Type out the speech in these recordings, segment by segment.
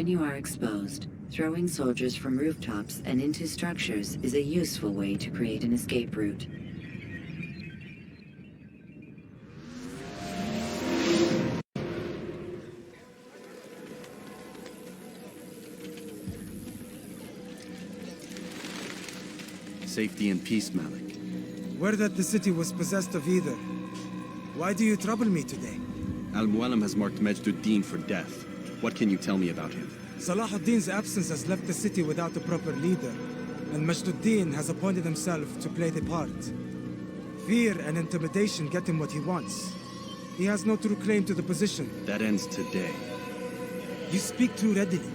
when you are exposed, throwing soldiers from rooftops and into structures is a useful way to create an escape route. Safety and peace, Malik. Word that the city was possessed of either. Why do you trouble me today? Al-Mualim has marked Majd-ud-Din for death. What can you tell me about him? Salah ad-Din's absence has left the city without a proper leader, and Majd-ud-Din has appointed himself to play the part. Fear and intimidation get him what he wants. He has no true claim to the position. That ends today. You speak too readily.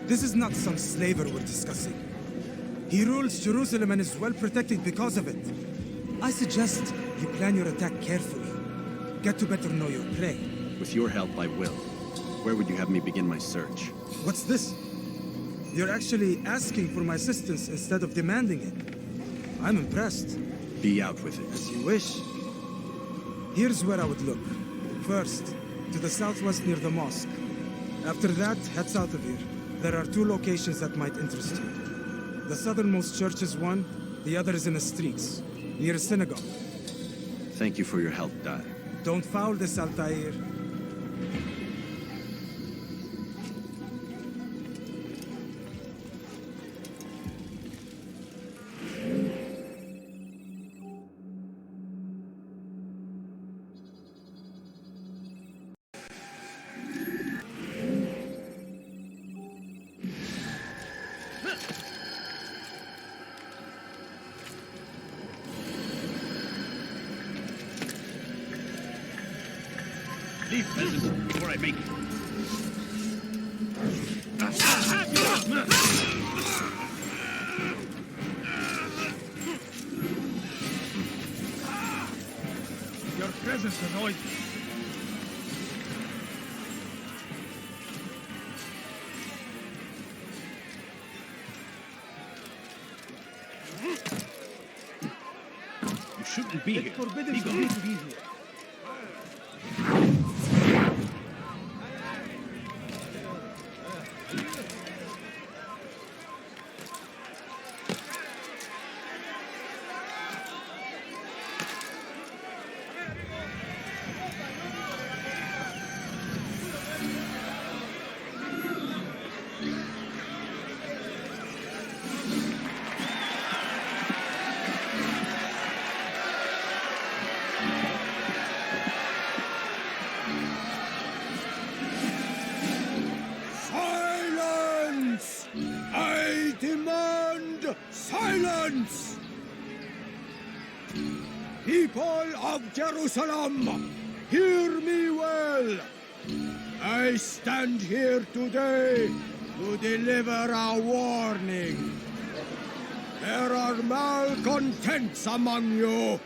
This is not some slaver we're discussing. He rules Jerusalem and is well protected because of it. I suggest you plan your attack carefully. Get to better know your prey. With your help, I will. Where would you have me begin my search? What's this? You're actually asking for my assistance instead of demanding it. I'm impressed. Be out with it. As you wish. Here's where I would look. First, to the southwest near the mosque. After that, head south of here. There are two locations that might interest you. The southernmost church is one, the other is in the streets, near a synagogue. Thank you for your help, Dar. Don't foul this, Altair. Leave peasants before I make it. Your presence annoys me. You shouldn't be here. It's forbidden Be for gone. me to be here. Silence! I demand silence! People of Jerusalem, hear me well. I stand here today to deliver a warning. There are malcontents among you.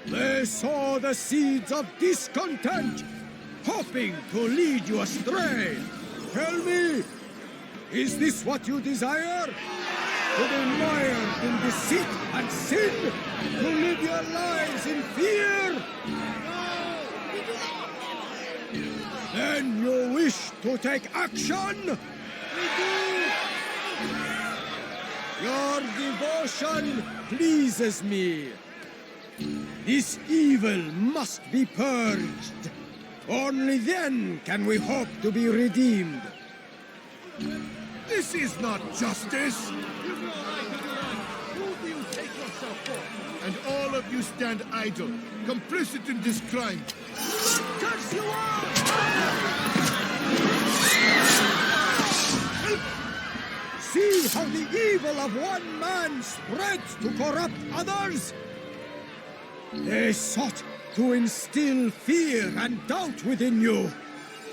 They sow the seeds of discontent, hoping to lead you astray. Tell me, is this what you desire? To be mired in deceit and sin? To live your lives in fear? Then you wish to take action? We do. Your devotion pleases me. This evil must be purged. Only then can we hope to be redeemed. This is not justice. Who do you take yourself for? And all of you stand idle, complicit in this crime. Curse you all! See how the evil of one man spreads to corrupt others? They sought to instill fear and doubt within you,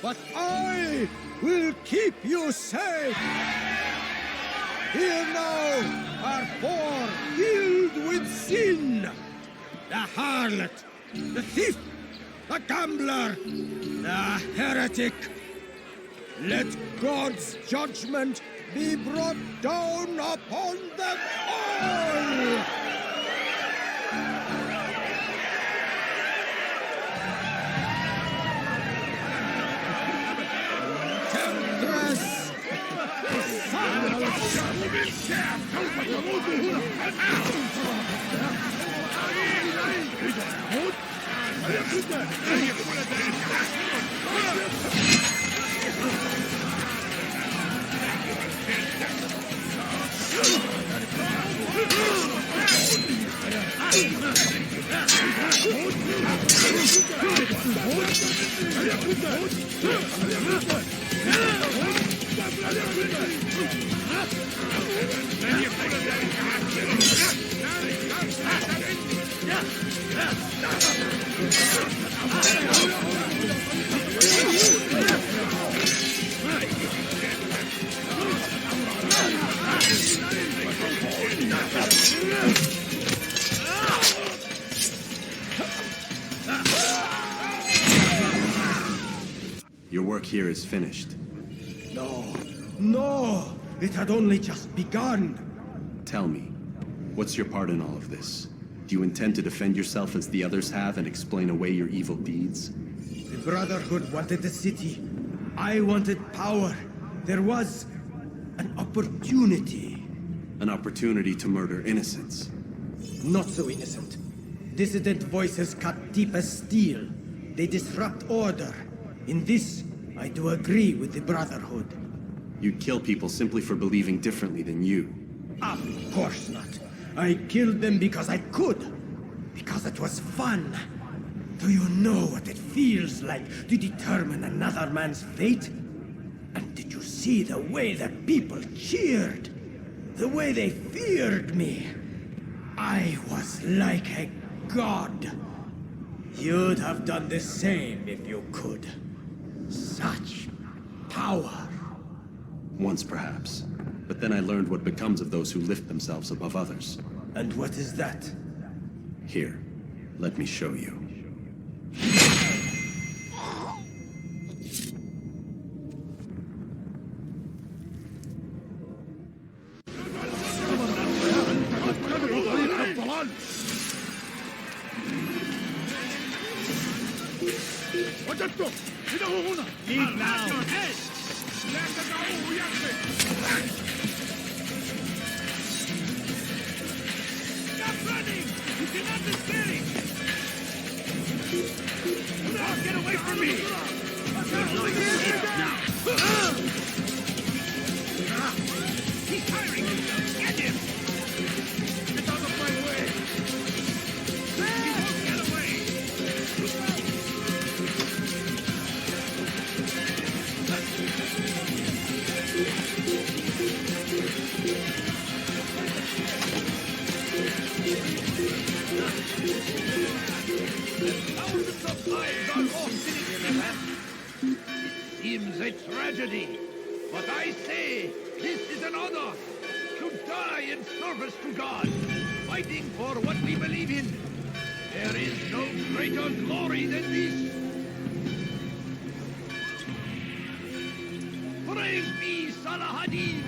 but I will keep you safe. Here now are four filled with sin. The harlot, the thief, the gambler, the heretic. Let God's judgment be brought down upon them all! Temptress, Your work here is finished. No! It had only just begun! Tell me, what's your part in all of this? Do you intend to defend yourself as the others have and explain away your evil deeds? The Brotherhood wanted the city. I wanted power. There was an opportunity. An opportunity to murder innocents. Not so innocent. Dissident voices cut deep as steel. They disrupt order. In this, I do agree with the Brotherhood. You'd kill people simply for believing differently than you. Of course not. I killed them because I could. Because it was fun. Do you know what it feels like to determine another man's fate? And did you see the way that people cheered? The way they feared me? I was like a god. You'd have done the same if you could. Such power. Once perhaps. But then I learned what becomes of those who lift themselves above others. And what is that? Here, let me show you. وجدته إنه هنا Leave now لا تدعوه يقفل Stop running! You cannot escape! Now get away from me! He's firing! Get him! Get out of my way! He won't get away! Thousands of lives are lost in it. It seems a tragedy, but I say this is an honor to die in service to God, fighting for what we believe in. There is no greater glory than this. Praise be Salahadin!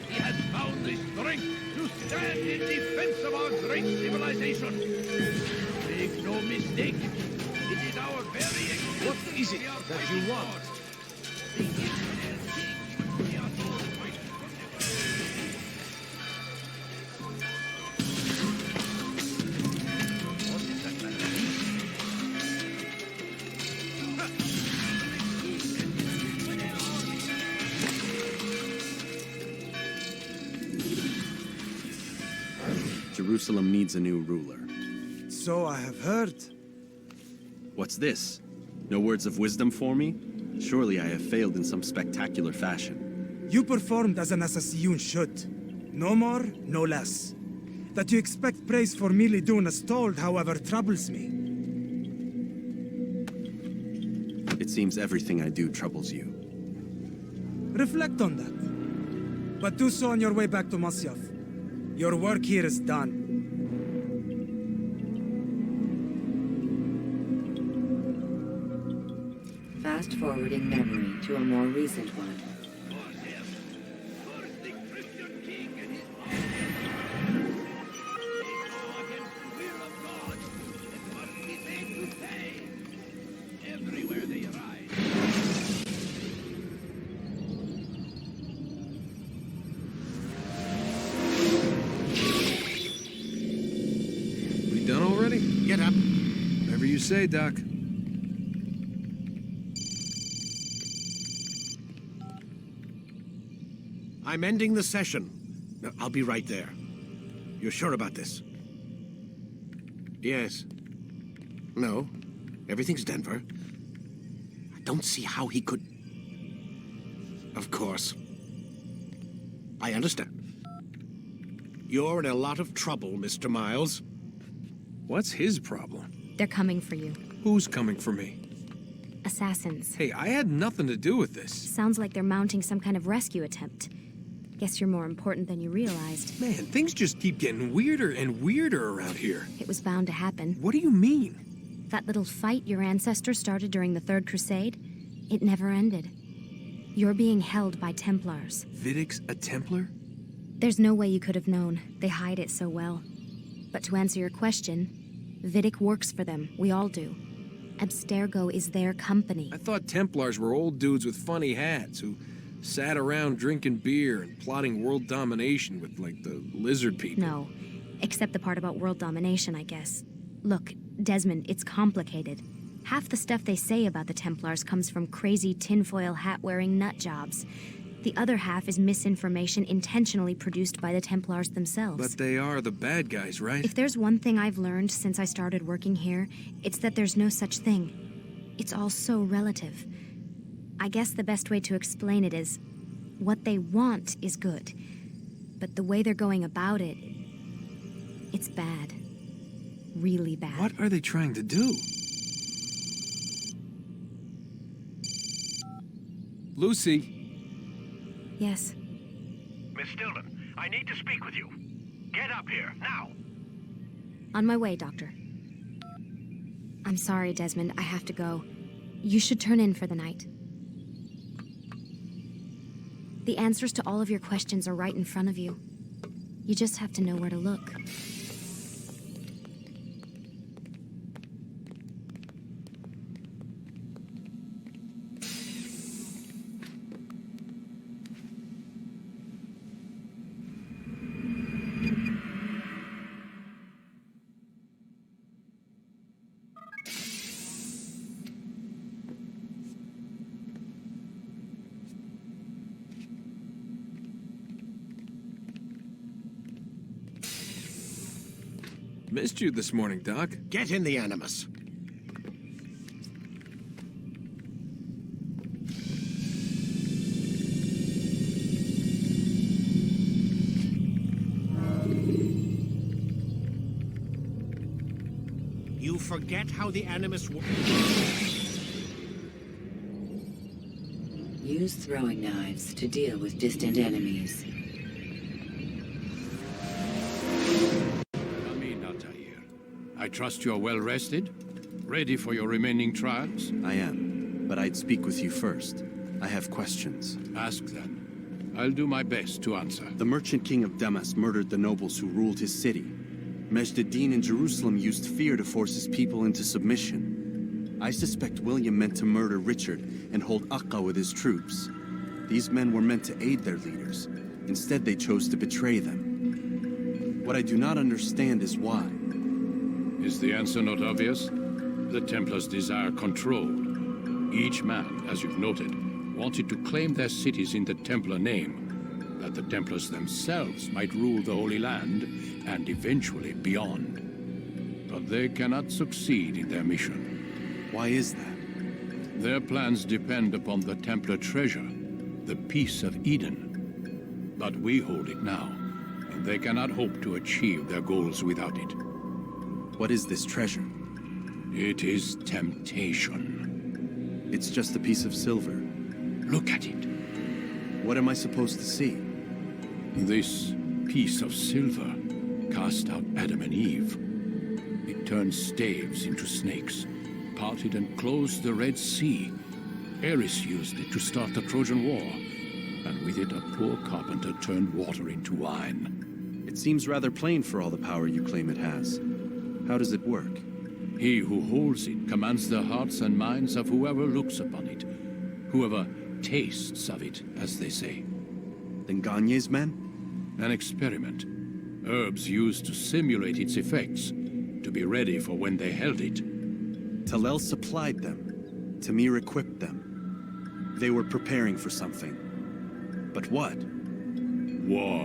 He has found the strength to stand in defense of our great civilization. Make no mistake, it is our very existence. What is it that you want? The infinite king, we are so fighting What is that matter? Jerusalem needs a new ruler. So I have heard. What's this? No words of wisdom for me? Surely I have failed in some spectacular fashion. You performed as an assassin should. No more, no less. That you expect praise for merely doing as told, however, troubles me. It seems everything I do troubles you. Reflect on that. But do so on your way back to Masyaf. Your work here is done. Fast-forwarding memory to a more recent one. Everywhere they arrive. you say, Doc. I'm ending the session. I'll be right there. You're sure about this? Yes. No. Everything's Denver. I don't see how he could... Of course. I understand. You're in a lot of trouble, Mr. Miles. What's his problem? They're coming for you. Who's coming for me? Assassins. Hey, I had nothing to do with this. Sounds like they're mounting some kind of rescue attempt. Guess you're more important than you realized. Man, things just keep getting weirder and weirder around here. It was bound to happen. What do you mean? That little fight your ancestor started during the Third Crusade, it never ended. You're being held by Templars. Vidic's a Templar? There's no way you could have known. They hide it so well. But to answer your question, Vidic works for them. We all do. Abstergo is their company. I thought Templars were old dudes with funny hats who sat around drinking beer and plotting world domination with, like, the lizard people. No, except the part about world domination, I guess. Look, Desmond, it's complicated. Half the stuff they say about the Templars comes from crazy tinfoil hat-wearing nut jobs. The other half is misinformation intentionally produced by the Templars themselves. But they are the bad guys, right? If there's one thing I've learned since I started working here, it's that there's no such thing. It's all so relative. I guess the best way to explain it is, what they want is good. But the way they're going about it, it's bad. Really bad. What are they trying to do? Lucy. Yes. Miss Stillman, I need to speak with you. Get up here, now! On my way, Doctor. I'm sorry, Desmond. I have to go. You should turn in for the night. The answers to all of your questions are right in front of you. You just have to know where to look. Missed you this morning, Doc. Get in the Animus. You forget how the Animus works. Use throwing knives to deal with distant enemies. I trust you're well rested? Ready for your remaining trials? I am, but I'd speak with you first. I have questions. Ask them. I'll do my best to answer. The merchant king of Damas murdered the nobles who ruled his city. Majd-ad-Din in Jerusalem used fear to force his people into submission. I suspect William meant to murder Richard and hold Akka with his troops. These men were meant to aid their leaders. Instead, they chose to betray them. What I do not understand is why. Is the answer not obvious? The Templars desire control. Each man, as you've noted, wanted to claim their cities in the Templar name, that the Templars themselves might rule the Holy Land and eventually beyond. But they cannot succeed in their mission. Why is that? Their plans depend upon the Templar treasure, the Peace of Eden. But we hold it now, and they cannot hope to achieve their goals without it. What is this treasure? It is temptation. It's just a piece of silver. Look at it. What am I supposed to see? This piece of silver cast out Adam and Eve. It turned staves into snakes, parted and closed the Red Sea. Ares used it to start the Trojan War, and with it a poor carpenter turned water into wine. It seems rather plain for all the power you claim it has. How does it work? He who holds it commands the hearts and minds of whoever looks upon it, whoever tastes of it, as they say. Then Gagne's men? An experiment. Herbs used to simulate its effects, to be ready for when they held it. Talel supplied them. Tamir equipped them. They were preparing for something. But what? War.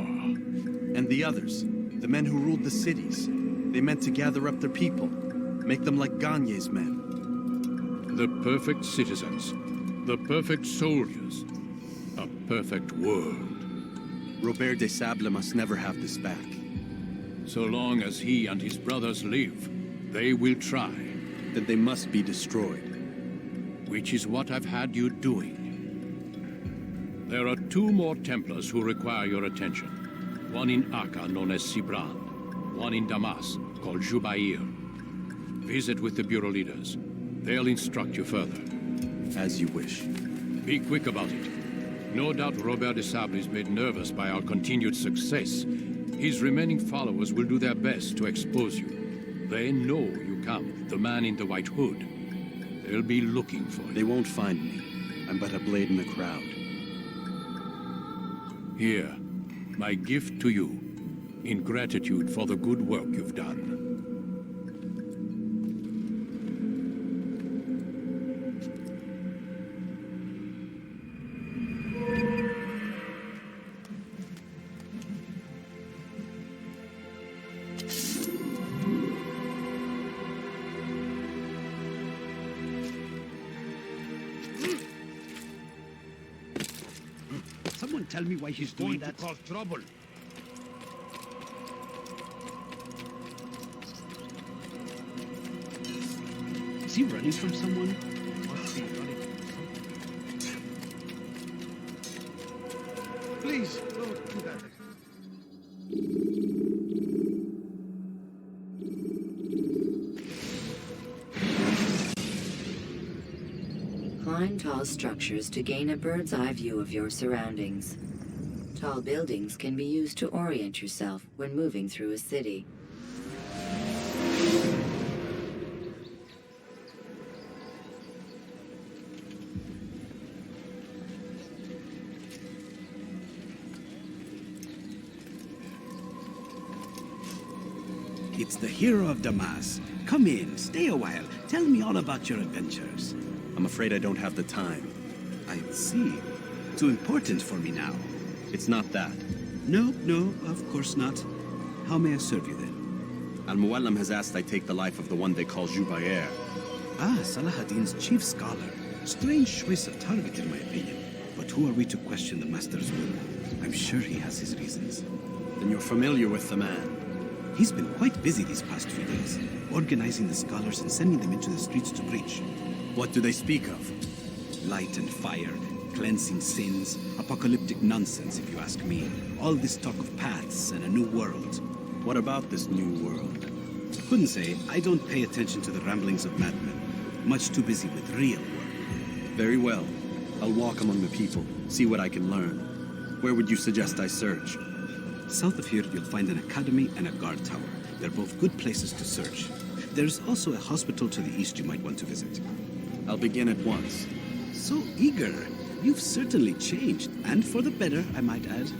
And the others, the men who ruled the cities, they meant to gather up their people, make them like Gagne's men. The perfect citizens. The perfect soldiers. A perfect world. Robert de Sable must never have this back. So long as he and his brothers live, they will try. Then they must be destroyed. Which is what I've had you doing. There are 2 more Templars who require your attention. One in Akka, known as Sibran. One in Damas, called Jubair. Visit with the Bureau leaders. They'll instruct you further. As you wish. Be quick about it. No doubt Robert de Sable is made nervous by our continued success. His remaining followers will do their best to expose you. They know you come, the man in the white hood. They'll be looking for you. They won't find me. I'm but a blade in the crowd. Here, my gift to you, in gratitude for the good work you've done. Someone tell me why he's doing that. Cause trouble. Is he running from someone? Please, don't do that. Climb tall structures to gain a bird's eye view of your surroundings. Tall buildings can be used to orient yourself when moving through a city. It's the hero of Damas. Come in, stay a while. Tell me all about your adventures. I'm afraid I don't have the time. I see. Too important for me now. It's not that. No, of course not. How may I serve you then? Al-Muallim has asked I take the life of the one they call Jubair. Ah, Salahadin's chief scholar. Strange choice of target, in my opinion. But who are we to question the master's will? I'm sure he has his reasons. Then you're familiar with the man. He's been quite busy these past few days, organizing the scholars and sending them into the streets to preach. What do they speak of? Light and fire, cleansing sins, apocalyptic nonsense, if you ask me. All this talk of paths and a new world. What about this new world? Couldn't say. I don't pay attention to the ramblings of madmen. Much too busy with real work. Very well. I'll walk among the people, see what I can learn. Where would you suggest I search? South of here, you'll find an academy and a guard tower. They're both good places to search. There's also a hospital to the east you might want to visit. I'll begin at once. So eager. You've certainly changed, and for the better, I might add.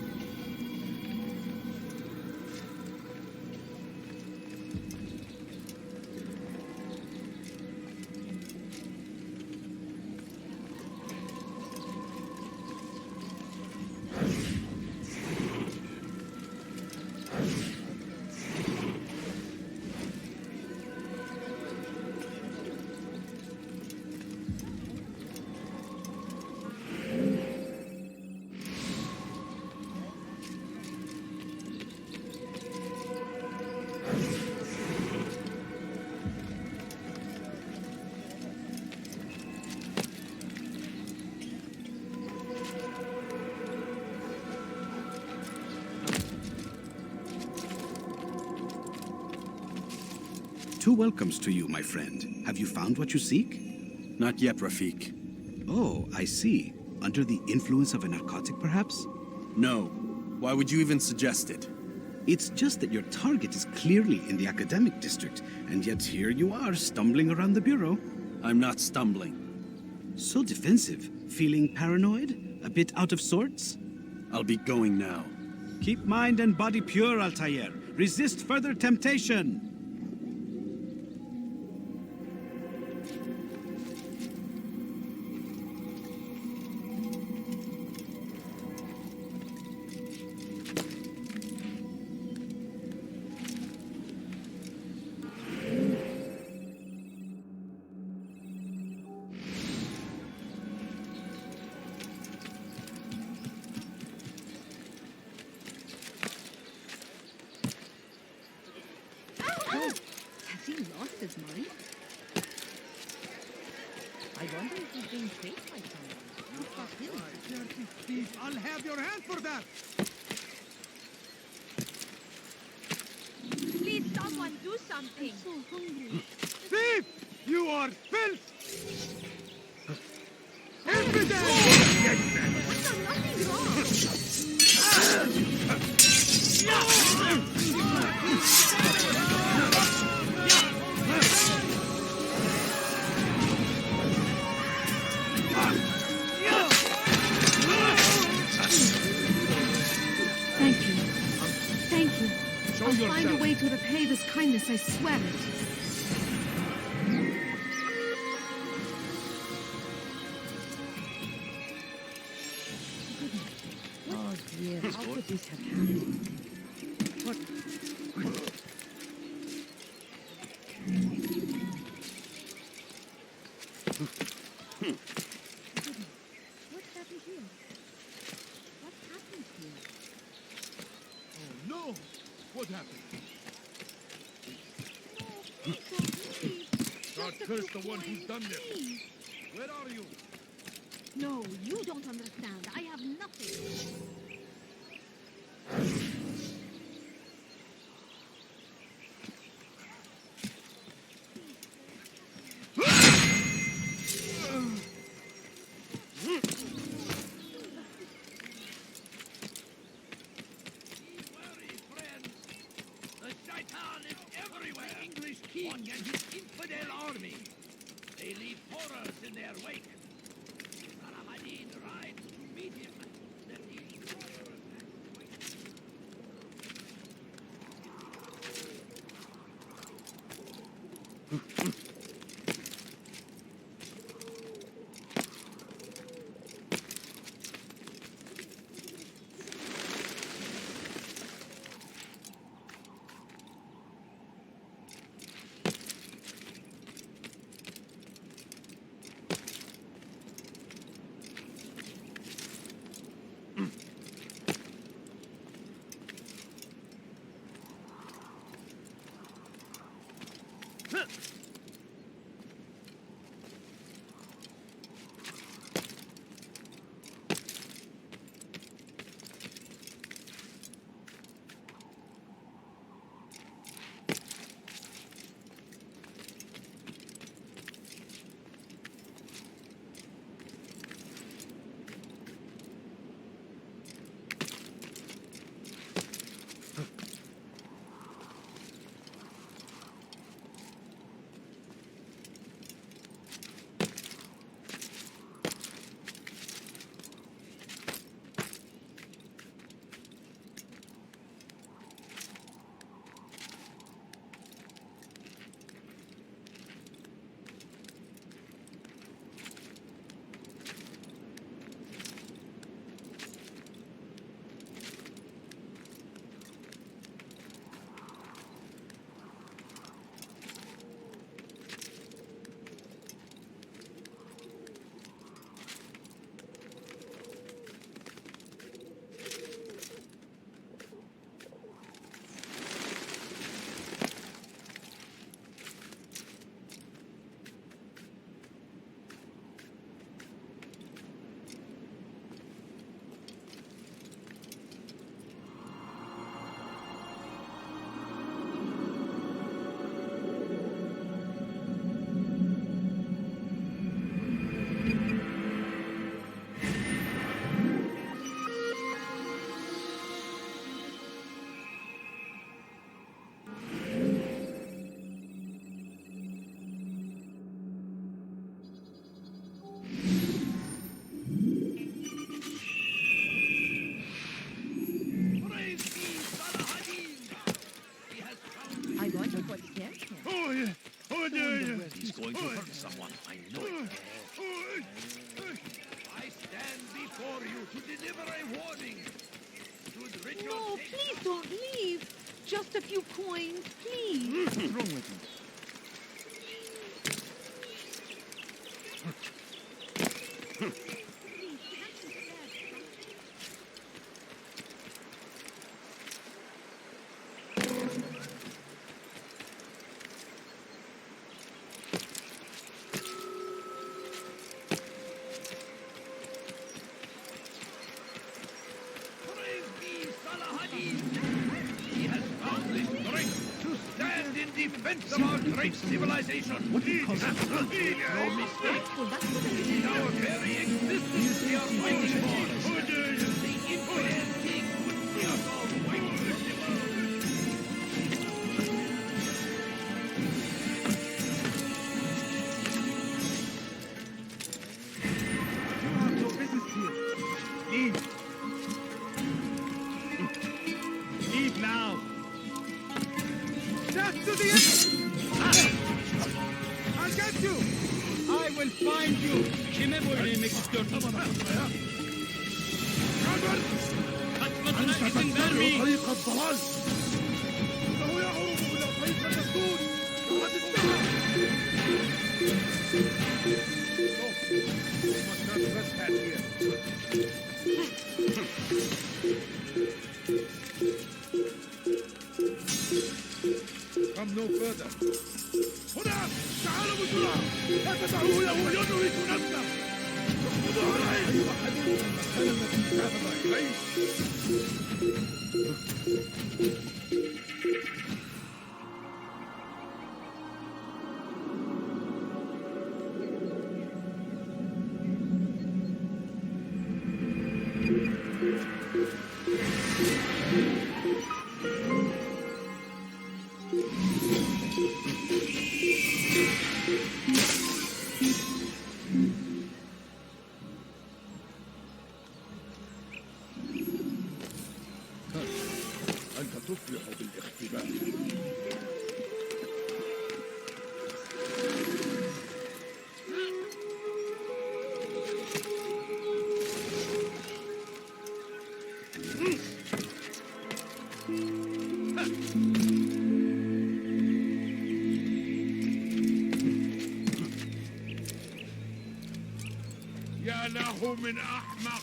Two welcomes to you, my friend. Have you found what you seek? Not yet, Rafiq. Oh, I see. Under the influence of a narcotic, perhaps? No. Why would you even suggest it? It's just that your target is clearly in the academic district, and yet here you are, stumbling around the bureau. I'm not stumbling. So defensive. Feeling paranoid? A bit out of sorts? I'll be going now. Keep mind and body pure, Altair. Resist further temptation. I wonder if he's being chased by someone. Dirty thief! I'll have your hand for that! Please, someone do something. I'm so hungry. Thief! You are filth! Evidence! Nothing wrong. Thank you. Thank you. I'll find a way to repay this kindness, I swear it. Oh dear, how could this have happened? What happened here? What happened here? Oh no! What happened? God curse the one who's done this. Where are you? No, you don't understand. I have nothing. English king and his infidel army. They leave horrors in their wake. Saladin rides to meet him. Then he I wonder what scared him. Oh yeah! Oh yeah! He's going to hurt someone. I know it. I stand before you to deliver a warning. Should Richard No, take please don't leave. Just a few coins, please. What's wrong with you? of our great civilization. Make no mistake. It is our very existence we are fighting for. The infinite king would see us all white the world. You have no business here. Leave. Leave now. Death to the enemy! I'll get you! I will find you! Kime böyle yemek istiyorsun? Kaçmasına izin vermeyin! طريق الضلال! إنه يهرب من الطريق المسدود! Come no further. هنا! تعالوا بسرعة! لا تدعوه يدرك نفسه! اخذوا عليه! أيها حديث المكان الذي ذهب إليه! أنت تفلح بالاختبار. يا له من أحمق.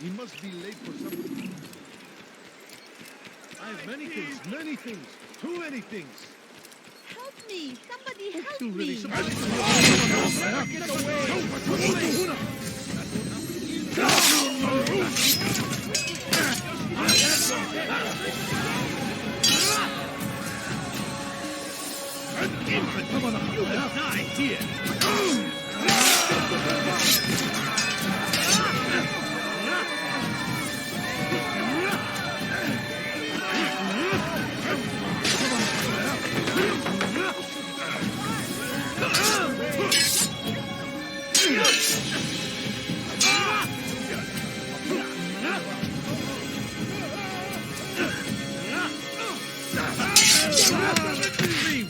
He must be late for something. I have many things, too many things. Help me! Somebody help You really me! Get away! An infant! You will die here!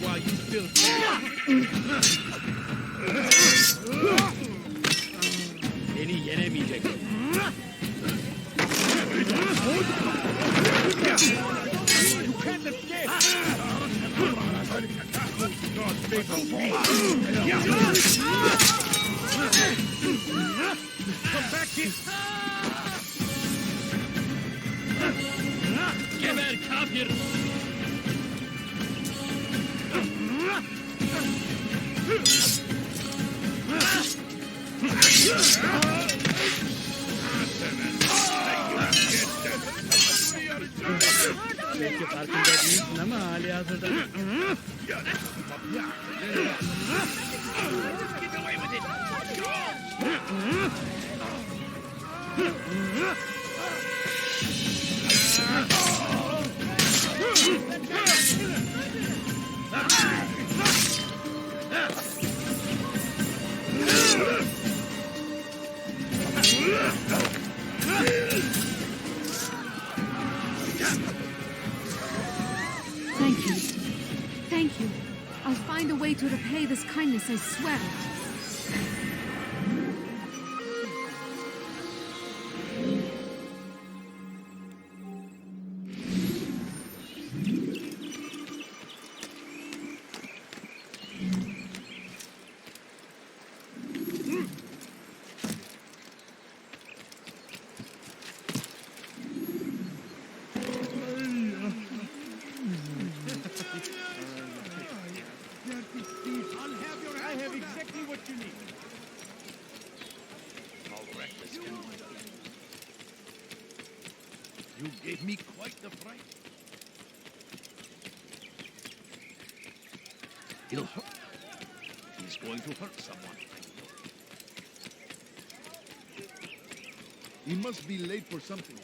While you still Beni yenemeyecek. You can't escape. God favor me. Come back here. Geber kafir. Belki farkında değilsin ama hali hazırda. Thank you. Thank you. I'll find a way to repay this kindness, I swear. I have exactly what you need. How reckless can one be? You gave me quite the fright. He'll hurt. He's going to hurt someone. He must be late for something.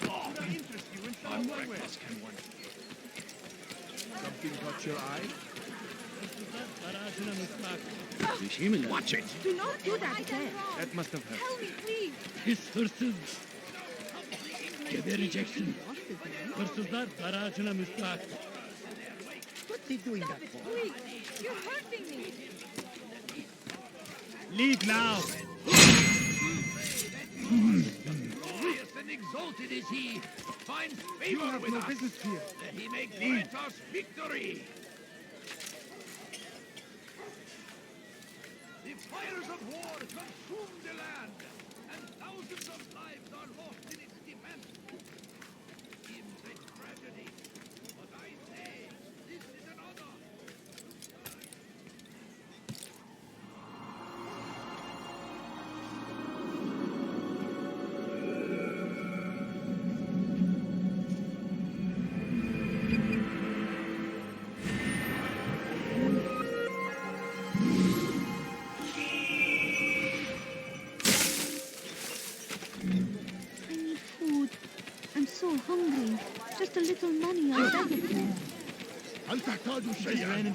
Oh, I interest you in how reckless can one be? Something caught your eye? Watch it. Do not do that again. That must have hurt. Help me, please. Pis hırsız. Gebereceksin. Hırsızlar garajına müstahak. What's he doing that for? Please, you're hurting me. Leave now. Glorious and exalted is he. Find favor with us. That he may grant us victory. The fires of war consume the land, and thousands of lives are lost in its defense. Seems a tragedy, but I say this is an honor. I need food. I'm so hungry. Just a little money, I'll beg of you. هل تحتاج شيئا؟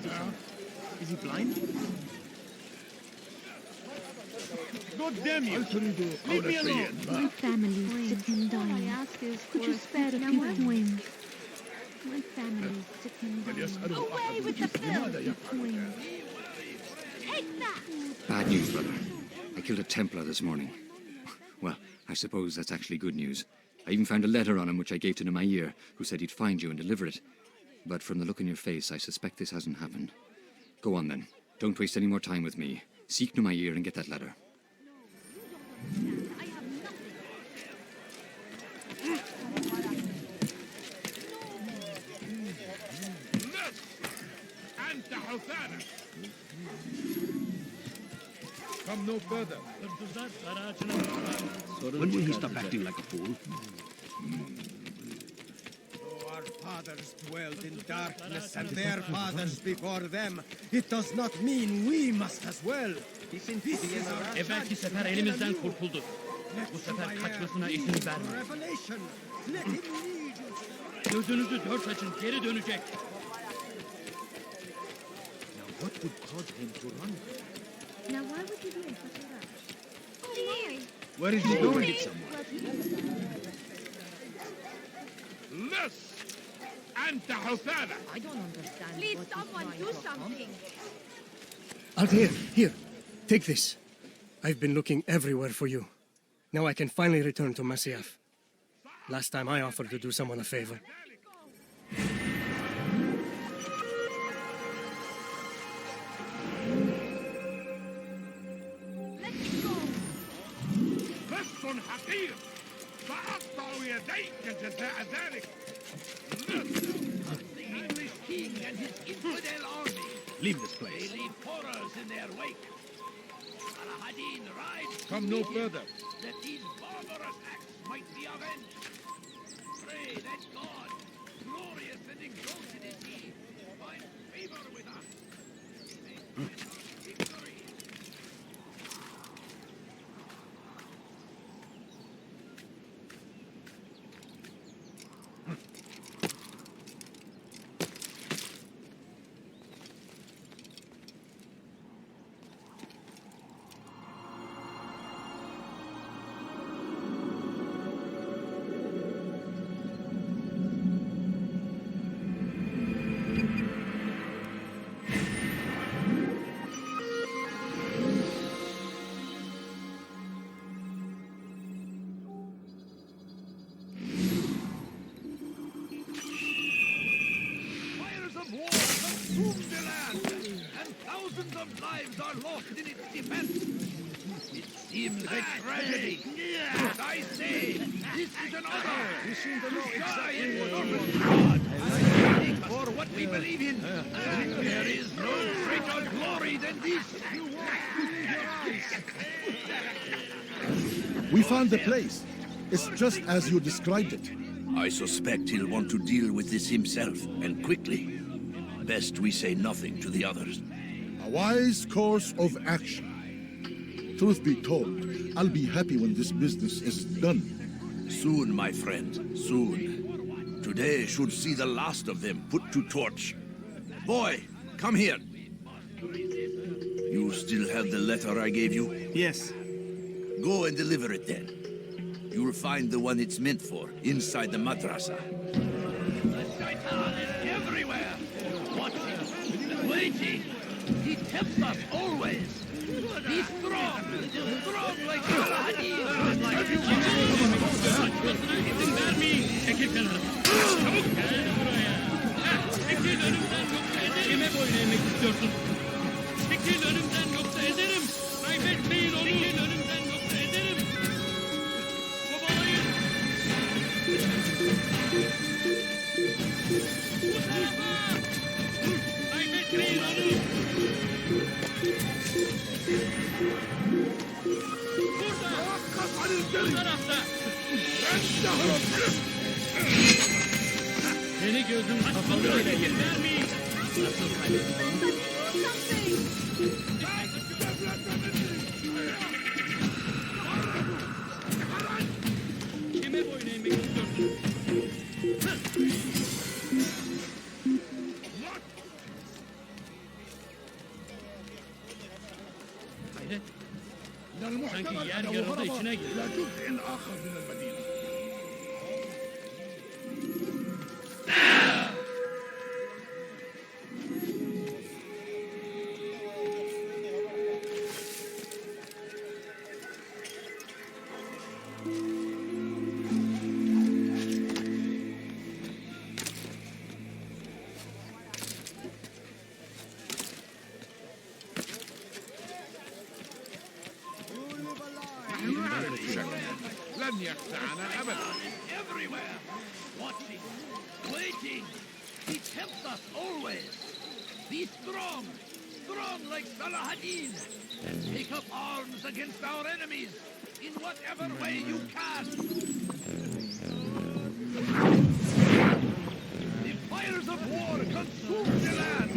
Is he blind? God damn you! Leave me alone! My family is sick and dying. Could you spare a few coins? My family is sick and dying. Away with the film. Coins. Take that. Bad news, brother. I killed a Templar this morning. Well, I suppose that's actually good news. I even found a letter on him which I gave to Nemair, who said he'd find you and deliver it. But from the look in your face, I suspect this hasn't happened. Go on then. Don't waste any more time with me. Seek Nemair and get that letter. I have nothing. نص أنت حثالة. Come no further. Hırsızlar garajına müstahak. When will he stop acting like a fool? Our fathers dwelled in darkness and their fathers before them. It does not mean we must as well. This is our Evvelki sefer elimizden kurtuldu. Bu sefer kaçmasına izin verme. revelation. Let him lead you. Gözünüzü dört açın, geri dönecek. What would cause him to run? Now, why would you be in such a rush? Please. Where is he going? نص أنت حثالة. I don't understand. Please, someone do something. Altair, here. Take this. I've been looking everywhere for you. Now I can finally return to Masyaf. Last time I offered to do someone a favor. بس حقير سأقطع يديك جزاء ذلك. The English king and his infidel army. Leave this place. They leave horrors in their wake. Salah-ad-Din rides Come no further. that these barbarous acts might be avenged. Pray that God, glorious and exalted is he, find favor with us. Victory. of lives are lost in its defense. It seems a tragedy, but I say this is an honor. To die in service to God, fighting for what we believe in. There is no greater glory than this. We found the place. It's just as you described it. I suspect he'll want to deal with this himself, and quickly. Best we say nothing to the others. A wise course of action. Truth be told, I'll be happy when this business is done. Soon, my friend, soon. Today should see the last of them put to torch. Boy, come here. You still have the letter I gave you? Yes. Go and deliver it then. You'll find the one it's meant for inside the madrasa. The shaitan is everywhere. Watching, waiting. He tempts us always. Be strong like Salah Vermeyin. Çekil kenara. Çabuk gel buraya. Çekil önümden yoksa ederim. Kime boyun eğmek istiyorsun? Çekil önümden yoksa ederim. Kaybetmeyin onu. Çekil önümden yoksa ederim. Kovalayın. Bu tarafa. Kaybetmeyin onu. Bu tarafta. Seni gözüm kapalı bile vermeyin. Nasıl kaybettin? Kime boyun eğmek istiyorsun? Hayret. Sanki yer yarıldı içine girdi. لن يخدعنا أبدا. Everywhere, watching, waiting. He tempts us always. Be strong like Salahadin. Take up arms against our enemies in whatever way you can. The fires of war consume the land.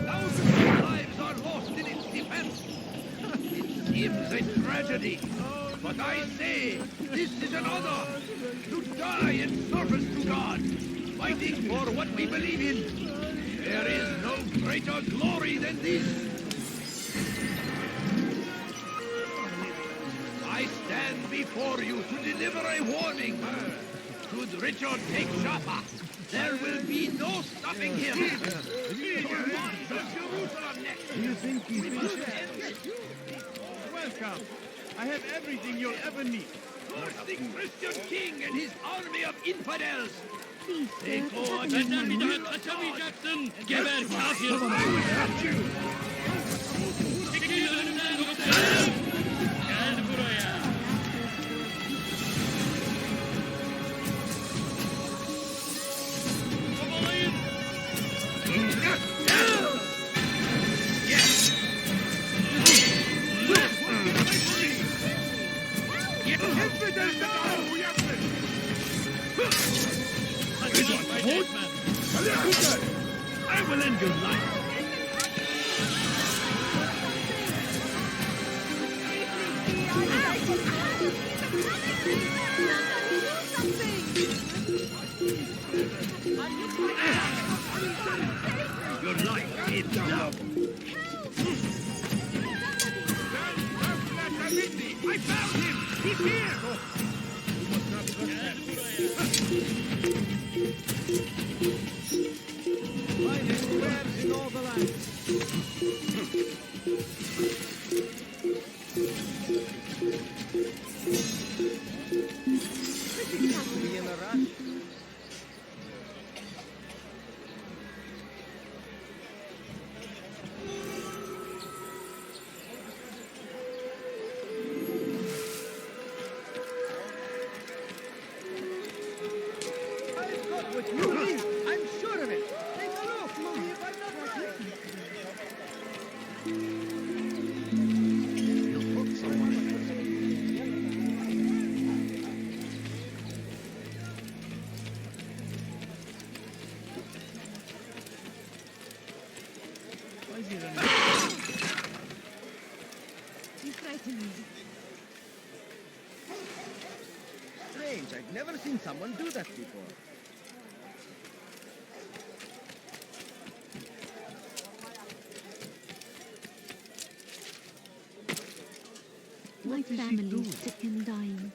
Thousands of lives are lost in its defense. It seems a tragedy. But I say, this is an honor, to die in service to God, fighting for what we believe in. There is no greater glory than this. I stand before you to deliver a warning. Should Richard take Jaffa, there will be no stopping him. Jerusalem next. Do you think he thinks... Welcome. I have everything you'll ever need. Curse the Christian king and his army of infidels. They go Benden bir daha kaçamayacaksın. Geber kafir. Çekil önümden yoksa ederim. Gel buraya. Kovalayın. I will end your life. Your life is now. I found him! He's here! You must not trust that. Finding squares in all the land. Be in a rush. frightening. Strange, I've never seen someone do that before. My family's sick and dying.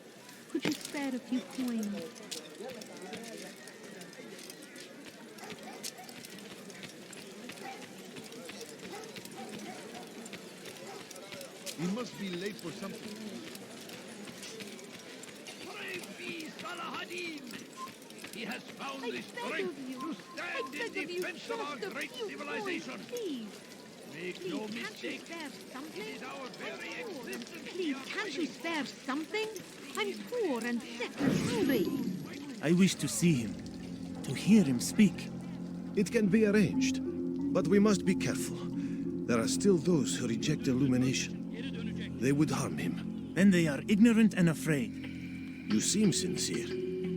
Could you spare a few coins? He must be late for something. Praise be Salahadin! He has found I the beg strength of you. to stand in defense of our great civilization. Please. Make Please, no can't you mistake, spare something? it is our very existence. Please, can't you spare something? I'm poor and sick and hungry. I wish to see him, to hear him speak. It can be arranged, but we must be careful. There are still those who reject illumination. They would harm him. Then they are ignorant and afraid. You seem sincere,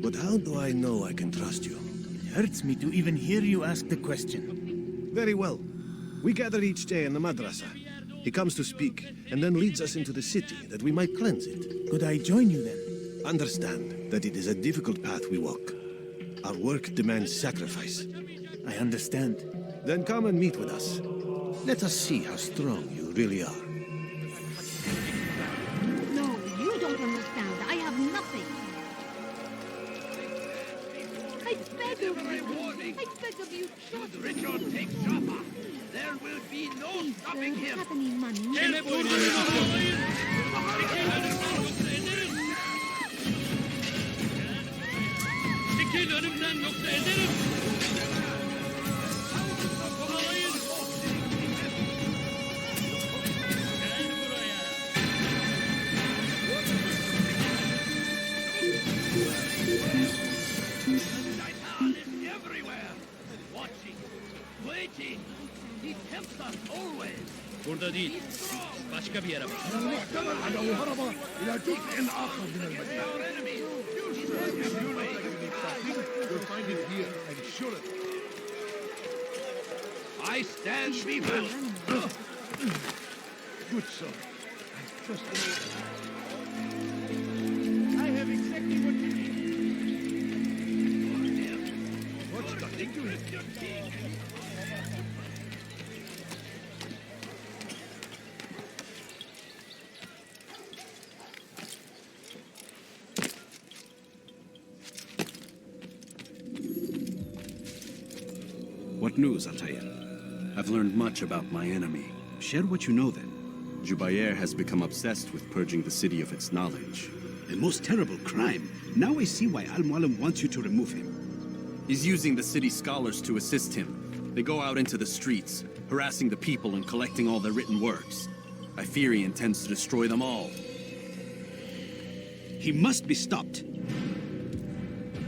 but how do I know I can trust you? It hurts me to even hear you ask the question. Very well. We gather each day in the madrasa. He comes to speak, and then leads us into the city, that we might cleanse it. Could I join you then? Understand that it is a difficult path we walk. Our work demands sacrifice. I understand. Then come and meet with us. Let us see how strong you really are. No, you don't understand. I have nothing. I beg of you. I beg of you, Should Richard take Jaffa, there will be no stopping him. have any money? Kime boynunu bağlayın. Çekil önümden yoksa ederim. Kovalayın. Gel buraya. Shaitan is everywhere, watching, waiting. He tempts us always. Burada değil. Başka bir yere bak. عدو هرب إلى جزء آخر من المدينة. Our enemies, You'll find it here, I'm sure of it. I stand before. Good son. Just I have exactly what you need. what's got into it? What news, Altair? I've learned much about my enemy. Share what you know then. Jubair has become obsessed with purging the city of its knowledge. A most terrible crime. Now I see why Al-Mualim wants you to remove him. He's using the city scholars to assist him. They go out into the streets, harassing the people and collecting all their written works. I fear he intends to destroy them all. He must be stopped.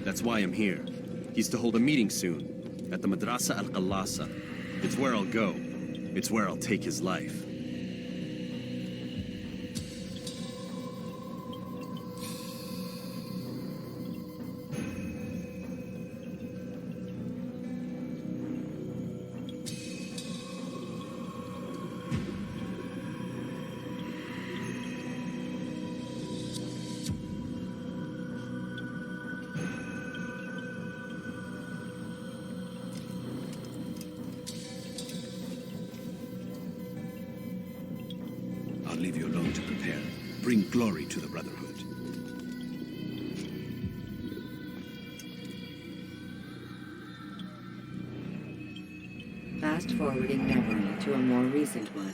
That's why I'm here. He's to hold a meeting soon, at the Madrasa al-Qallasa. It's where I'll go. It's where I'll take his life. I'll leave you alone to prepare. Bring glory to the Brotherhood. Fast forwarding memory to a more recent one.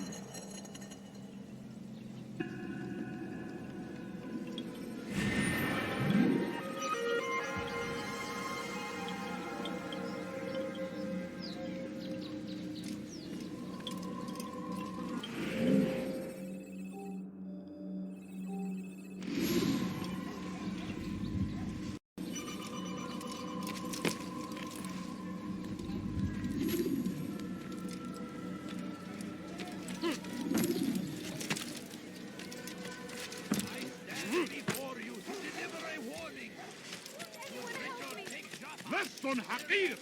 لص حقير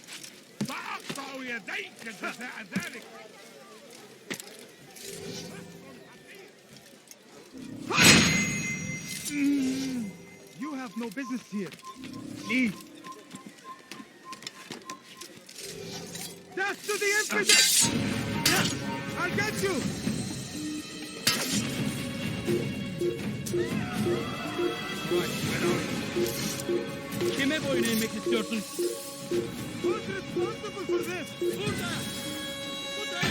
سأقطع يديك جزاء ذلك. have no business here. Leave. Death to the infidel! I'll get you! Kime boyun eğmek istiyorsun? Who's responsible for this? Burada! Burada!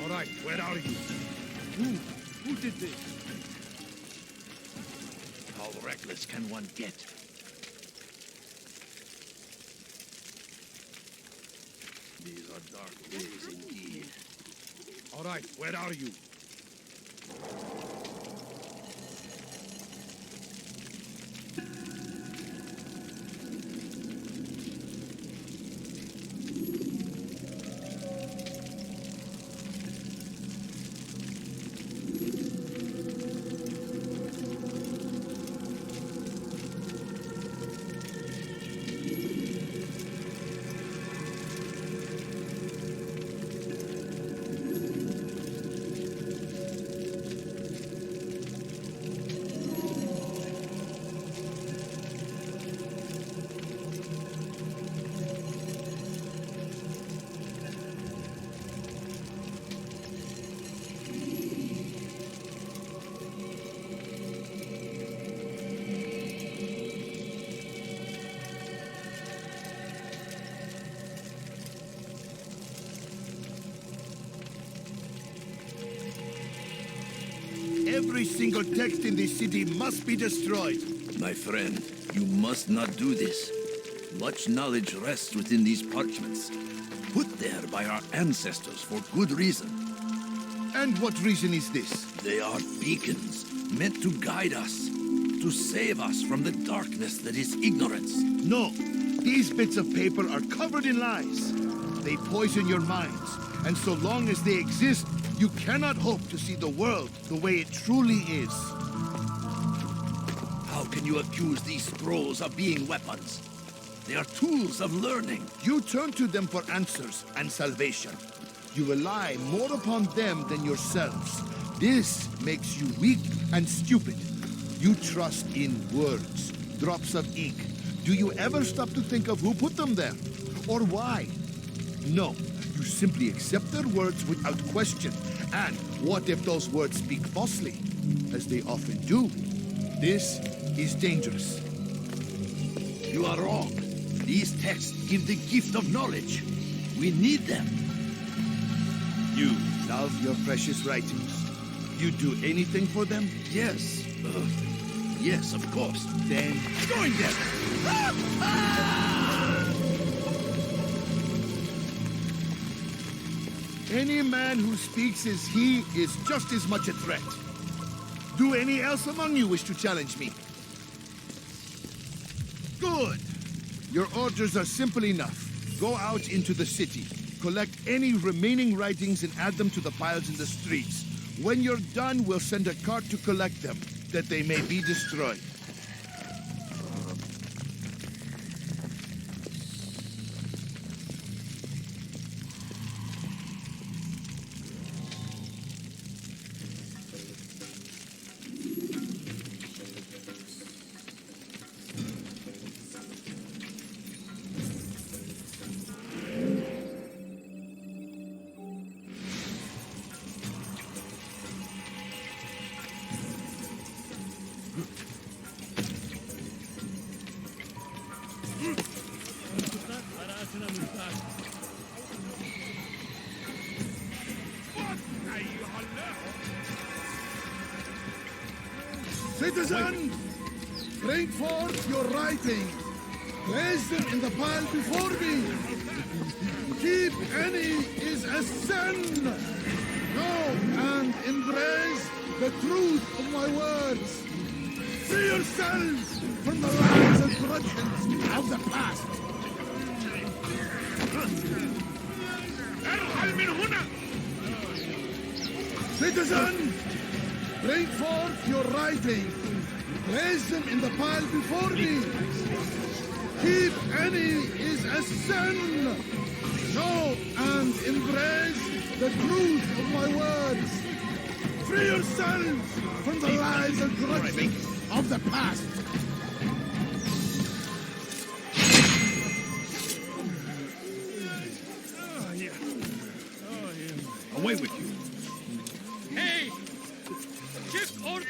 All right, where are you? Who did this? How reckless can one get? These are dark days indeed. All right, where are you? Every single text in this city must be destroyed. My friend, you must not do this. Much knowledge rests within these parchments, put there by our ancestors for good reason. And what reason is this? They are beacons, meant to guide us, to save us from the darkness that is ignorance. No, these bits of paper are covered in lies. They poison your minds, and so long as they exist, you cannot hope to see the world the way it truly is. How can you accuse these scrolls of being weapons? They are tools of learning. You turn to them for answers and salvation. You rely more upon them than yourselves. This makes you weak and stupid. You trust in words, drops of ink. Do you ever stop to think of who put them there? Or why? No, you simply accept their words without question. And what if those words speak falsely? As they often do. This is dangerous. You are wrong. These texts give the gift of knowledge. We need them. You love your precious writings. You do anything for them? Yes. Yes, of course. Then join them! Any man who speaks as he is just as much a threat. Do any else among you wish to challenge me? Good. Your orders are simple enough. Go out into the city, collect any remaining writings and add them to the piles in the streets. When you're done, we'll send a cart to collect them, that they may be destroyed. Citizen, bring forth your writing. Place them in the pile before me. Keep any is a sin. Know and embrace the truth of my words. Free yourselves from the lies and corruptions of the past. Citizen, bring forth your writing. Place them in the pile before me. Keep any is a sin. Know and embrace the truth of my words. Free yourselves from the lies and corruptions of the past. Away with you. Hey! Shift order!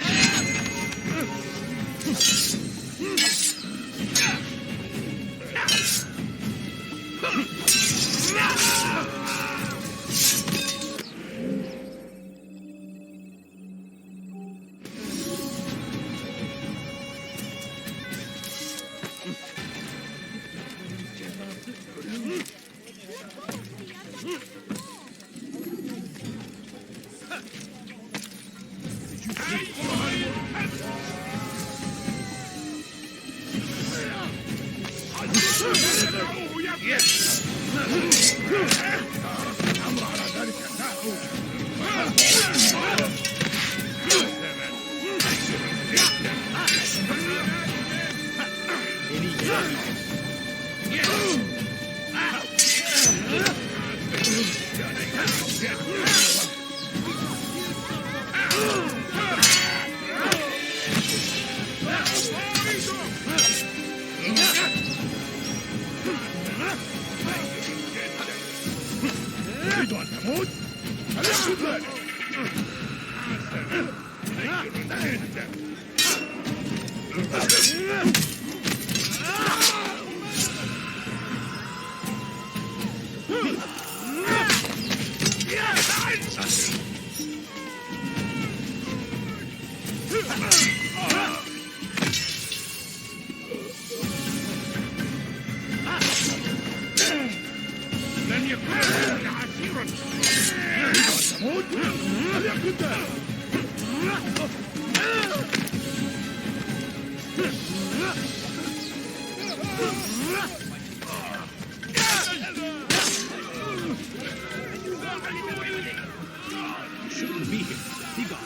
Shouldn't be here. Be gone.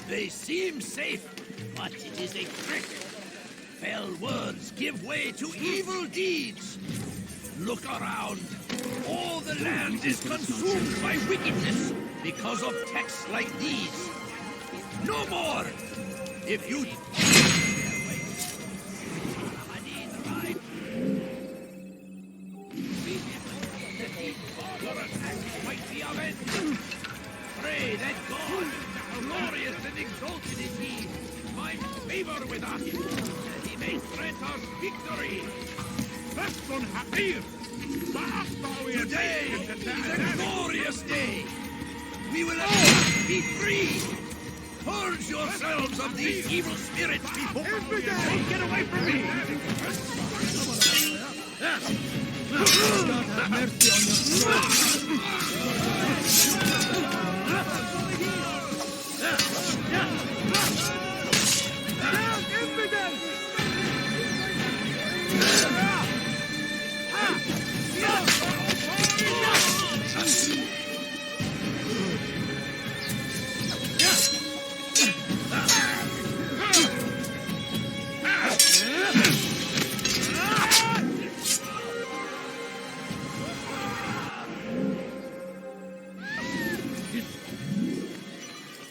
They seem safe, but it is a trick. Fell words give way to evil deeds. Look around. All the land is consumed by wickedness because of texts like these. No more! If you... might be avenged. Pray that God, glorious and exalted is He, find favor with us, that He may grant us victory. Today is a glorious day. We will all be free. Purge yourselves of these evil spirits before... Don't get away from me! God have mercy on your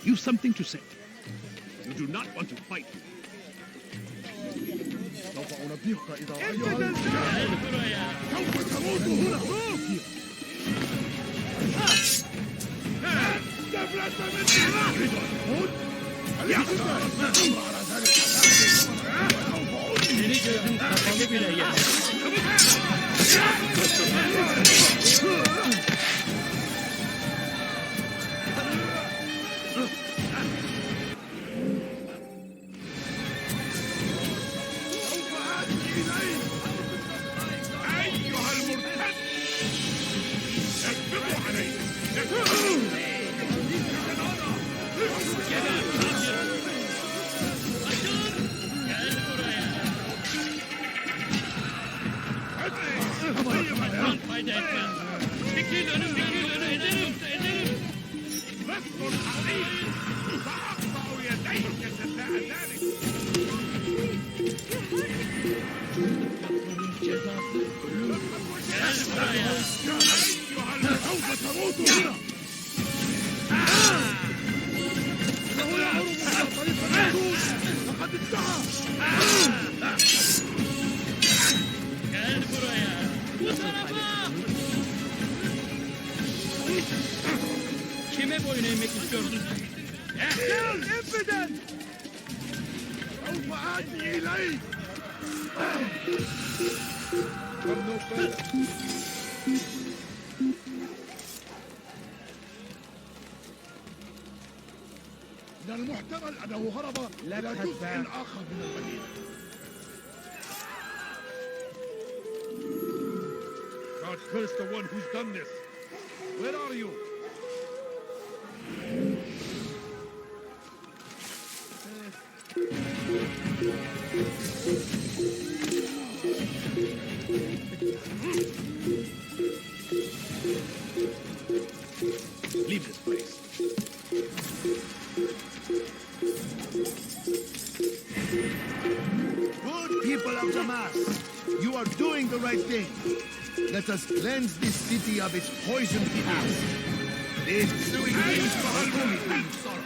You've something to say. You do not want to fight. Beni gördüm kapalı bile yer. derken. Çekil önümden yoksa ederim. Cezası ölüm. Gel buraya. Gel buraya. Bu tarafa. Kime boyun eğmek istiyorsun? Gel, emreden! سوف آتي إليك! من المحتمل أنه هرب إلى جزء آخر من المدينة. God curse the one who's done this. Where are you? Leave this place. Good people of Damas, you are doing the right thing. Let us cleanse this city of its poisoned past. This sewing things will only bring sorrow.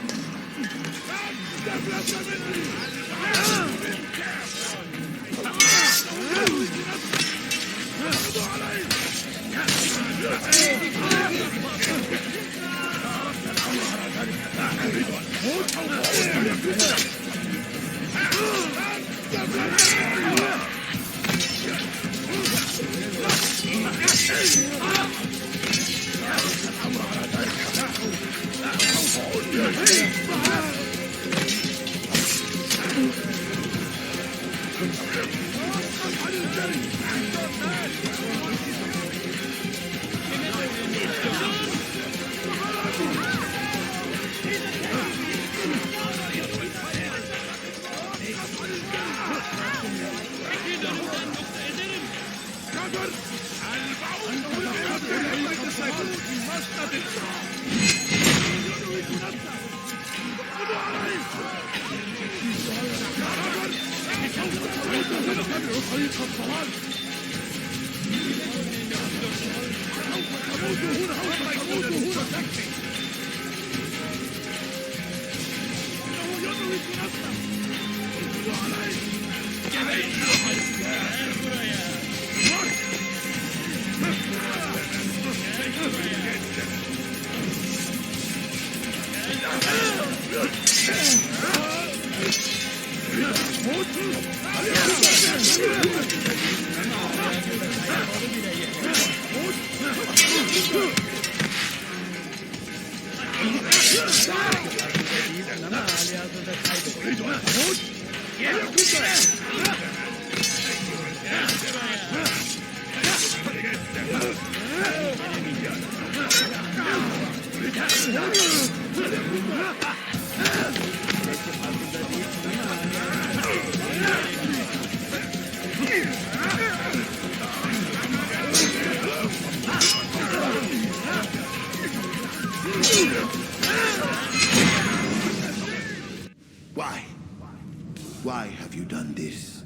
Why have you done this?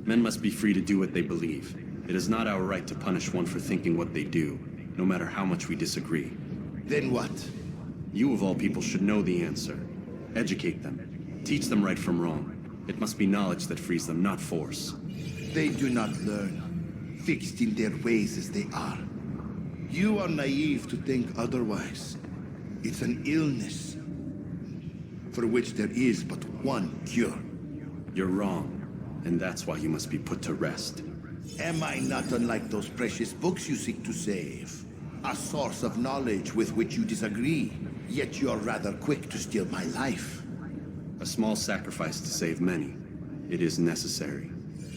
Men must be free to do what they believe. It is not our right to punish one for thinking what they do, no matter how much we disagree. Then what? You of all people should know the answer. Educate them. Teach them right from wrong. It must be knowledge that frees them, not force. They do not learn, fixed in their ways as they are. You are naive to think otherwise. It's an illness for which there is but one cure. You're wrong, and that's why you must be put to rest. Am I not unlike those precious books you seek to save? A source of knowledge with which you disagree, yet you're rather quick to steal my life. A small sacrifice to save many. It is necessary.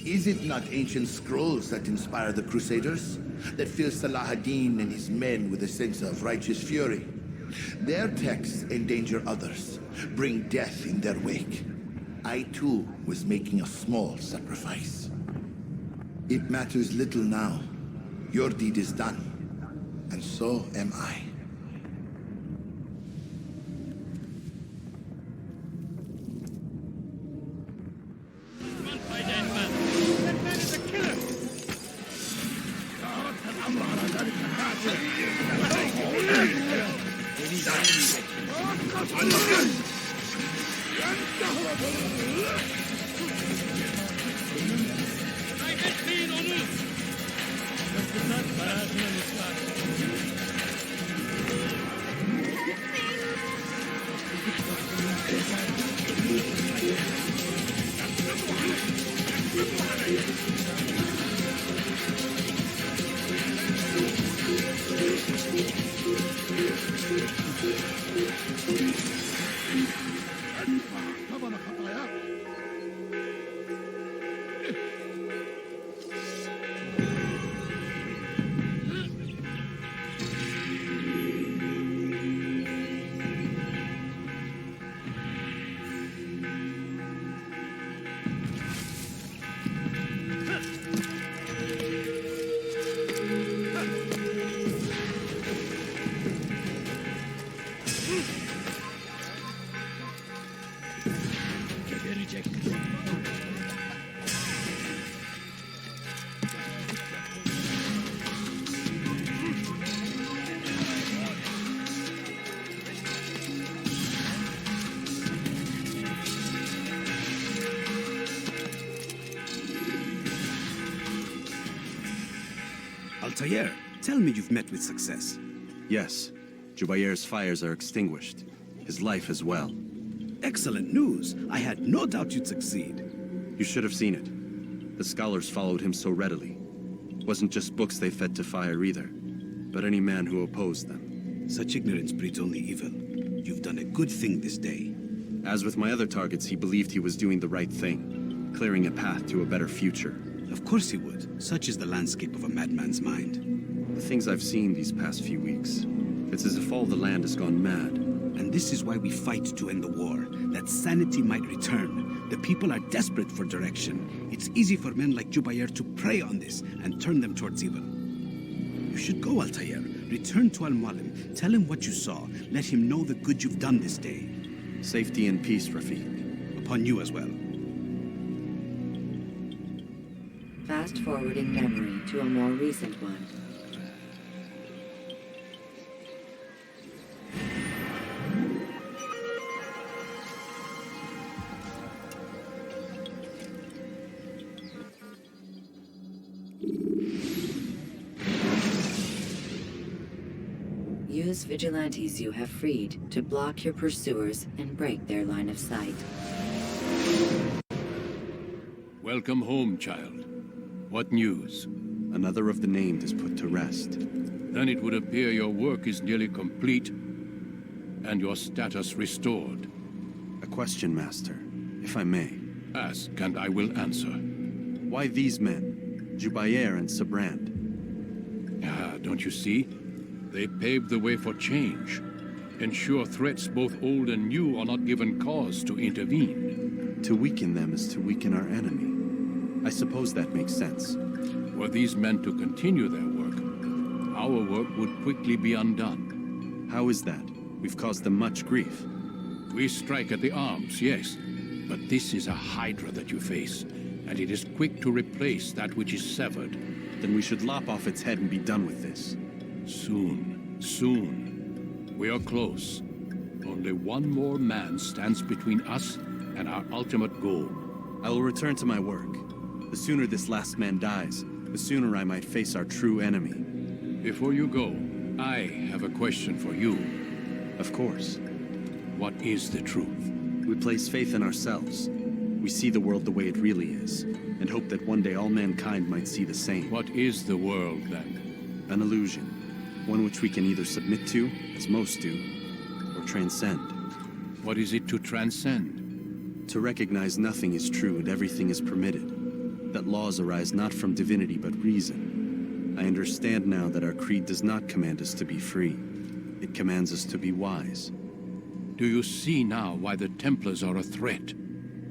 Is it not ancient scrolls that inspire the Crusaders? That fill Salah ad-Din and his men with a sense of righteous fury? Their texts endanger others, bring death in their wake. I too was making a small sacrifice. It matters little now. Your deed is done. And so am I. That man is a killer! Kaybetmeyin onu! Kapıdan parasını lütfen. Geberecek. Altair, tell me you've met with success. Yes, Jubair's fires are extinguished. His life as well. Excellent news. I had no doubt you'd succeed. You should have seen it. The scholars followed him so readily. Wasn't just books they fed to fire either, but any man who opposed them. Such ignorance breeds only evil. You've done a good thing this day. As with my other targets, he believed he was doing the right thing, clearing a path to a better future. Of course he would. Such is the landscape of a madman's mind. The things I've seen these past few weeks, it's as if all the land has gone mad. And this is why we fight to end the war, that sanity might return. The people are desperate for direction. It's easy for men like Jubair to prey on this and turn them towards evil. You should go, Altair. Return to Al-Mualim. Tell him what you saw. Let him know the good you've done this day. Safety and peace, Rafiq. Upon you as well. Fast-forwarding memory to a more recent one. Use vigilantes you have freed to block your pursuers and break their line of sight. Welcome home, child. What news? Another of the named is put to rest. Then it would appear your work is nearly complete and your status restored. A question, Master, if I may. Ask, and I will answer. Why these men, Jubair and Sabrand? Ah, don't you see? They paved the way for change. Ensure threats both old and new are not given cause to intervene. To weaken them is to weaken our enemy. I suppose that makes sense. Were these men to continue their work, our work would quickly be undone. How is that? We've caused them much grief. We strike at the arms, yes. But this is a hydra that you face, and it is quick to replace that which is severed. Then we should lop off its head and be done with this. Soon, soon. We are close. Only one more man stands between us and our ultimate goal. I will return to my work. The sooner this last man dies, the sooner I might face our true enemy. Before you go, I have a question for you. Of course. What is the truth? We place faith in ourselves. We see the world the way it really is, and hope that one day all mankind might see the same. What is the world, then? An illusion. One which we can either submit to, as most do, or transcend. What is it to transcend? To recognize nothing is true and everything is permitted. That laws arise not from divinity but reason. I understand now that our creed does not command us to be free. It commands us to be wise. Do you see now why the Templars are a threat?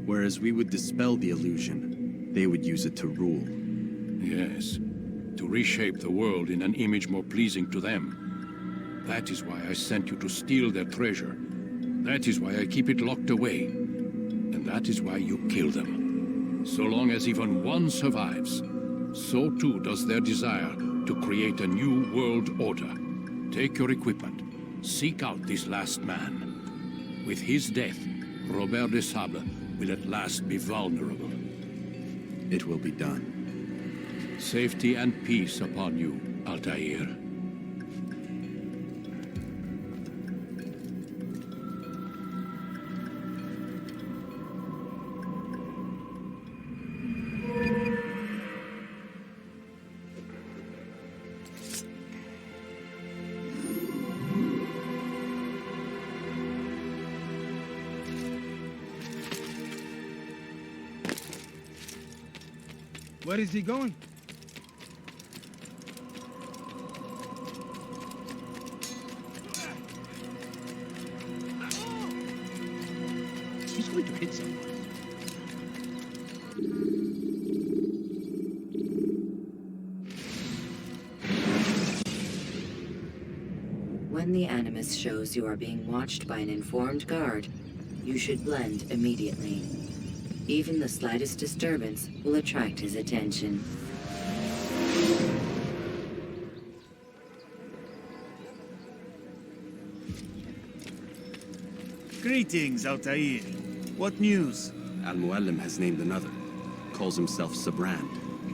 Whereas we would dispel the illusion, they would use it to rule. Yes. to reshape the world in an image more pleasing to them. That is why I sent you to steal their treasure. That is why I keep it locked away. And that is why you kill them. So long as even one survives, so too does their desire to create a new world order. Take your equipment. Seek out this last man. With his death, Robert de Sable will at last be vulnerable. It will be done. Safety and peace upon you, Altair. Where is he going? He's going to hit someone. When the Animus shows you are being watched by an informed guard, you should blend immediately. Even the slightest disturbance will attract his attention. Greetings, Altair. What news? Al-Muallim has named another. Calls himself Sabrand.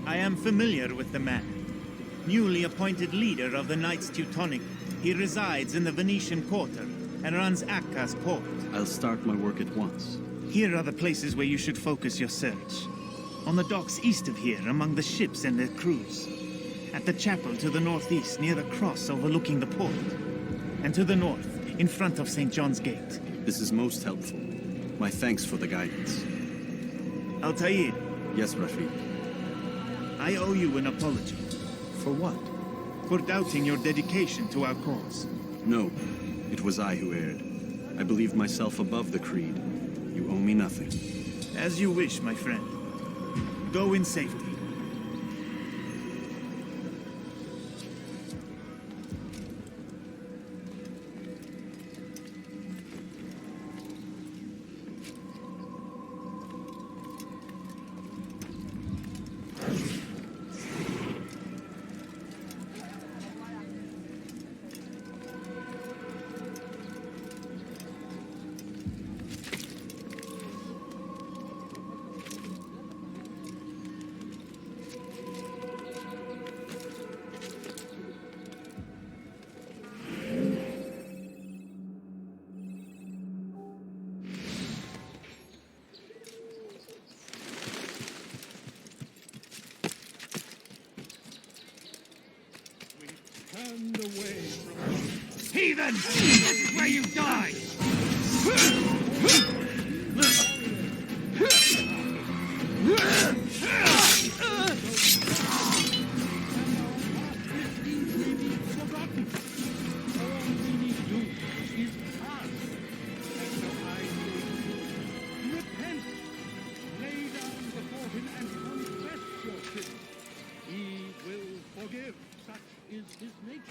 I am familiar with the man. Newly appointed leader of the Knights Teutonic, he resides in the Venetian Quarter and runs Akka's port. I'll start my work at once. Here are the places where you should focus your search. On the docks east of here, among the ships and their crews. At the chapel to the northeast, near the cross overlooking the port. And to the north, in front of St. John's Gate. This is most helpful. My thanks for the guidance. Altair. Yes, Rafiq. I owe you an apology. For what? For doubting your dedication to our cause. No, it was I who erred. I believed myself above the creed. You owe me nothing. As you wish, my friend. Go in safety. Turned away from me. Heathen! This is where you die! Repent! Lay down before him and confess your sins. He will forgive. Such is his nature.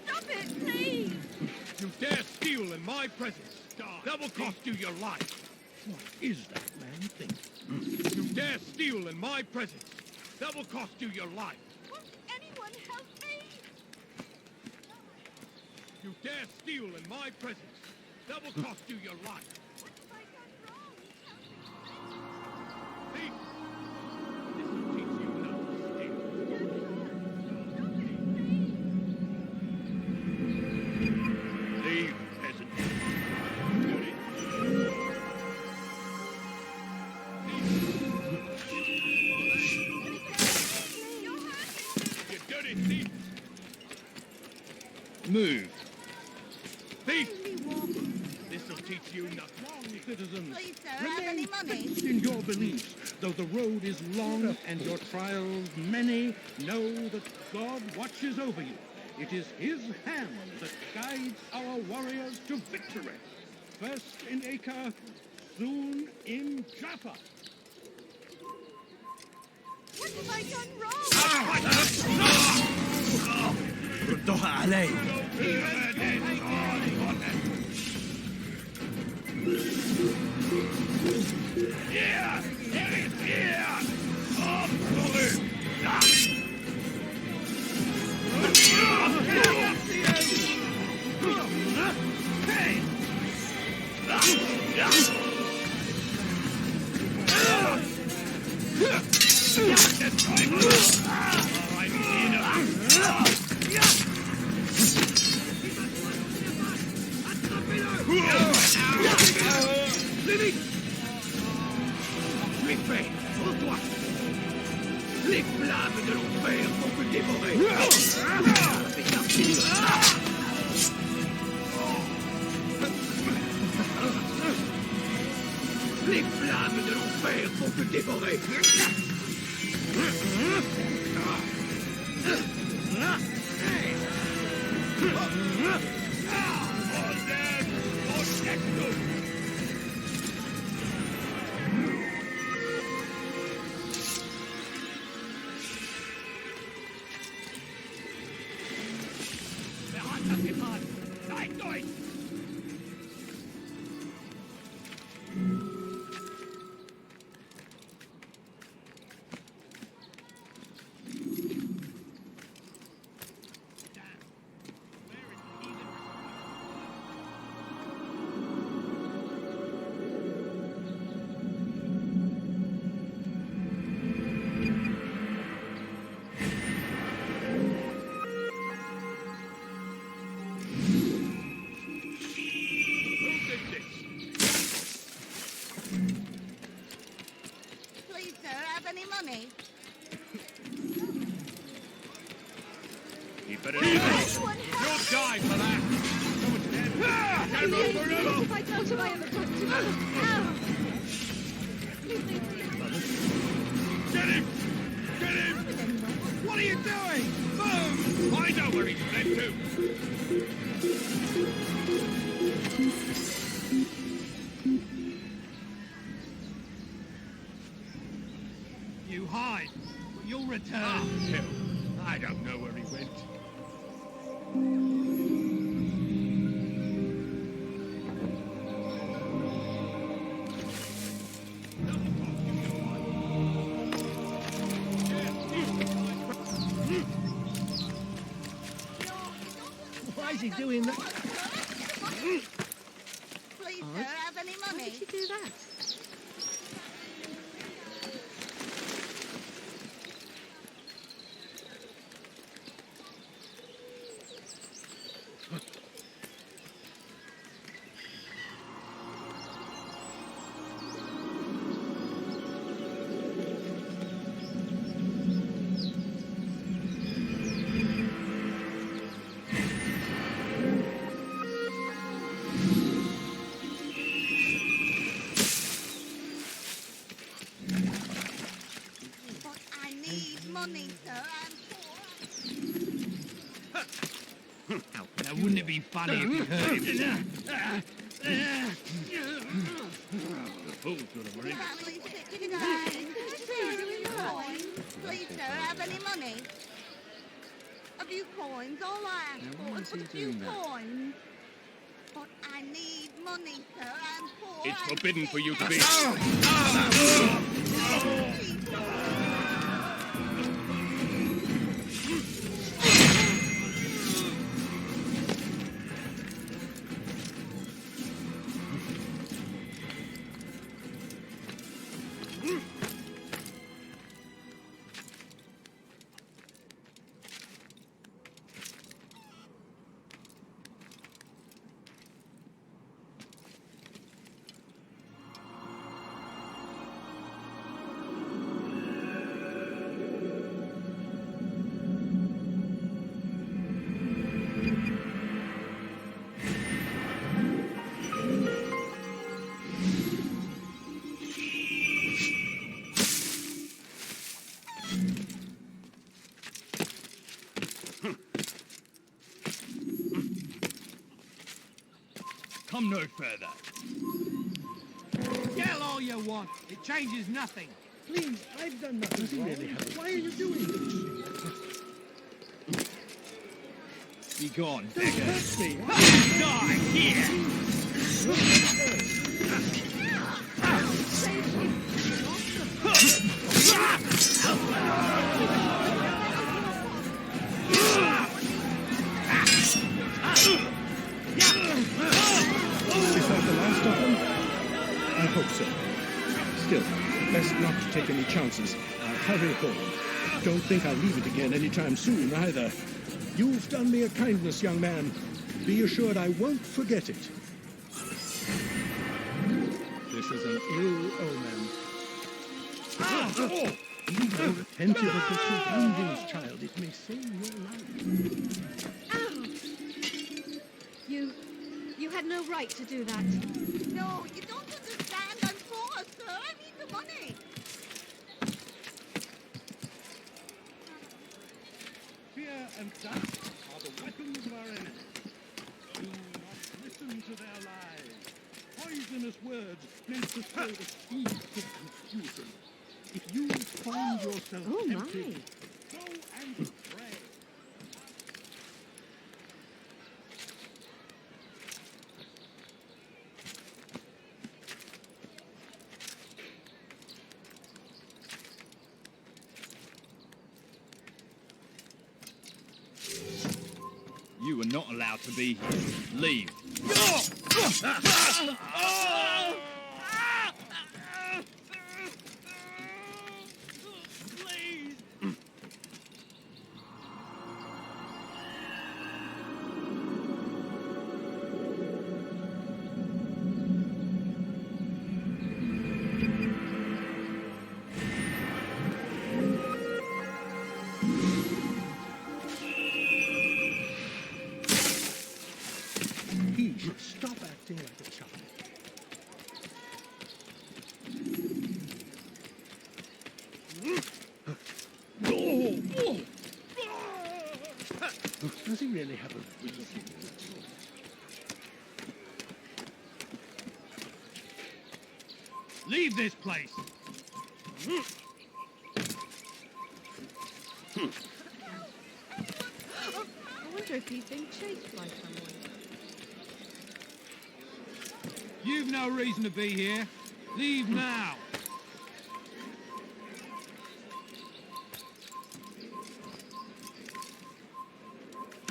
Stop it, please! You dare steal in my presence! That will cost you your life! What is that man thinking? You dare steal in my presence! That will cost you your life! Won't anyone help me? You dare steal in my presence, that will cost you your life. Thief! This will teach you not to steal. Leave, peasant. You dirty thief! Move. Thief! This'll teach you nothing. Citizens, Please, sir, have any money? fixed in your beliefs. Though the road is long and your trials many, know that God watches over you. It is his hand that guides our warriors to victory. First in Acre, soon in Jaffa. What have I done wrong? ردوها علي. Yeah! Yeah! Les flammes de l'enfer vont te dévorer. Les flammes de l'enfer vont te dévorer. Please, sir, have any money? You better leave it. You'll die for that. Someone's dead. Stand up for another. If I touch him, I am a Get him! Get him! What are you doing? Move! Find out where he's fled to. You hide, but you'll return. Hell, I don't know where he went. Why is he doing that? Please, sir, have any money? Why did you do that? But I need money, sir. I'm poor. Now, wouldn't it be funny if you heard him? The fool's gonna worry. Family's sick today. Coins. Please, sir, have any money? A few coins, all I ask for is a few coins. But I need money, sir. I'm poor. It's forbidden for you to be. Come no further. Yell all you want. It changes nothing. Please, I've done nothing wrong. Why are you doing this? Be gone, Don't beggar. hurt me. Die here! Is that the last of them? I hope so. Still, best not to take any chances. Hurry home. Don't think I'll leave it again anytime soon, either. You've done me a kindness, young man. Be assured I won't forget it. This is an ill omen. Be more attentive of the surroundings, child. It may save your life. You had no right to do that. No, you don't understand. I'm poor, sir. I need the money. Fear and dust are the weapons of our enemies. Do not listen to their lies. Poisonous words meant to sow the seeds of confusion. If you find yourself tempted, go and pray. You are not allowed to be here. Leave. He should stop acting like a child. Does he really have a reason? Leave this place. I wonder if he's being chased by someone. You've no reason to be here. Leave now.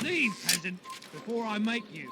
Leave, peasant, before I make you.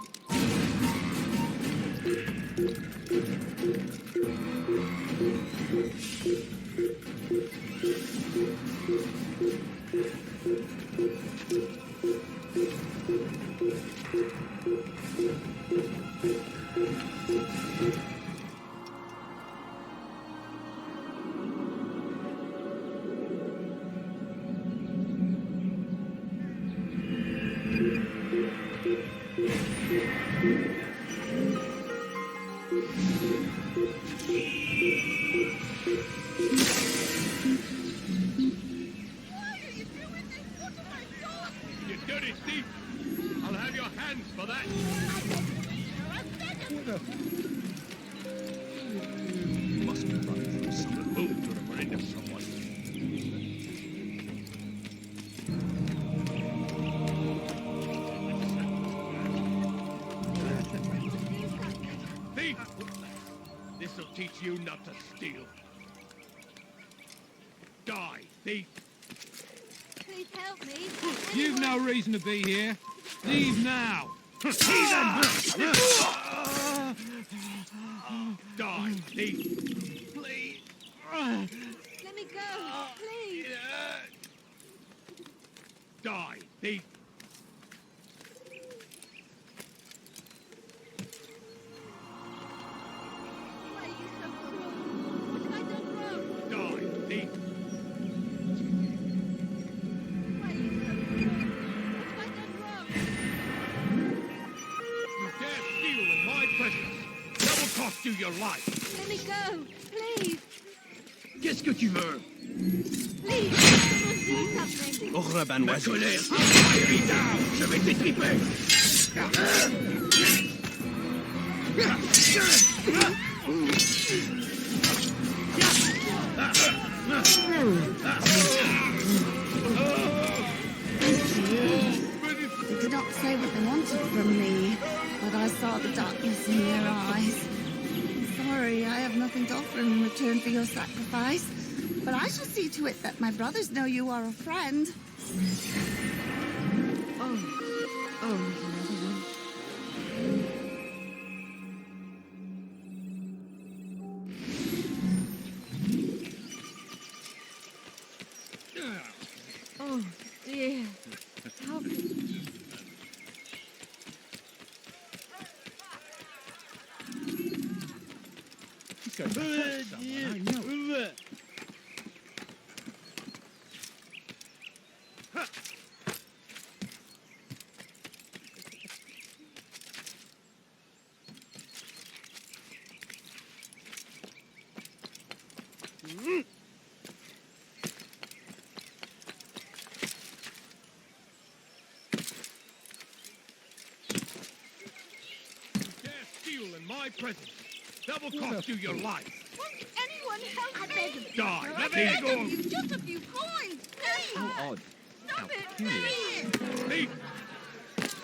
You dirty thief! I'll have your hands for that! You must be running from some removed to the mind of someone. Thief! This'll teach you not to steal. Die, thief! Please help me. You've no reason to be here. Leave now. Die, thief. Please. Let me go, please. Die, thief. Why are you so cruel? What have I done wrong? Die, thief. Why are you so cruel? What have I done wrong? You dare steal in my presence. That will cost you your life. Let me go, please. Qu'est-ce que tu veux? Please, someone do something. Oghraban Ma Wazir. colère, envoie-lui down. Je vais t'étriper. They did not say what they wanted from me, but I saw the darkness in their eyes. Sorry, I have nothing to offer in return for your sacrifice, but I shall see to it that my brothers know you are a friend. Oh, another one. Oh, dear. How Dare steal in my presence. That will cost you your life. Won't anyone help me? I beg of you. Die. I Let me beg go. of you, just a few coins, please. How odd. Stop it, please. Thief!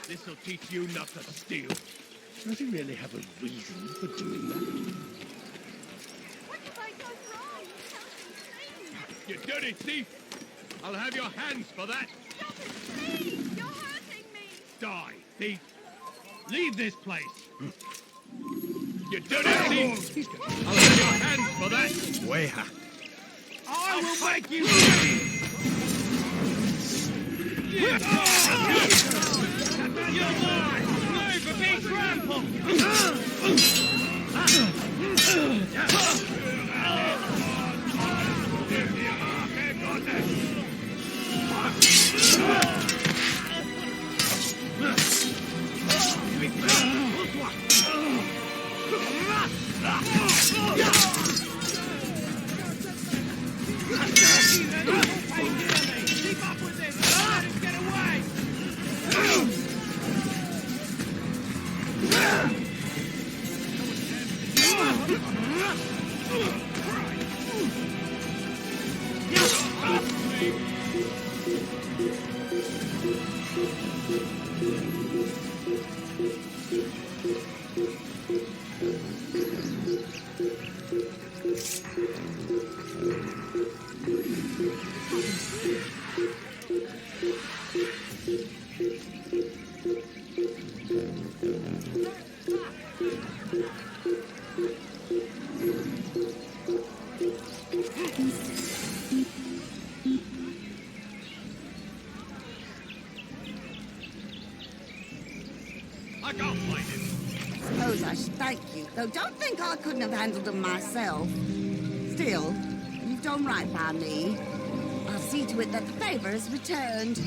This'll teach you not to steal. Does he really have a reason for doing that? What if I go wrong? Help me, You dirty thief! I'll have your hands for that! Stop it, please. You're hurting me. Die, thief! Leave this place! You dirty thief! I'll have your hands for that! Weha. I will make you pay! You're mine! Move for being trampled! Keep up with this! Let him get away! I can't find him. Suppose I should thank you, though don't think I couldn't have handled them myself. Still, you've done right by me. I'll see to it that the favor is returned.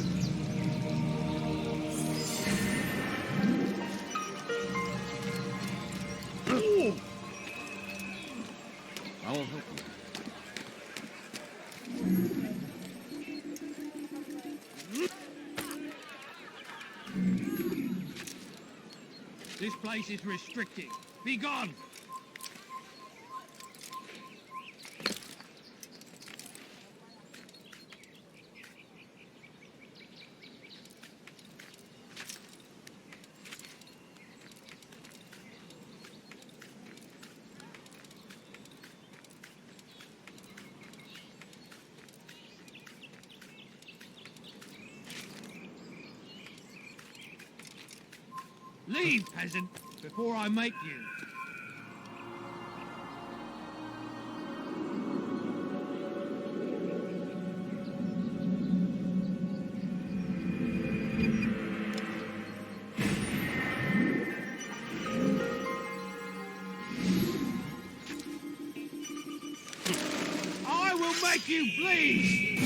I'll help you. This place is restricted. Be gone! Leave, peasant, before I make you. I will make you bleed!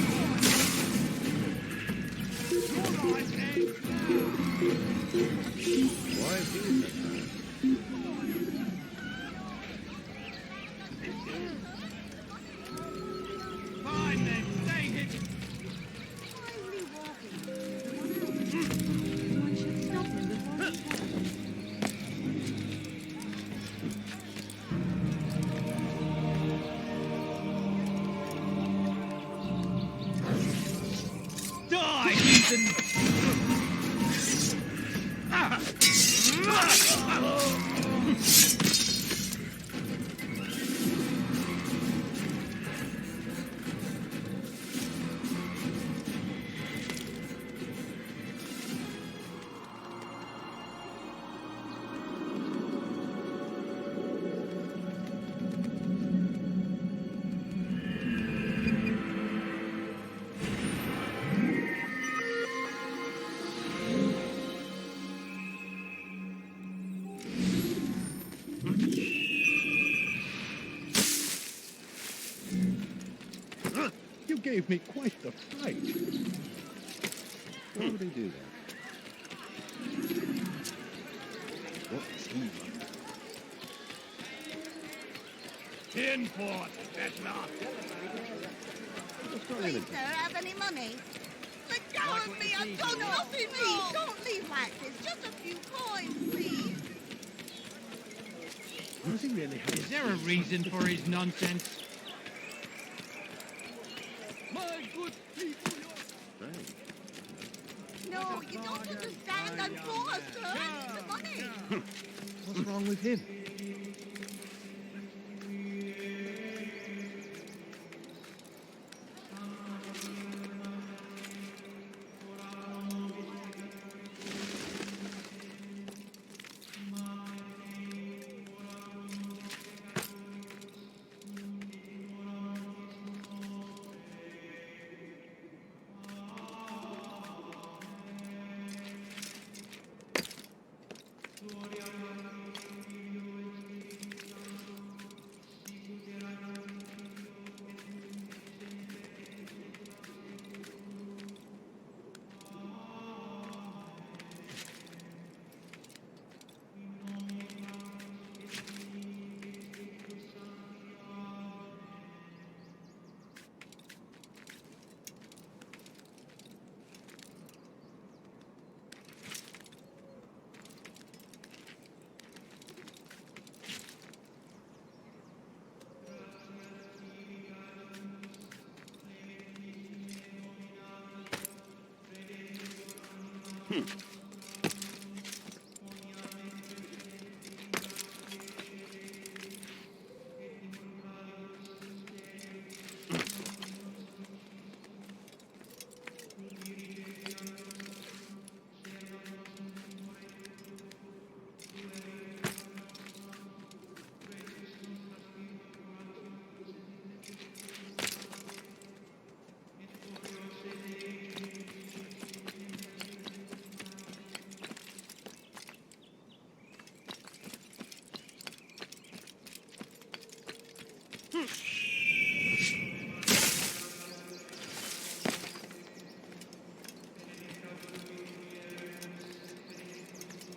Why is he? Fine then. You gave me quite the fright. Why would he do that? What is he like? Tinport, Bettler. Please, sir, have any money? Let go of me! I've done nothing wrong! Don't leave like this! Just a few coins, please! Does he really have... Is there a reason for his nonsense? My good people, No, you don't understand. I'm poor, sir. I need the money. What's wrong with him?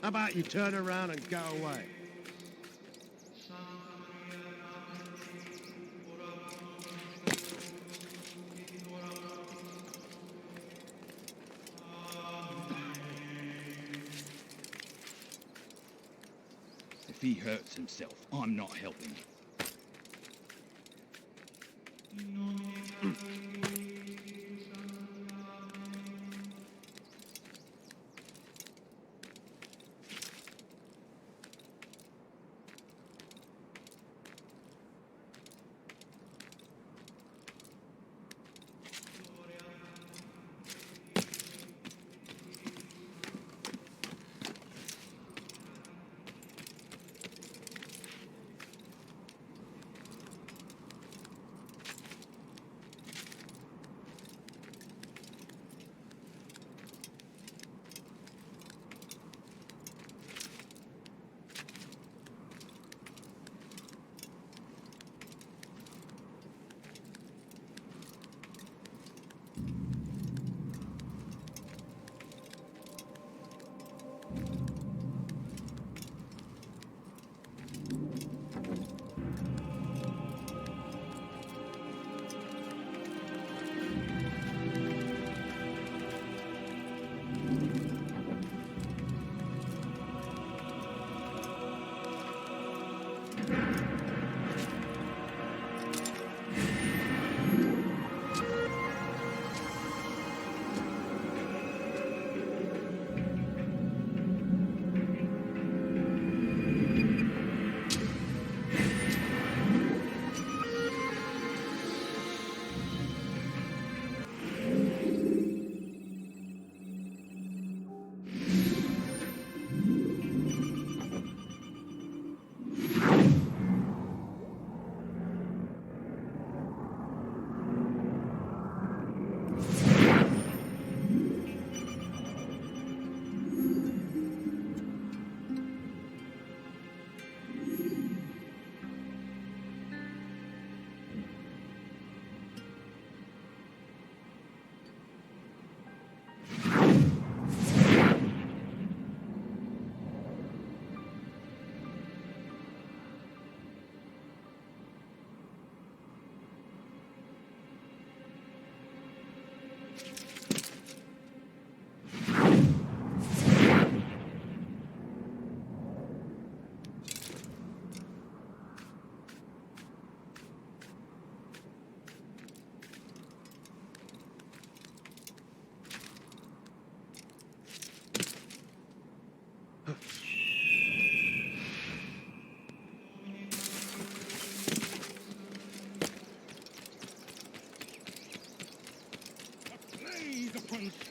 How about you turn around and go away? If he hurts himself, I'm not helping.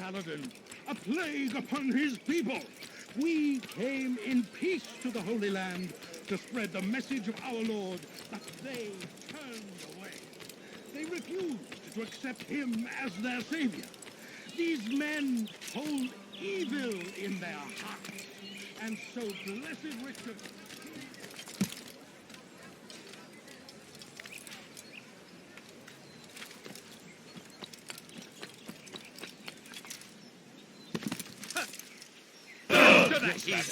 paladin, a plague upon his people. We came in peace to the Holy Land to spread the message of our Lord, but they turned away. They refused to accept him as their savior. These men hold evil in their hearts, and so Blessed Richard...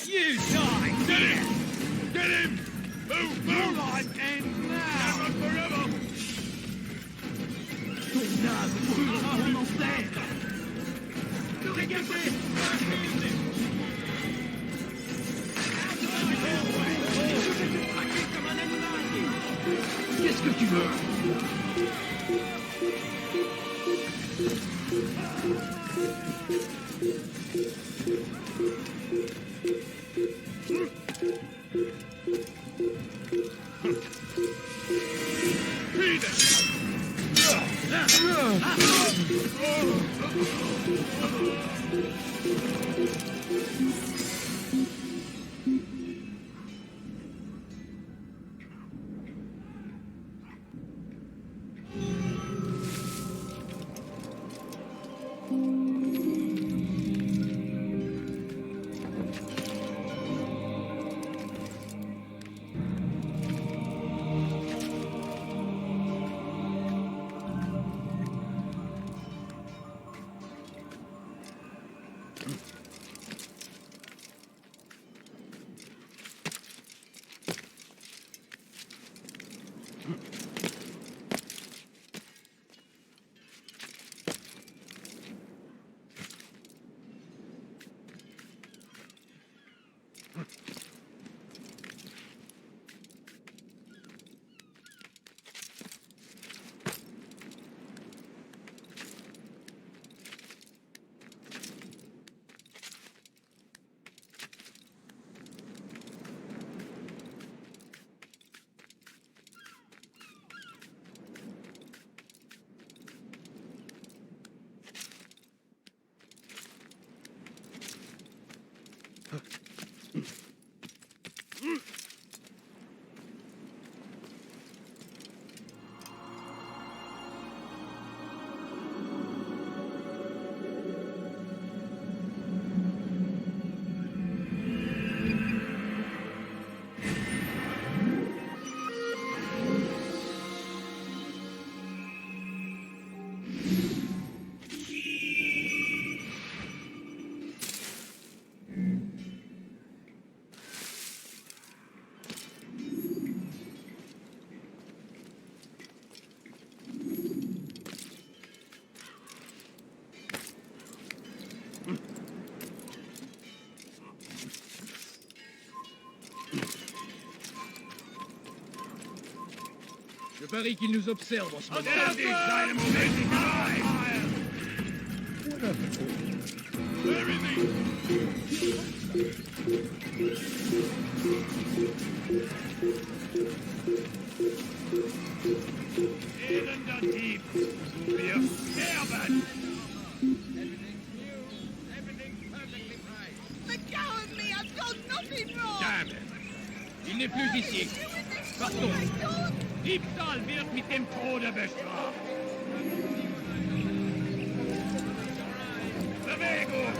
You die! Get him! Get him! Move! Your life ends now! Never forever! I'm almost there! Qu'est-ce que tu veux? Je parie qu'il nous observe en ce moment. Let go of me! I've done nothing wrong! Damn it! Il n'est plus ici. Partons. Diebstahl wird mit dem Tode bestraft. Bewegung!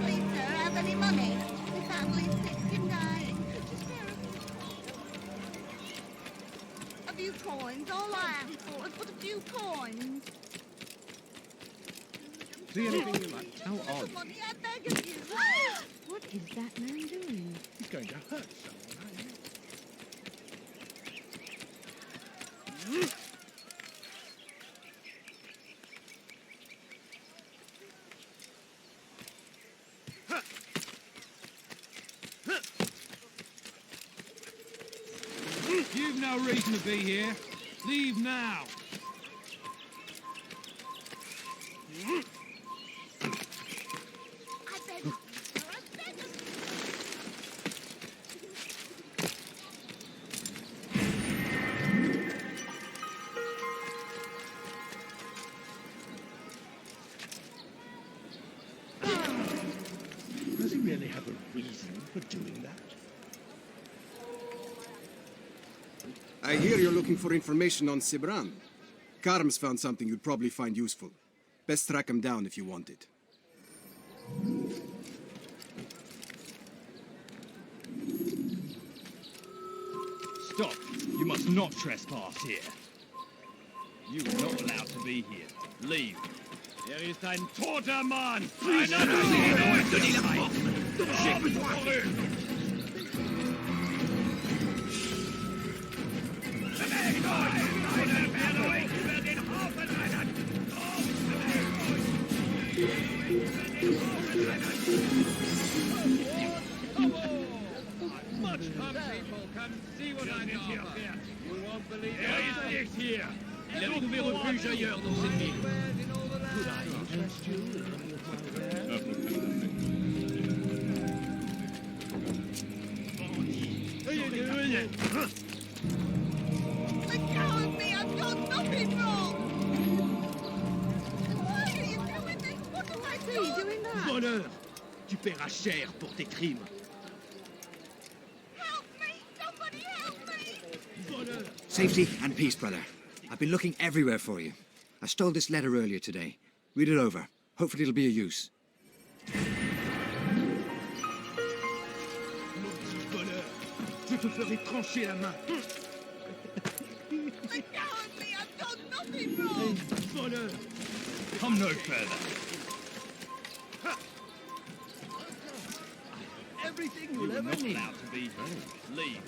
Please, sir, have any money? The family's sick and dying. A few coins, all I ask for is but a few coins. See anything you like? How odd. Money, I beg of you. What is that man doing? He's going to hurt someone, I know. You've no reason to be here. Leave now. reason for doing that? I hear you're looking for information on Sibran. Karm's found something you'd probably find useful. Best track him down if you want it. Stop! You must not trespass here. You are not allowed to be here. Leave. Er ist ein toter Mann! Much come, people, come see what I'm here. You won't believe it. Er ist nicht hier! Il a trouvé refuge ailleurs dans cette ville. Could I interest you in any of my wares? Let go of me! I've done nothing wrong! Why are you doing this? What have I done? Why are you doing that? Voleur! Tu paieras cher pour tes crimes. Help me! Somebody help me! Voleur! Safety and peace, brother. I've been looking everywhere for you. I stole this letter earlier today. Read it over. Hopefully it'll be of use. Maudit voleur! Je te ferai trancher la main! Let go of me! I've done nothing wrong! Voleur! Come no further. Everything you'll ever need. Allowed to be here. Leave.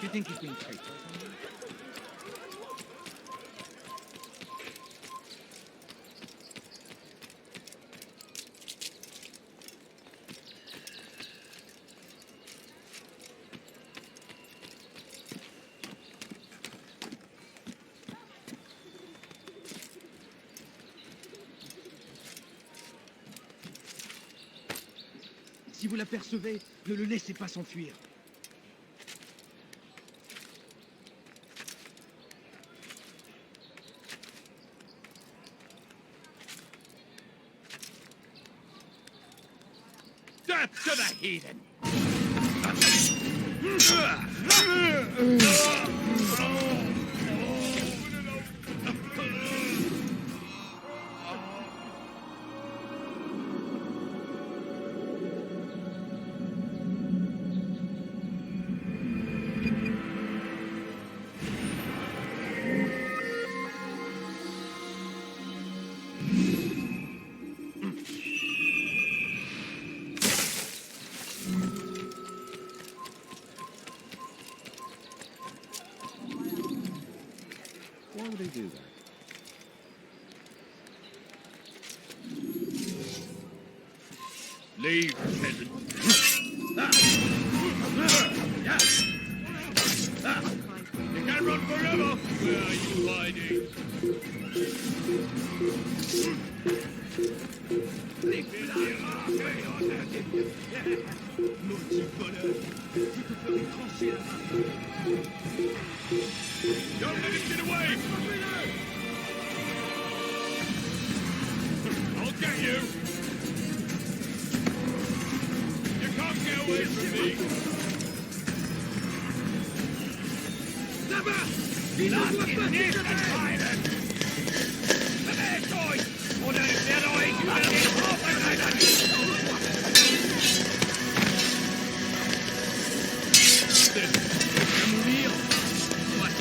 You think he's been tricked? Si vous l'apercevez, ne le laissez pas s'enfuir. Death to the heathen! Why would they do that? Leave, peasant. You can't run forever. Where are you hiding? Maudit voleur! Je te ferai trancher la main! Don't let him get away! I'll get you! You can't get away from me! Là-bas! Lass ihn nicht entscheiden! Bewegt euch! Oder ich werde euch über den Haufen reiten! Mourir! Mourir!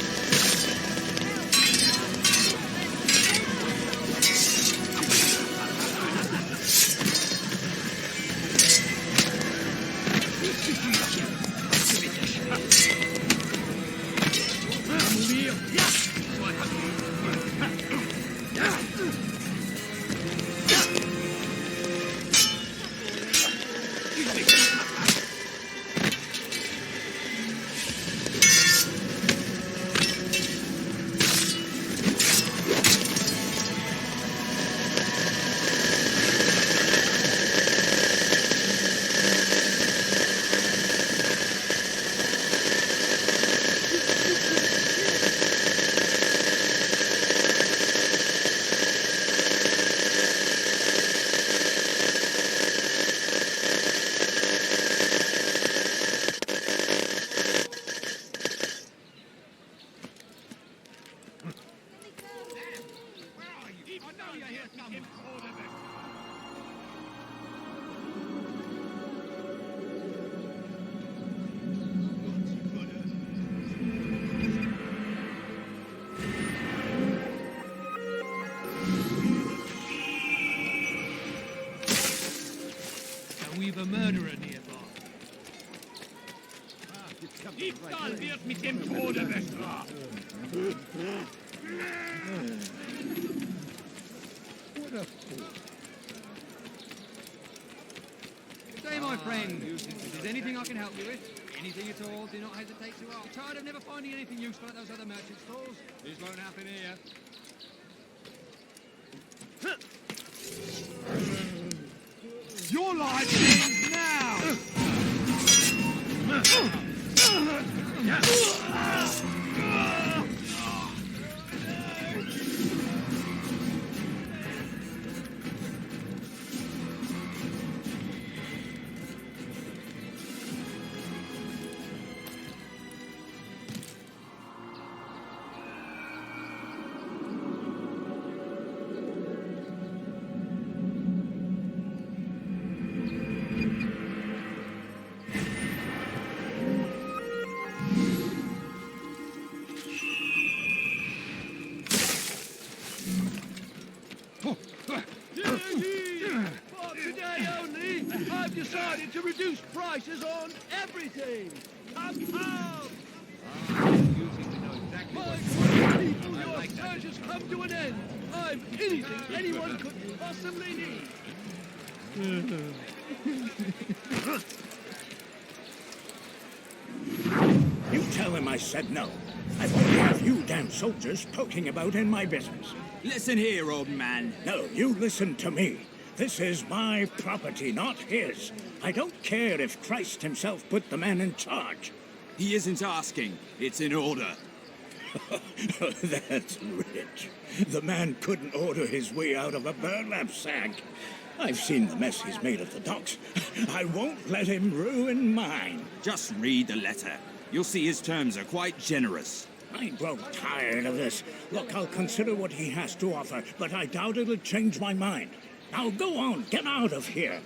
and we've a murderer nearby. Diebstahl wird mit dem Tode bestraft. What a fool. Good day, my friend. If there's anything I can help you with, anything at all, do not hesitate to ask. Tired of never finding anything useful at those other merchant stalls? This won't happen here. Your life ends now! For today only, I've decided to reduce prices on everything. Come, come! My people, your search has come to an end. I'm anything anyone could possibly need. You tell him I said no. I won't have you damn soldiers poking about in my business. Listen here, old man. No, you listen to me. This is my property, not his. I don't care if Christ himself put the man in charge. He isn't asking. It's in order. That's rich. The man couldn't order his way out of a burlap sack. I've seen the mess he's made of the docks. I won't let him ruin mine. Just read the letter. You'll see his terms are quite generous. I grow tired of this. Look, I'll consider what he has to offer, but I doubt it'll change my mind. Now go on, get out of here.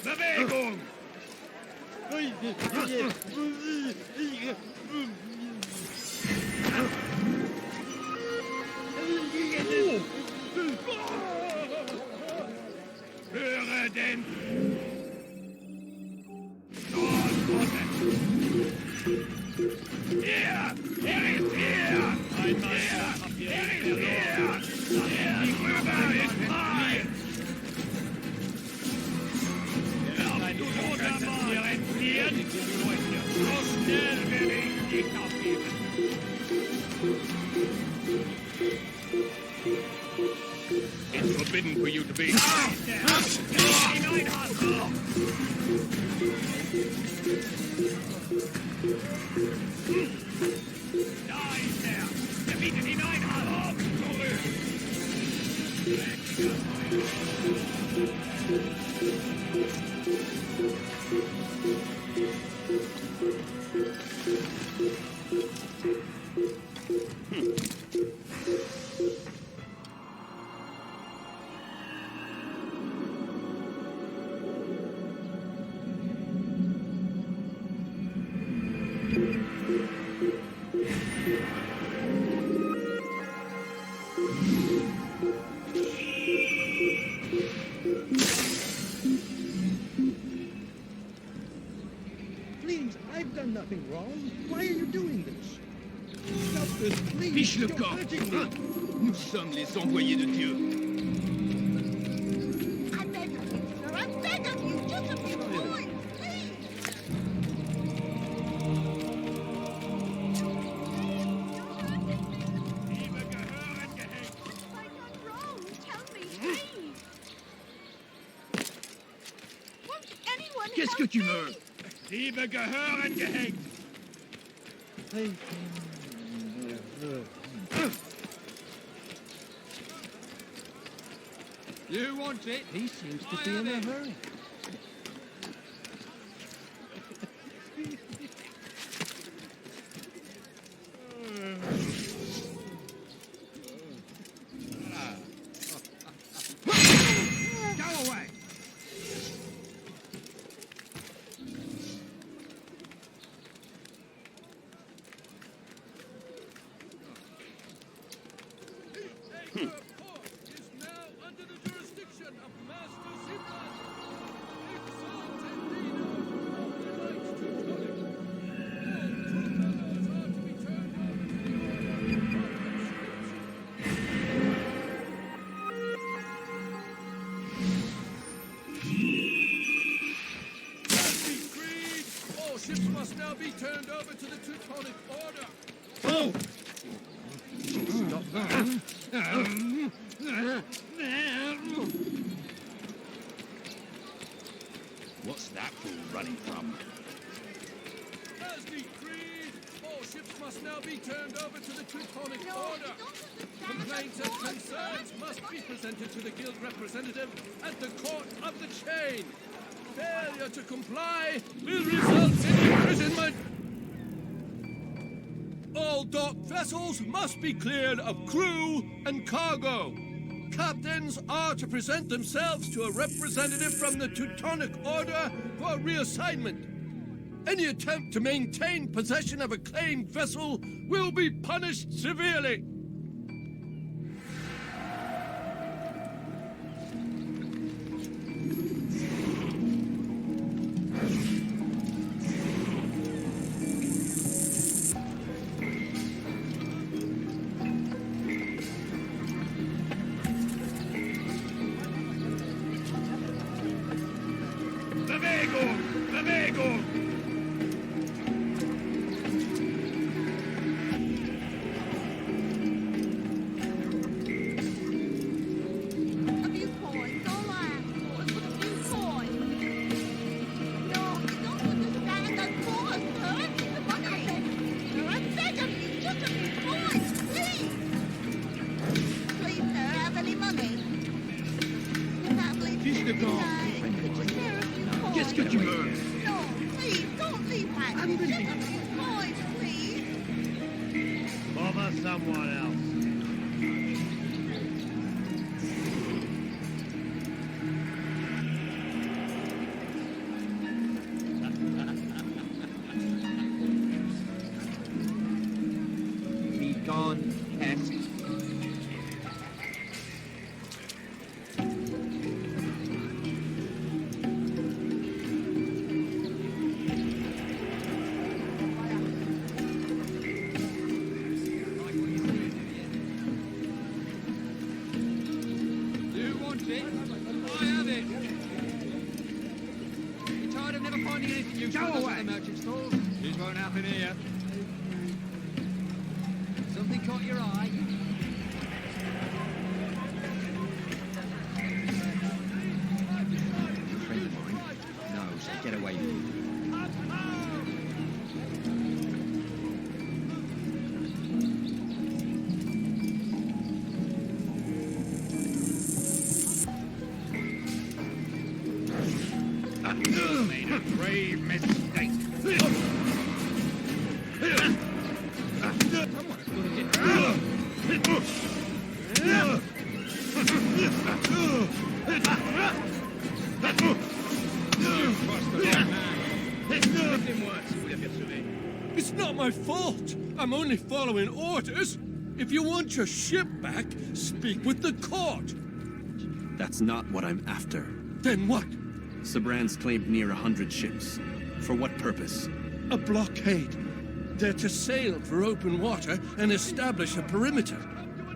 Bewegung! Höre den... Hier! Er ist hier! Er ist hier! Die Rübe ist frei! Du toter Mann! Wir entfliehen! So schnell werde ich nicht aufgeben! It's forbidden for you to be... Da ist er! Der bietet hinein, zurück! Please, I've done nothing wrong. Why are you doing this? Stop this, please. Fiche le You're camp. hurting me. Nous sommes les envoyés de Dieu. I beg of you, sir. I beg of you. Just a few coins, please. Qu'est-ce que tu veux? Liebe gehören gehängt. You want it? He seems to be in a hurry. Go away. All ships must now be turned over to the Teutonic Order. Oh! Stop that. What's that fool running from? As decreed, all ships must now be turned over to the Teutonic Order. Complaints and concerns must be presented to the guild representative at the Court of the Chain. Failure to comply will result in imprisonment. All docked vessels must be cleared of crew and cargo. Captains are to present themselves to a representative from the Teutonic Order for reassignment. Any attempt to maintain possession of a claimed vessel will be punished severely. Bewegung! Bewegung! A few coins, all I ask for is a few coins. No, you don't understand. Of course, sir. The money. Sir, I beg of you, just a few coins, please. Please, sir, have any money? Family. Fiche de camp. Qu'est-ce que tu veux? No, please, don't leave Hank. Just a few coins, please. Bother someone else. Be gone, pest. You want it? I have it. You tired of never finding anything useful at the merchant stalls? This won't happen here. Something caught your eye? A friend of mine? No, so get away with it. Made a grave mistake. It's not my fault. I'm only following orders. If you want your ship back, speak with the court. That's not what I'm after. Then what? Sabran's claimed near 100 ships. For what purpose? A blockade. They're to sail for open water and establish a perimeter.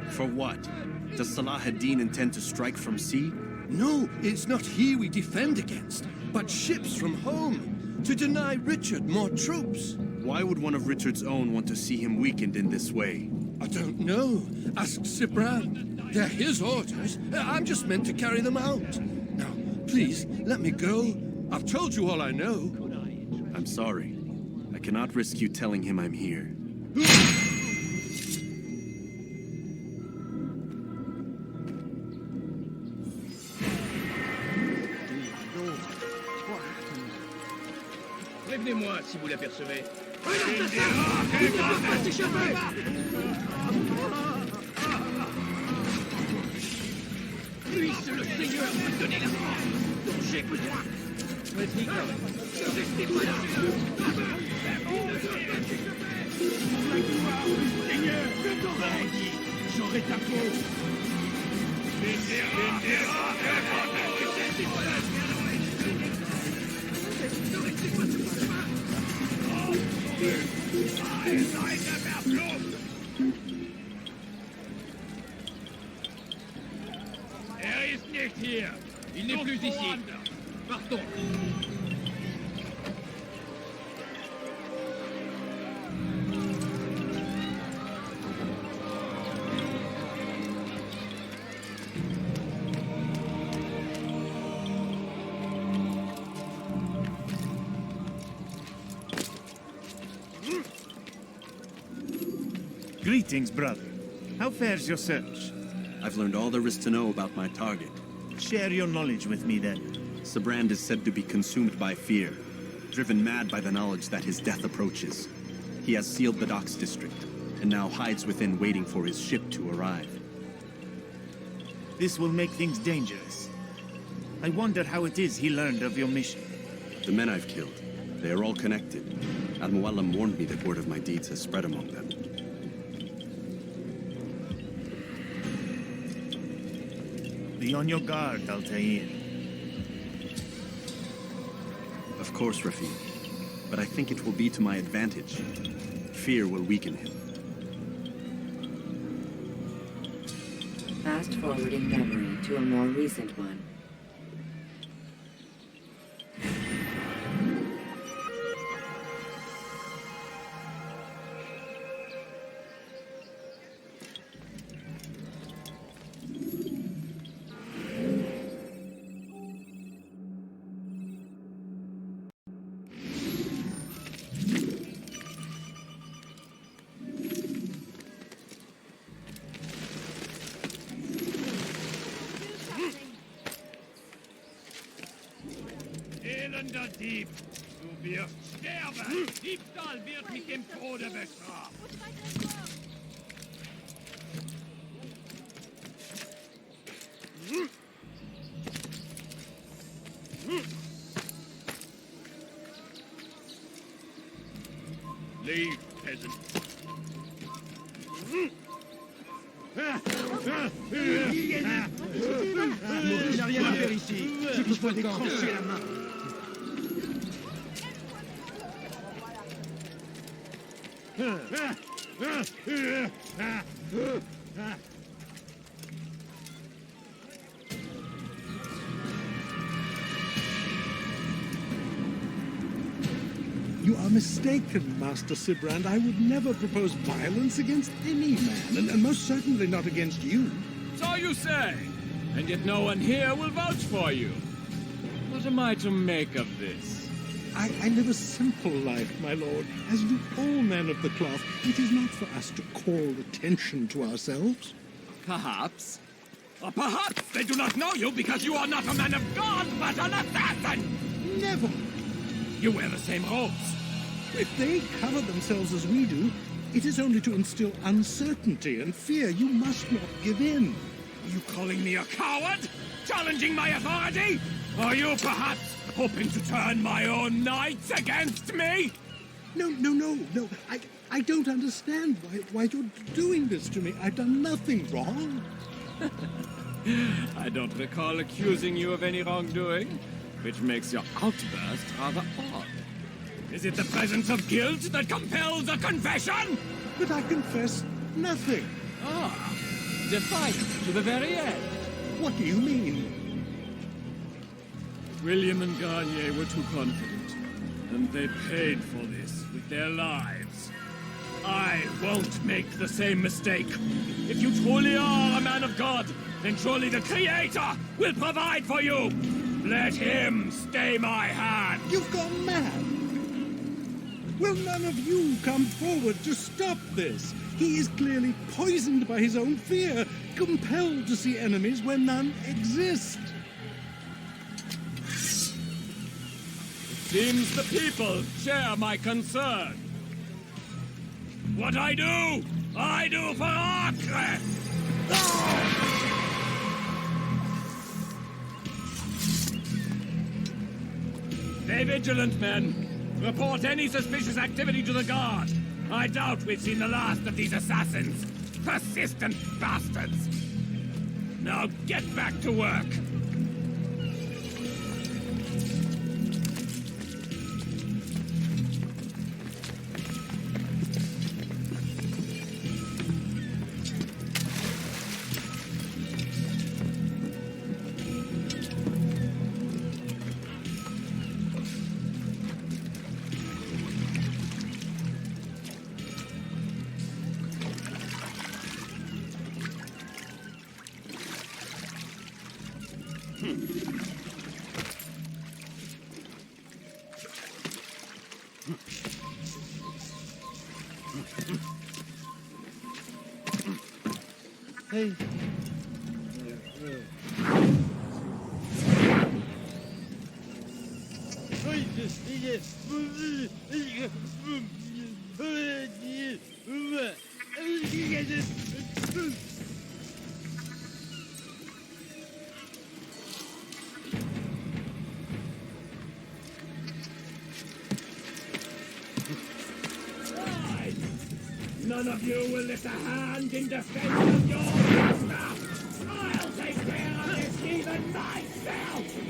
For what? Does Salah ad-Din intend to strike from sea? No, it's not he we defend against, but ships from home, to deny Richard more troops. Why would one of Richard's own want to see him weakened in this way? I don't know. Ask Sabran. They're his orders. I'm just meant to carry them out. Now, please, let me go. I've told you all I know. I'm sorry. I cannot risk you telling him I'm here. Prévenez-moi si vous l'apercevez. Puisse le Seigneur me donner la force dont j'ai besoin. Vas-y, ne restez pas là. Seigneur, j'aurai ta peau. Er ist nicht hier. Il n'est plus ici. Partons. Greetings, brother. How fares your search? I've learned all there is to know about my target. Share your knowledge with me, then. Sabrand is said to be consumed by fear, driven mad by the knowledge that his death approaches. He has sealed the docks district, and now hides within waiting for his ship to arrive. This will make things dangerous. I wonder how it is he learned of your mission. The men I've killed, they are all connected. Al-Muallim warned me that word of my deeds has spread among them. Be on your guard, Altair. Of course, Rafiq. But I think it will be to my advantage. Fear will weaken him. Fast-forwarding memory to a more recent one. Elender Dieb! Du wirst sterben! Diebstahl wird mit dem Tode bestraft! Leave, peasant. Il n'a rien à faire ici. J'ai besoin de trancher la main. You are mistaken, Master Sibrand. I would never propose violence against any man, and most certainly not against you. So you say, and yet no one here will vouch for you. What am I to make of this? I live a simple life, my lord, as do all men of the cloth. It is not for us to call attention to ourselves. Perhaps. Or perhaps they do not know you because you are not a man of God, but an assassin! Never! You wear the same robes. If they cover themselves as we do, it is only to instill uncertainty and fear. You must not give in. Are you calling me a coward? Challenging my authority? Are you perhaps hoping to turn my own knights against me? No. I don't understand why you're doing this to me. I've done nothing wrong. I don't recall accusing you of any wrongdoing, which makes your outburst rather odd. Is it the presence of guilt that compels a confession? But I confess nothing. Ah, defiant to the very end. What do you mean? William and Garnier were too confident, and they paid for this with their lives. I won't make the same mistake. If you truly are a man of God, then surely the Creator will provide for you. Let him stay my hand! You've gone mad! Will none of you come forward to stop this? He is clearly poisoned by his own fear, compelled to see enemies where none exist. Seems the people share my concern. What I do for Acre! Stay vigilant, men. Report any suspicious activity to the guard. I doubt we've seen the last of these assassins. Persistent bastards. Now get back to work. Hey. None of you will lift a hand in defense of your master! I'll take care of this even myself!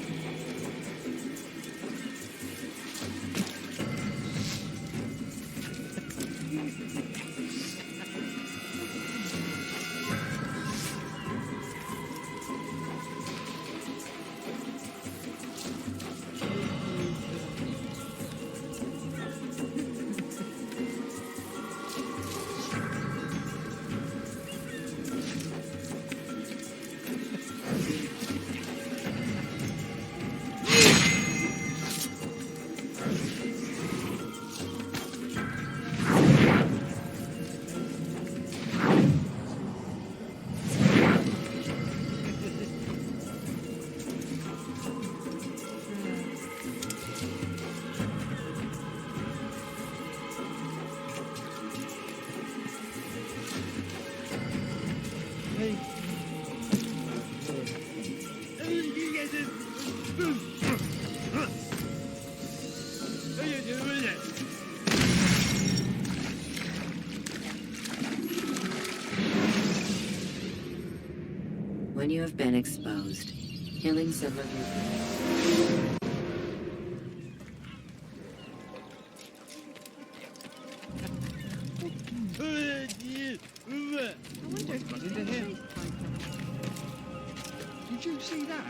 When you have been exposed, killing some of your I wonder if got into him. Did you see that?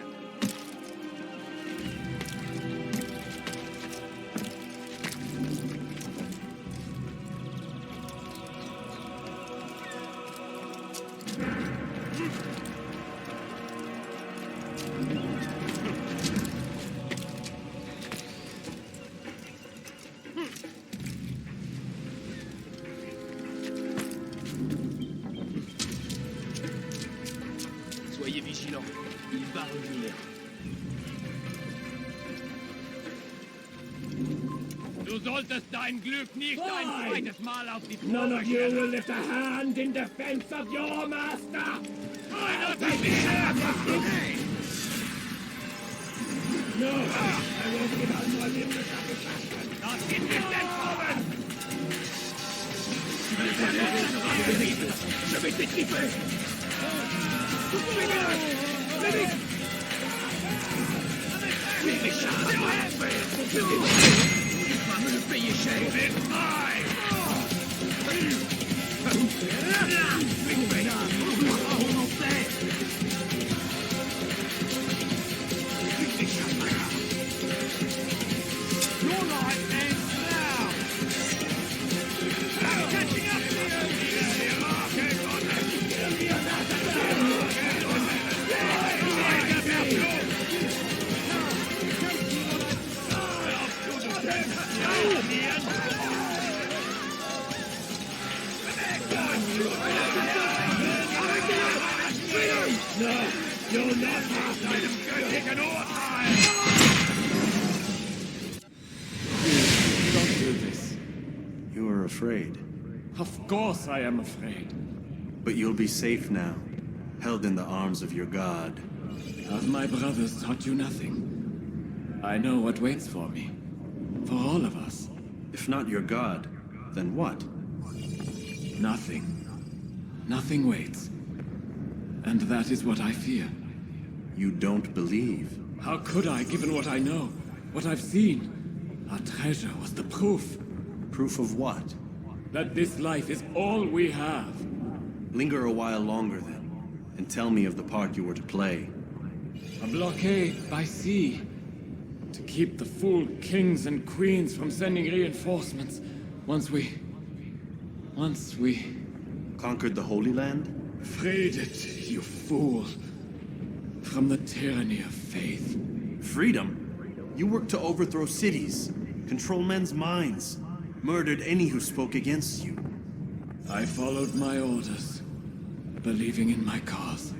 Soyez vigilants, il va revenir. Du solltest dein Glück nicht ein zweites Mal auf die Probe None of you will stellen. lift a hand in defense of your master! I'll take care of you! No, I won't give up my limb to satisfaction. Das geht nicht entkommen! Je vais t'étriper! Il va me le payer cher! Your life ends now! I'm catching up to you! No, you're not outside of taken Don't do this. You are afraid. Of course I am afraid. But you'll be safe now, held in the arms of your god. Have my brothers taught you nothing? I know what waits for me. For all of us. If not your god, then what? Nothing. Nothing waits. And that is what I fear. You don't believe? How could I, given what I know? What I've seen? Our treasure was the proof. Proof of what? That this life is all we have. Linger a while longer then, and tell me of the part you were to play. A blockade by sea. To keep the fool kings and queens from sending reinforcements. Once we... Conquered the Holy Land? Freed it, you fool. From the tyranny of faith. Freedom? You worked to overthrow cities, control men's minds, murdered any who spoke against you. I followed my orders, believing in my cause.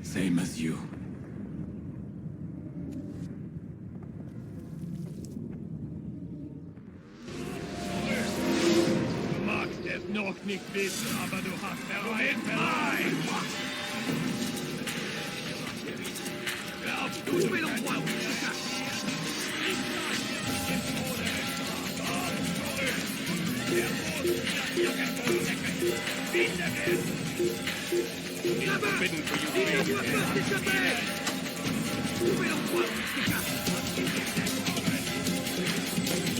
Same as you. Du magst es noch nicht wissen, aber du hast bereits bereit. Glaubst du, ich will forbidden for you to raise your hand.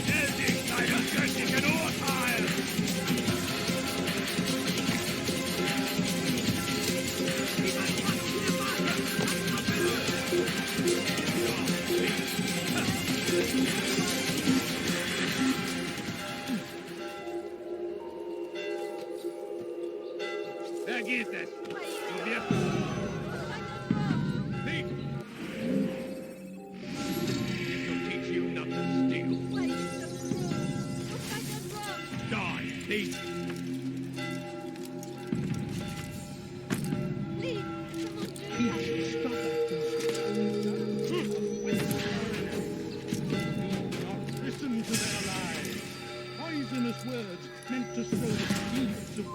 Stell dich deinem göttlichen Urteil! Vergiss es! Du wirst... Thief! This will teach you not to steal. Die, thief! Stop Listen to their lies. Poisonous words meant to sow the seeds of...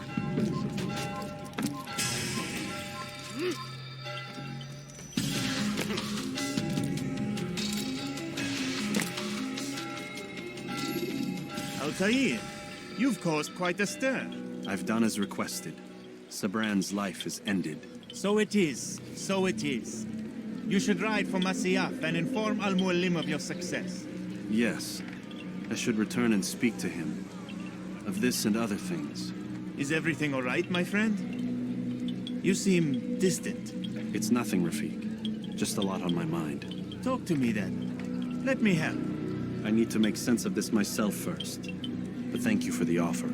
Altair, you've caused quite a stir. I've done as requested. Sabran's life is ended. So it is. So it is. You should ride for Masyaf and inform Al-Mualim of your success. Yes. I should return and speak to him. Of this and other things. Is everything all right, my friend? You seem distant. It's nothing, Rafik. Just a lot on my mind. Talk to me then. Let me help. I need to make sense of this myself first. But thank you for the offer.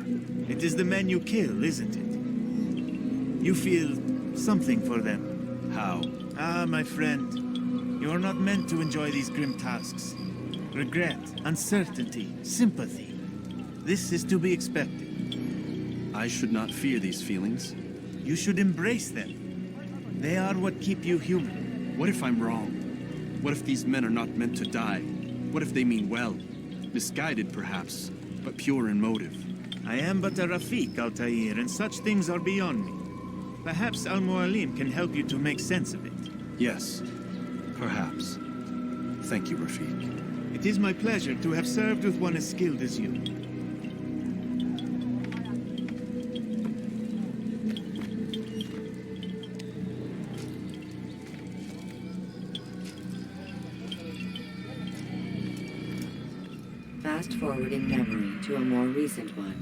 It is the men you kill, isn't it? You feel something for them. How? Ah, my friend. You are not meant to enjoy these grim tasks. Regret, uncertainty, sympathy. This is to be expected. I should not fear these feelings. You should embrace them. They are what keep you human. What if I'm wrong? What if these men are not meant to die? What if they mean well? Misguided, perhaps, but pure in motive. I am but a Rafik, Altair, and such things are beyond me. Perhaps Al-Mualim can help you to make sense of it. Yes, perhaps. Thank you, Rafik. It is my pleasure to have served with one as skilled as you. Fast-forwarding memory to a more recent one.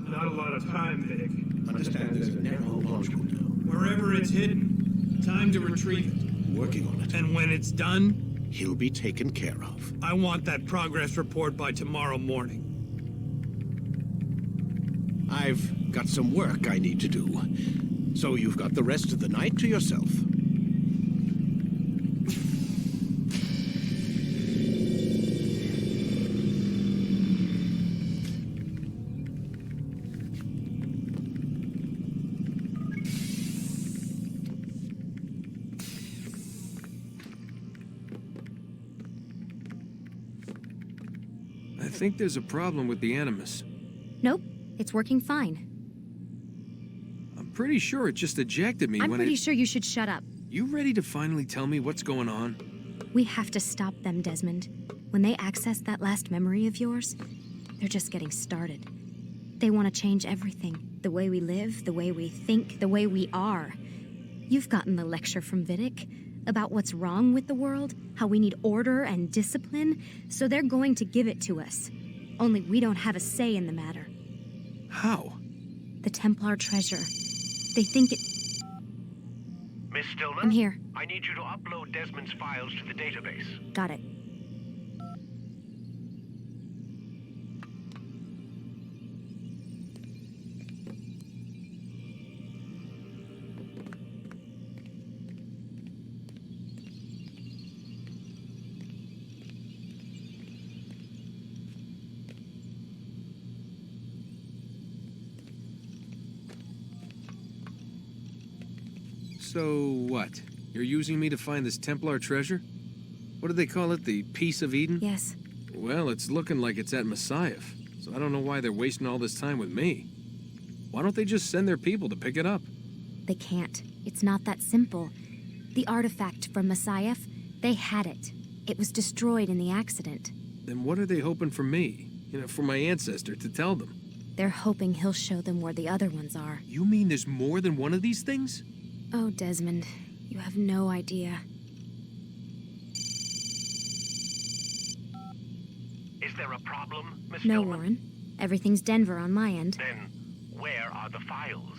Not a lot of time, Vic. Understand there's a narrow launch window. Wherever it's hidden, time to retrieve it. Working on it. And when it's done, he'll be taken care of. I want that progress report by tomorrow morning. I've got some work I need to do, so you've got the rest of the night to yourself. I think there's a problem with the Animus. Nope, it's working fine. I'm pretty sure it just ejected me I'm when pretty sure you should shut up. You ready to finally tell me what's going on? We have to stop them, Desmond. When they access that last memory of yours, they're just getting started. They want to change everything. The way we live, the way we think, the way we are. You've gotten the lecture from Vidic about what's wrong with the world, how we need order and discipline, so they're going to give it to us. Only we don't have a say in the matter. How? The Templar treasure. They think it... Miss Stillman? I'm here. I need you to upload Desmond's files to the database. Got it. So what? You're using me to find this Templar treasure? What do they call it? The Piece of Eden? Yes. Well, it's looking like it's at Messiah, so I don't know why they're wasting all this time with me. Why don't they just send their people to pick it up? They can't. It's not that simple. The artifact from Messiah, they had it. It was destroyed in the accident. Then what are they hoping for me? You know, for my ancestor to tell them? They're hoping he'll show them where the other ones are. You mean there's more than one of these things? Oh, Desmond, you have no idea. Is there a problem, Miss No, Stillman? Warren. Everything's Denver on my end. Then, where are the files?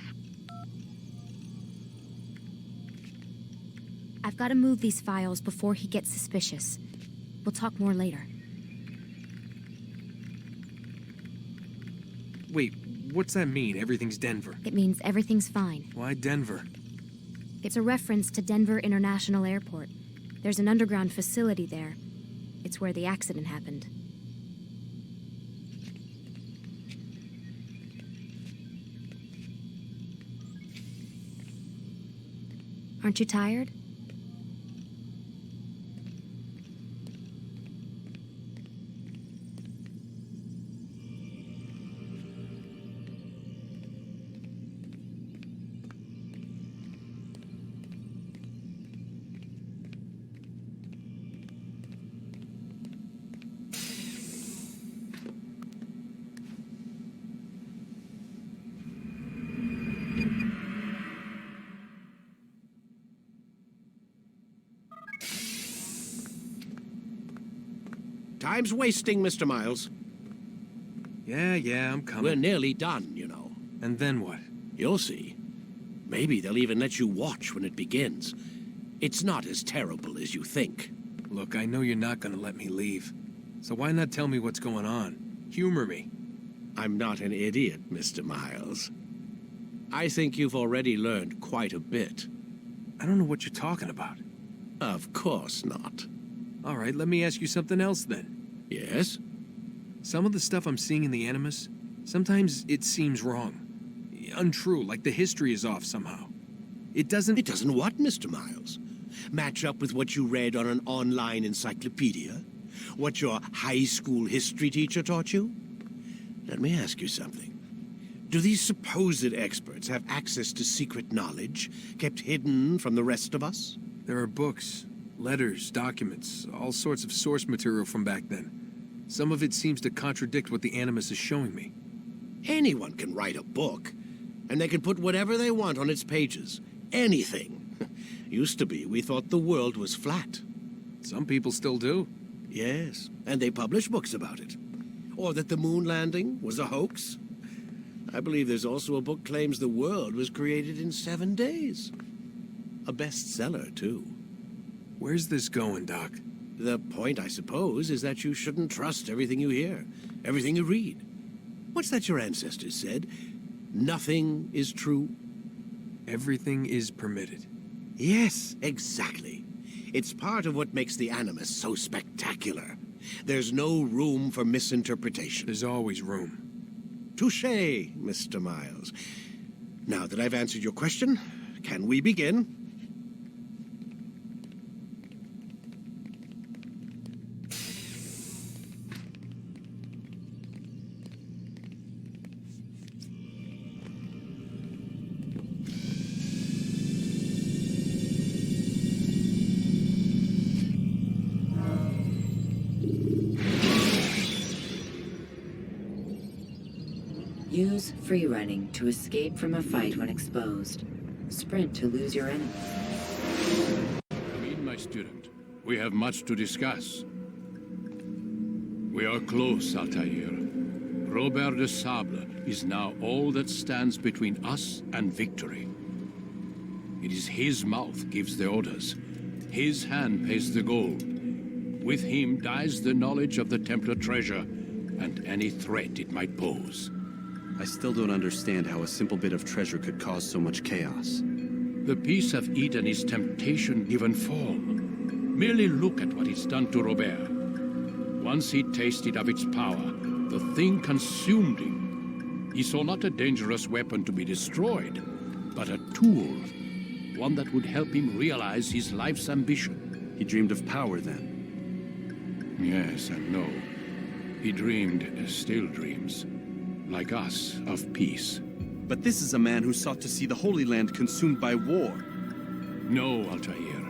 I've got to move these files before he gets suspicious. We'll talk more later. Wait, what's that mean, everything's Denver? It means everything's fine. Why Denver? It's a reference to Denver International Airport. There's an underground facility there. It's where the accident happened. Aren't you tired? Time's wasting, Mr. Miles. Yeah, I'm coming. We're nearly done, you know. And then what? You'll see. Maybe they'll even let you watch when it begins. It's not as terrible as you think. Look, I know you're not gonna let me leave. So why not tell me what's going on? Humor me. I'm not an idiot, Mr. Miles. I think you've already learned quite a bit. I don't know what you're talking about. Of course not. All right, let me ask you something else then. Yes? Some of the stuff I'm seeing in the Animus, sometimes it seems wrong. Untrue, like the history is off somehow. It doesn't... It doesn't what, Mr. Miles? Match up with what you read on an online encyclopedia? What your high school history teacher taught you? Let me ask you something. Do these supposed experts have access to secret knowledge kept hidden from the rest of us? There are books, letters, documents, all sorts of source material from back then. Some of it seems to contradict what the Animus is showing me. Anyone can write a book, and they can put whatever they want on its pages. Anything. Used to be, we thought the world was flat. Some people still do. Yes, and they publish books about it. Or that the moon landing was a hoax. I believe there's also a book claims the world was created in 7 days. A bestseller, too. Where's this going, Doc? The point, I suppose, is that you shouldn't trust everything you hear, everything you read. What's that your ancestors said? Nothing is true? Everything is permitted. Yes, exactly. It's part of what makes the Animus so spectacular. There's no room for misinterpretation. There's always room. Touché, Mr. Miles. Now that I've answered your question, can we begin? Use free running to escape from a fight when exposed. Sprint to lose your enemy. Come in, my student. We have much to discuss. We are close, Altair. Robert de Sable is now all that stands between us and victory. It is his mouth gives the orders. His hand pays the gold. With him dies the knowledge of the Templar treasure and any threat it might pose. I still don't understand how a simple bit of treasure could cause so much chaos. The peace of Eden is temptation given form. Merely look at what it's done to Robert. Once he tasted of its power, the thing consumed him. He saw not a dangerous weapon to be destroyed, but a tool. One that would help him realize his life's ambition. He dreamed of power then? Yes and no. He dreamed, still dreams. Like us, of peace. But this is a man who sought to see the Holy Land consumed by war. No, Altair.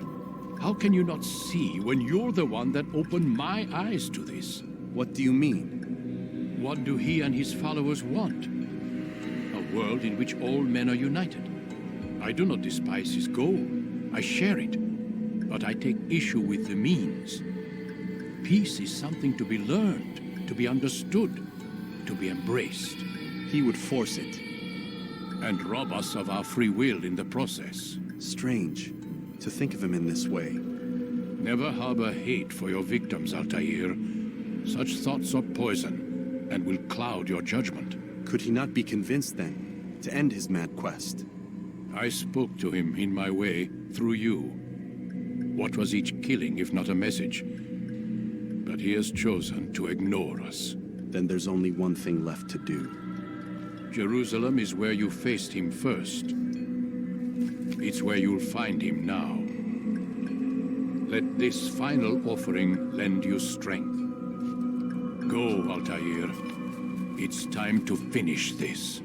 How can you not see when you're the one that opened my eyes to this? What do you mean? What do he and his followers want? A world in which all men are united. I do not despise his goal. I share it. But I take issue with the means. Peace is something to be learned, to be understood, to be embraced. He would force it. And rob us of our free will in the process. Strange, to think of him in this way. Never harbor hate for your victims, Altair. Such thoughts are poison, and will cloud your judgment. Could he not be convinced, then, to end his mad quest? I spoke to him in my way, through you. What was each killing if not a message? But he has chosen to ignore us. Then there's only one thing left to do. Jerusalem is where you faced him first. It's where you'll find him now. Let this final offering lend you strength. Go, Altair. It's time to finish this.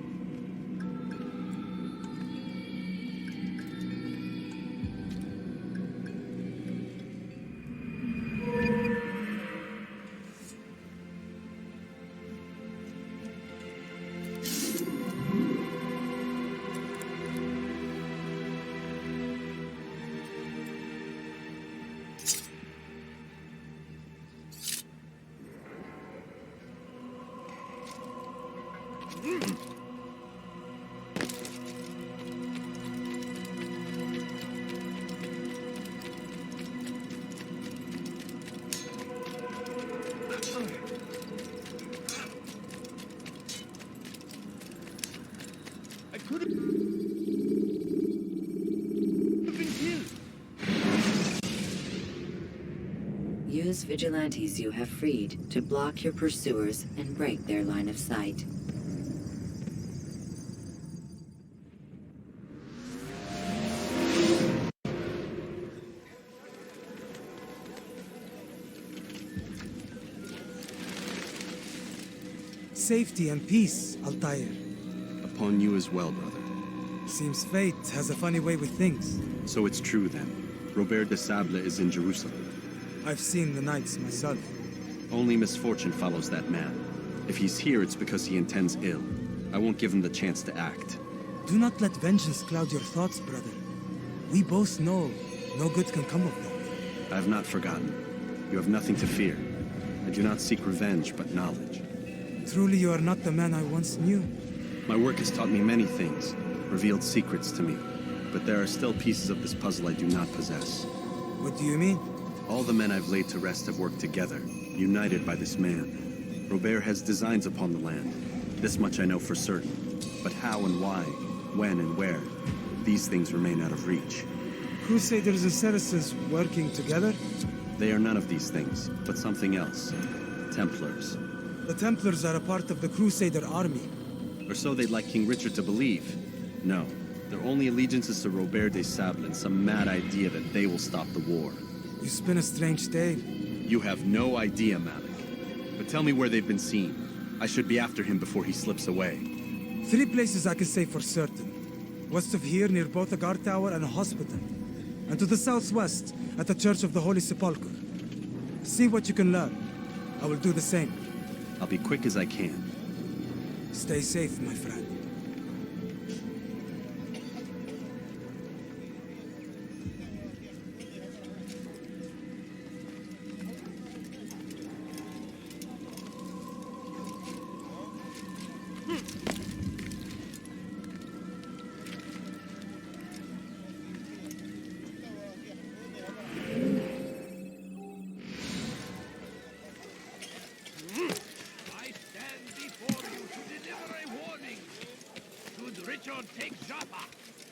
Use vigilantes you have freed to block your pursuers and break their line of sight. Safety and peace, Altair. Upon you as well, brother. Seems fate has a funny way with things. So it's true then. Robert de Sable is in Jerusalem. I've seen the knights myself. Only misfortune follows that man. If he's here, it's because he intends ill. I won't give him the chance to act. Do not let vengeance cloud your thoughts, brother. We both know no good can come of that. I have not forgotten. You have nothing to fear. I do not seek revenge, but knowledge. Truly, you are not the man I once knew. My work has taught me many things, revealed secrets to me. But there are still pieces of this puzzle I do not possess. What do you mean? All the men I've laid to rest have worked together, united by this man. Robert has designs upon the land. This much I know for certain. But how and why, when and where, these things remain out of reach. Crusaders and Saracens working together? They are none of these things, but something else. Templars. The Templars are a part of the Crusader army. Or so they'd like King Richard to believe. No, their only allegiance is to Robert de Sable and some mad idea that they will stop the war. You spin a strange tale. You have no idea, Malik. But tell me where they've been seen. I should be after him before he slips away. 3 places I can say for certain. West of here, near both a guard tower and a hospital. And to the southwest, at the Church of the Holy Sepulchre. See what you can learn. I will do the same. I'll be quick as I can. Stay safe, my friend.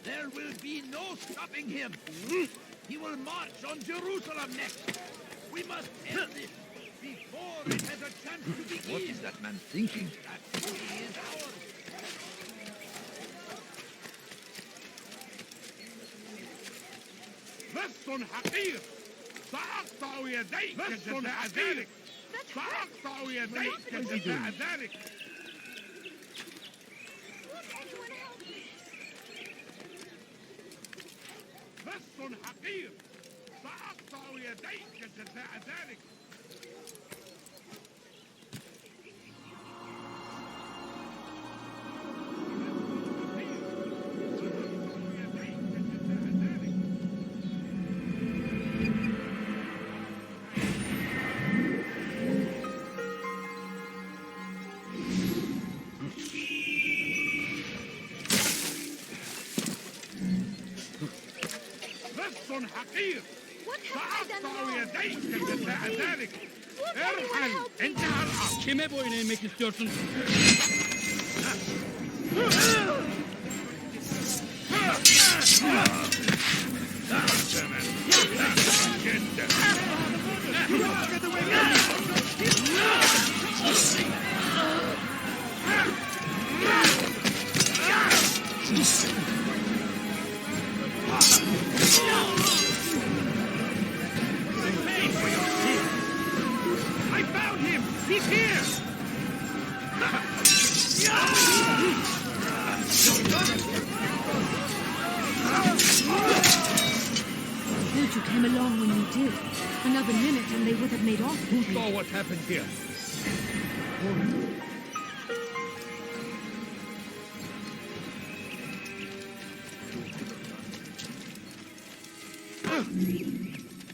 There will be no stopping him. He will march on Jerusalem next. We must end this before it has a chance to begin. What is that man thinking? That city is ours. بس حقير سأقطع يديك جزاء ذلك سأقطع يديك جزاء ذلك بس حقير سأقطع يديك جزاء ذلك حقير سأقطع يديك جزاء ذلك ارحل انتهى الأمر Kime boyun eğmek istiyorsun? I found him! He's here! Good you came along when you did. Another minute and they would have made off. Who saw what happened here?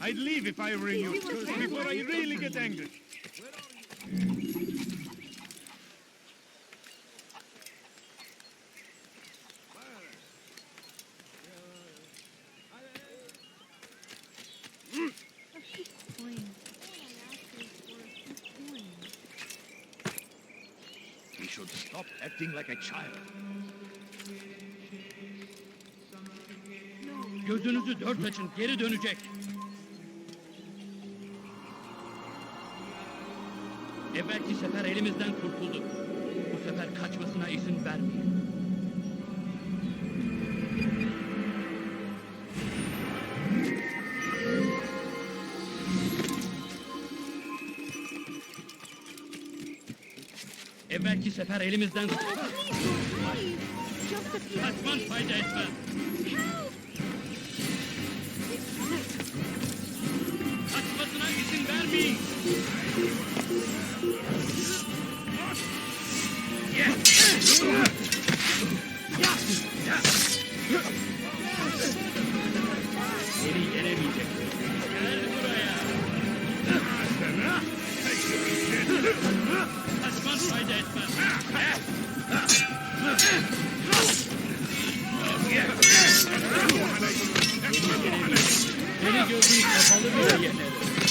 I'd leave if I were you, before I really get angry. He should stop acting like a child. Gözünüzü dört açın, geri dönecek. Evvelki sefer elimizden kurtuldu. Bu sefer kaçmasına izin vermeyin. Evvelki sefer elimizden... Kaçman fayda etmez. Kaçmasına izin vermeyin. Seni yenemeyecek. Gel buraya. Kaçman fayda etmez. Seni gözün kapalı bile yenerim.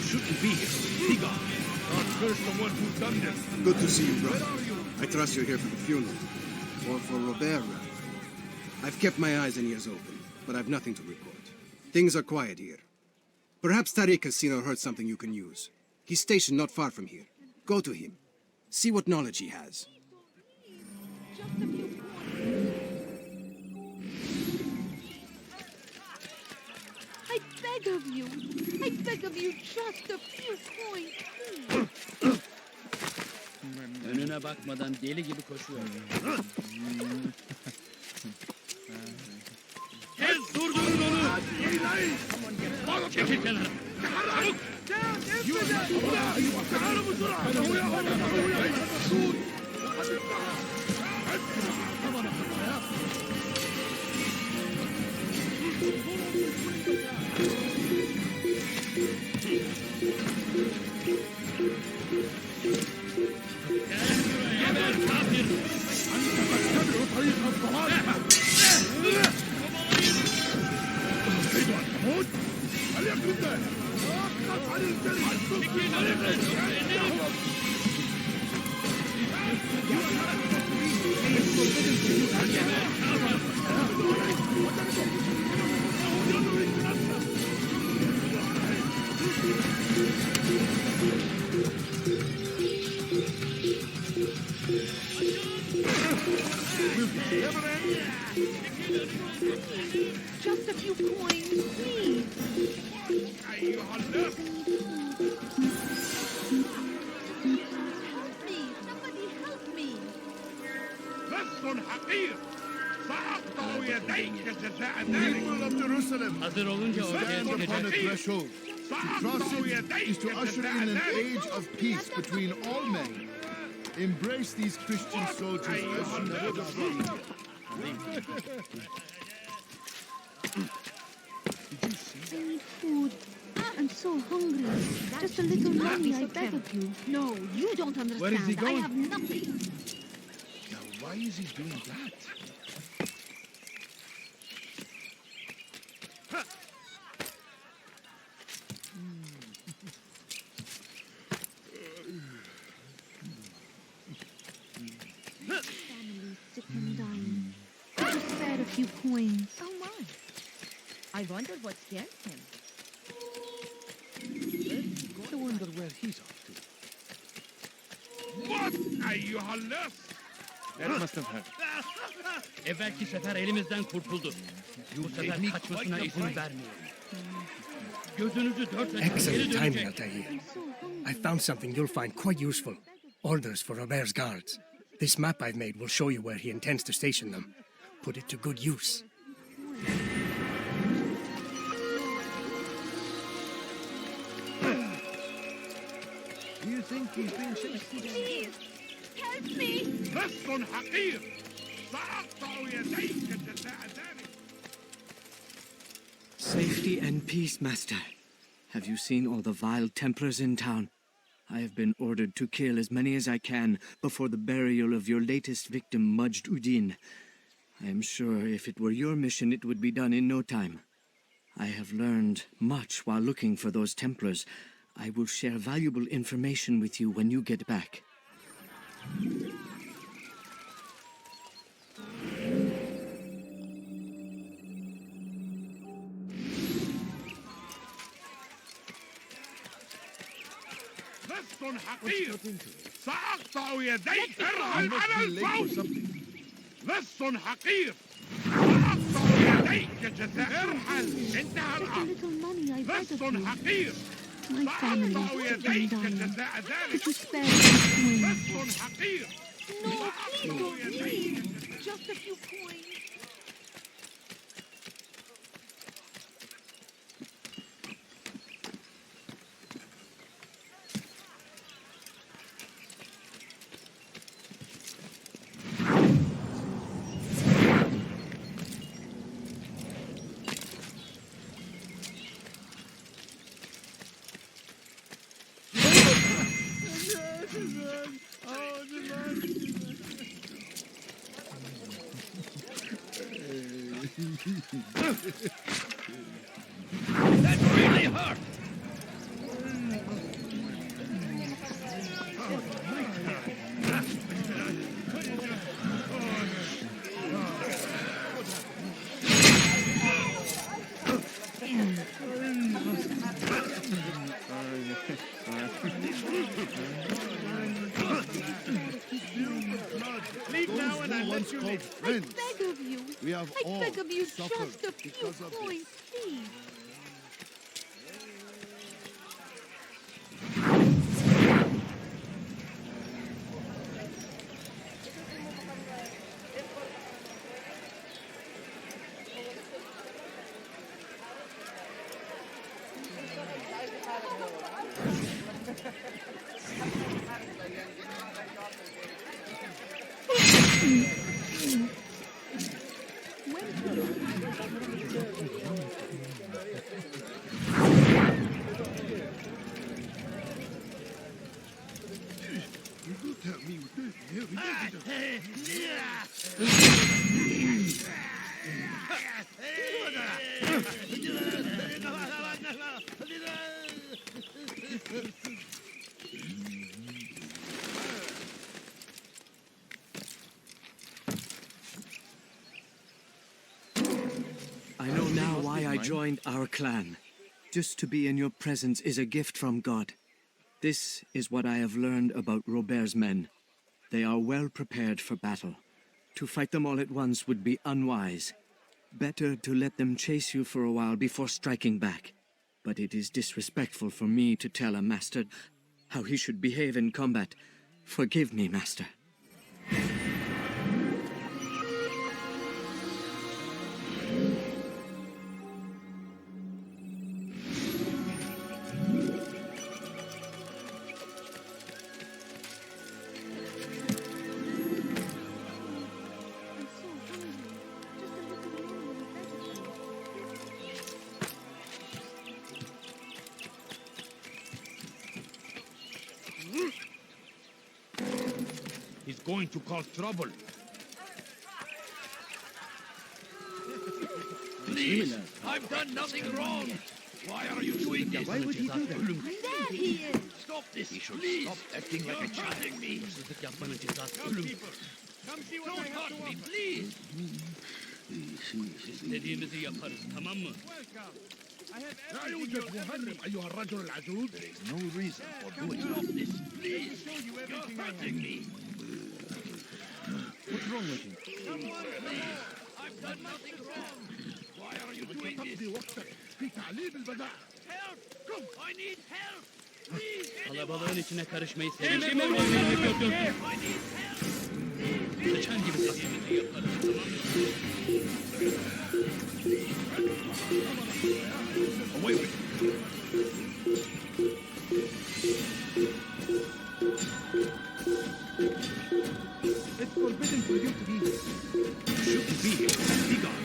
Shouldn't be here. Be gone. God curse the one who's done this. Good to see you, brother. I trust you're here for the funeral. Or for Robert, rather. I've kept my eyes and ears open, but I've nothing to report. Things are quiet here. Perhaps Tariq has seen or heard something you can use. He's stationed not far from here. Go to him. See what knowledge he has. I beg of you, just a few points. Önüne bakmadan deli gibi koşuyor. Tez durdurun onu! Çekil kenara! Çabuk! Just a few coins, please. Help me! Somebody help me! لص حقير سأقطع يديك جزاء People of Jerusalem, Hazır olunca ortaya stand upon the çıkacak. threshold. To cross it is to usher in an age of peace between all men. Embrace these Christian soldiers as you would have loved. I need food. I'm so hungry. Just a little money, I beg of you. No, you don't understand. Where is he going? I have nothing. Now, why is he doing that? Family's sick and dying. Just spare a few coins. Oh my. I wonder what scared him. I wonder where he's off to. What أيها اللص That must have hurt. Evvelki sefer elimizden kurtuldu. Bu sefer kaçmasına izin vermeyelim. Gözünüzü dört açın, geri Excellent timing, dönecek. Altair. I found something you'll find quite useful. Orders for Robert's guards. This map I've made will show you where he intends to station them. Put it to good use. Do you think he's being sick? Please, help me. لص حقير سأقطع يديك جزاء ذلك. Safety and peace, Master. Have you seen all the vile Templars in town? I have been ordered to kill as many as I can before the burial of your latest victim, Majd Udin. I am sure if it were your mission, it would be done in no time. I have learned much while looking for those Templars. I will share valuable information with you when you get back. لص حقير سأقطع يديك ارحل على الفور لص حقير سأقطع يديك جزاء ارحل انتهى الأمر لص حقير My family سأقطع is sick and يديك dying. جزاء ذلك Could you spare a few coins? لص حقير No, please don't leave. Just a few coins. That really hurt! Leave now and I'll let you live. I beg of you. We have I all beg of you, suffered just a few because of this. coins, please. I know now why I joined our clan. Just to be in your presence is a gift from God. This is what I have learned about Robert's men. They are well prepared for battle. To fight them all at once would be unwise. Better to let them chase you for a while before striking back. But it is disrespectful for me to tell a master how he should behave in combat. Forgive me, master. He's going to cause trouble. Please, I've done nothing wrong. Why are you doing this? Why would he do that? There he is! Stop this, He should please. stop acting like a child. Hurting me. Don't hurt me, please. İstediğimizi yaparız, tamam mı? There is no reason for doing Stop that. this, please. You're hurting me. What's wrong with you? Please, I've done nothing wrong. Why are you doing this? Help! I need help! Please, Kalabalığın içine karışmayı sevmem. Kimi oynamayı yapıyorsun? I need help! Sıçan gibi istediğimizi yaparız, tamam mı? Away with it. It's forbidden for you to be here. You shouldn't be here. Be gone.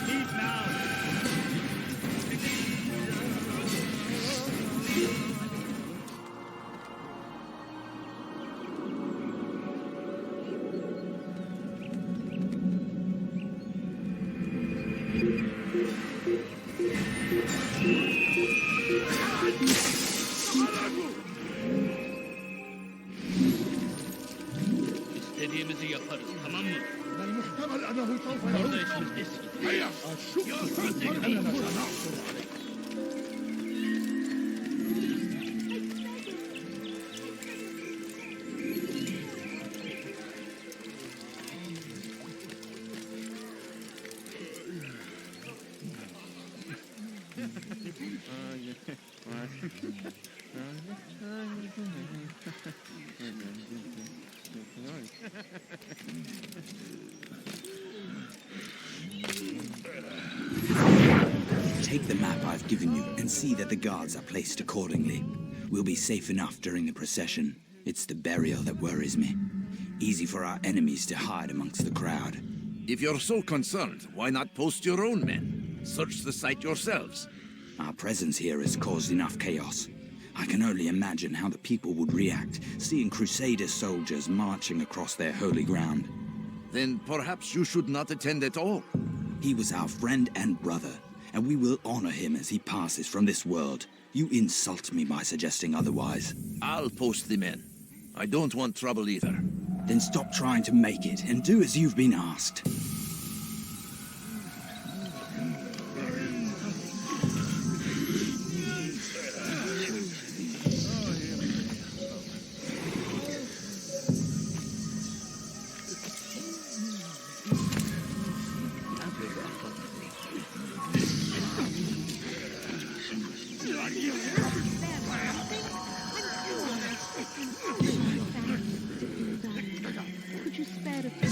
Leave now. İstediğimizi yaparız, tamam mı? Orada işimiz eski. You're hurting me. Take the map I've given you and see that the guards are placed accordingly. We'll be safe enough during the procession. It's the burial that worries me. Easy for our enemies to hide amongst the crowd. If you're so concerned, why not post your own men? Search the site yourselves. Our presence here has caused enough chaos. I can only imagine how the people would react, seeing Crusader soldiers marching across their holy ground. Then perhaps you should not attend at all. He was our friend and brother, and we will honor him as he passes from this world. You insult me by suggesting otherwise. I'll post the men. I don't want trouble either. Then stop trying to make it, and do as you've been asked. Could you spare a few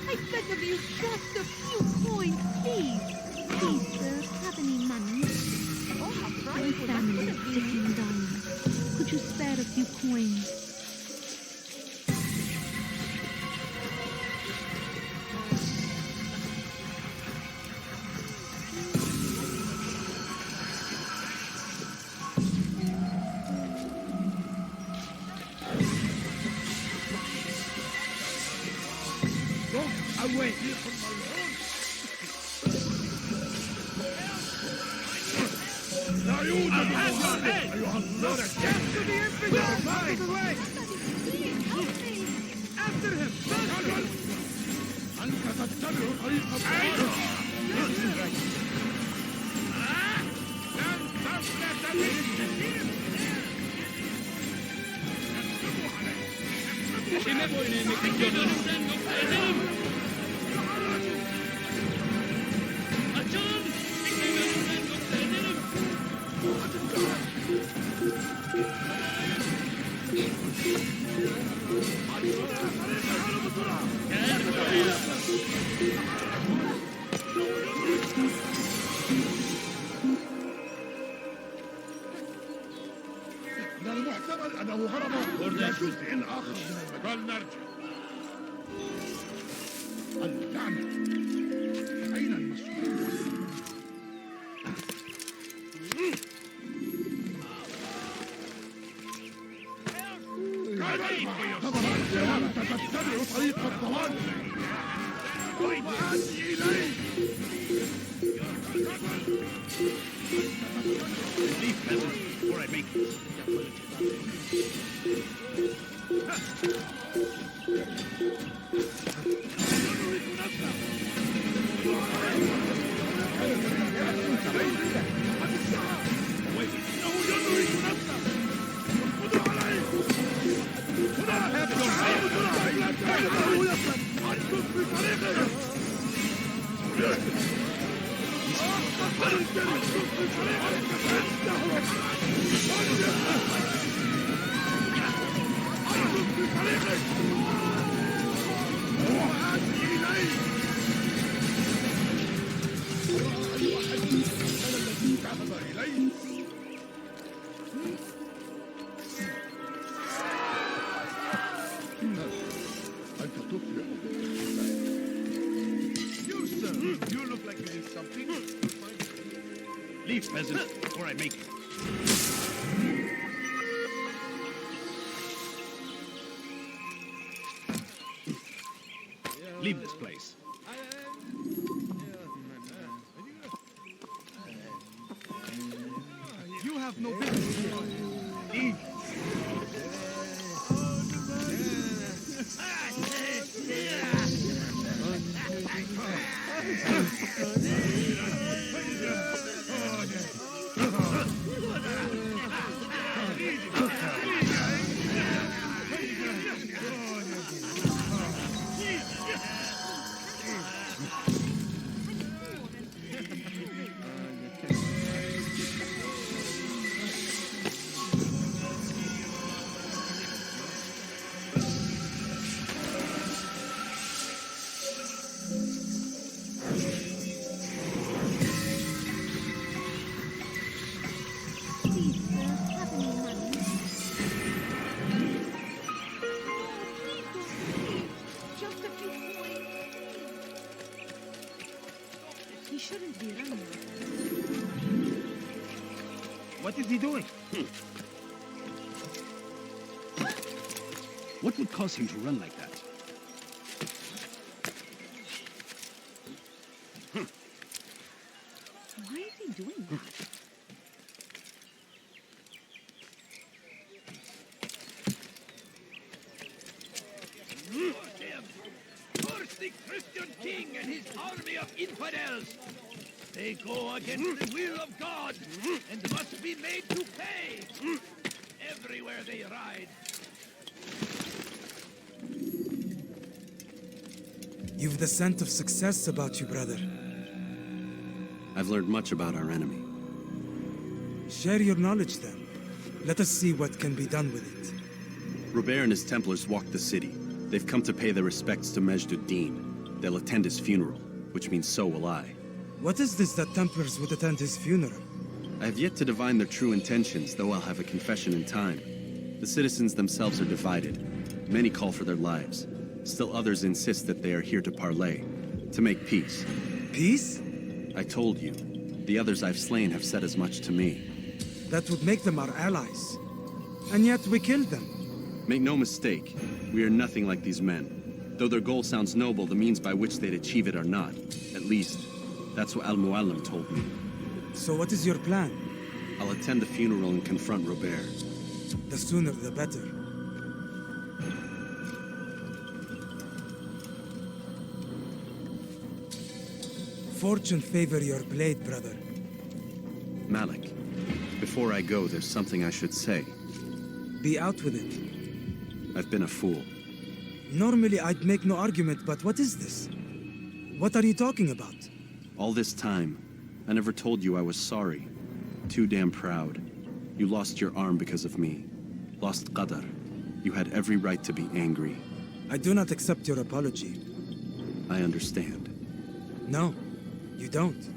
I beg of you, just a few coins, please. Please, sir, have any money? My family is sick and dying. Could you spare a few coins? Away! Now you do After him! أنت تتبع طريق الضلال! لن تفلت مني! Kime boyun eğmek istiyorsun? Yoksa ederim. Açın! Kime önümden yoksa ederim. Gel buraya. من المحتمل أنه هرب إلى جزء آخر من المكان. فلنرجع. اللعنة. أين المسؤول؟ أنت تتبع طريق الضلال. وأني إليك. Leave peasant, before I make it. You look like you need something. Leave peasant, before I make it. Leave this place. You have no business here. Leave. He shouldn't be running. What is he doing? What would cause him to run like that? Why is he doing that? Curse the Christian king and his army of infidels! They go against the will of God and must be made to pay everywhere they ride. You've the scent of success about you, brother. I've learned much about our enemy. Share your knowledge then. Let us see what can be done with it. Robert and his Templars walked the city. They've come to pay their respects to Majd-ud-Din. They'll attend his funeral, which means so will I. What is this that Templars would attend his funeral? I have yet to divine their true intentions, though I'll have a confession in time. The citizens themselves are divided. Many call for their lives. Still others insist that they are here to parley, to make peace. Peace? I told you. The others I've slain have said as much to me. That would make them our allies. And yet we killed them. Make no mistake, we are nothing like these men. Though their goal sounds noble, the means by which they'd achieve it are not. At least, that's what Al-Mu'allim told me. So what is your plan? I'll attend the funeral and confront Robert. The sooner the better. Fortune favor your blade, brother. Malik, before I go, there's something I should say. Be out with it. I've been a fool. Normally I'd make no argument, but what is this? What are you talking about? All this time, I never told you I was sorry. Too damn proud. You lost your arm because of me. Lost Qadar. You had every right to be angry. I do not accept your apology. I understand. No, you don't.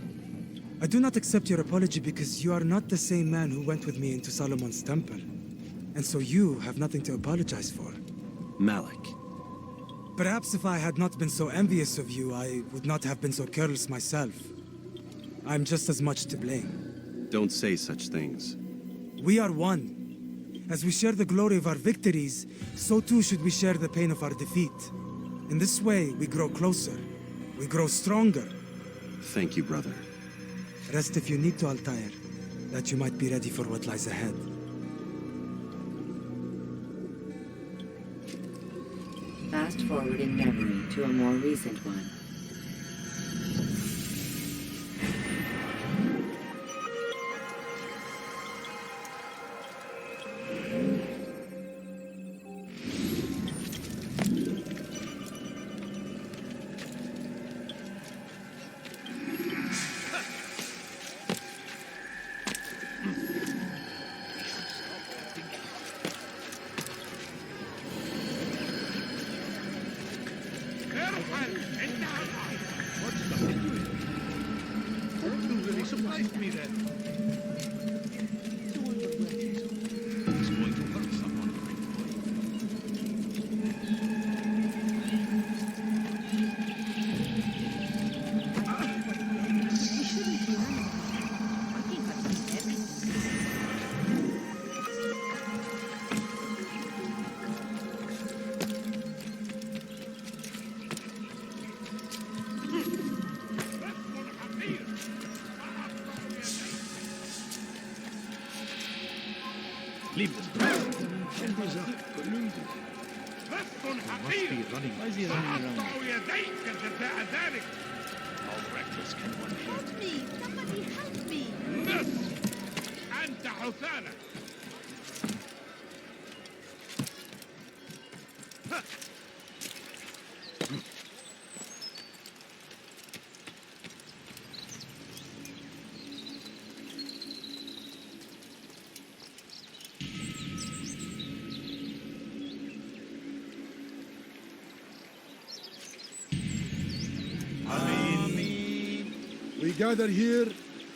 I do not accept your apology because you are not the same man who went with me into Solomon's temple. And so you have nothing to apologize for. Malik. Perhaps if I had not been so envious of you, I would not have been so careless myself. I'm just as much to blame. Don't say such things. We are one. As we share the glory of our victories, so too should we share the pain of our defeat. In this way, we grow closer. We grow stronger. Thank you, brother. Rest if you need to, Altair, that you might be ready for what lies ahead. Fast forwarding memory to a more recent one. Surprised me then. He's going to hurt someone. He shouldn't be running. I think I've seen everything. Leave this ground. Must be running. Why is he running around? How reckless can one be? Help me! Somebody help me! Miss! أنت حسانة! We gather here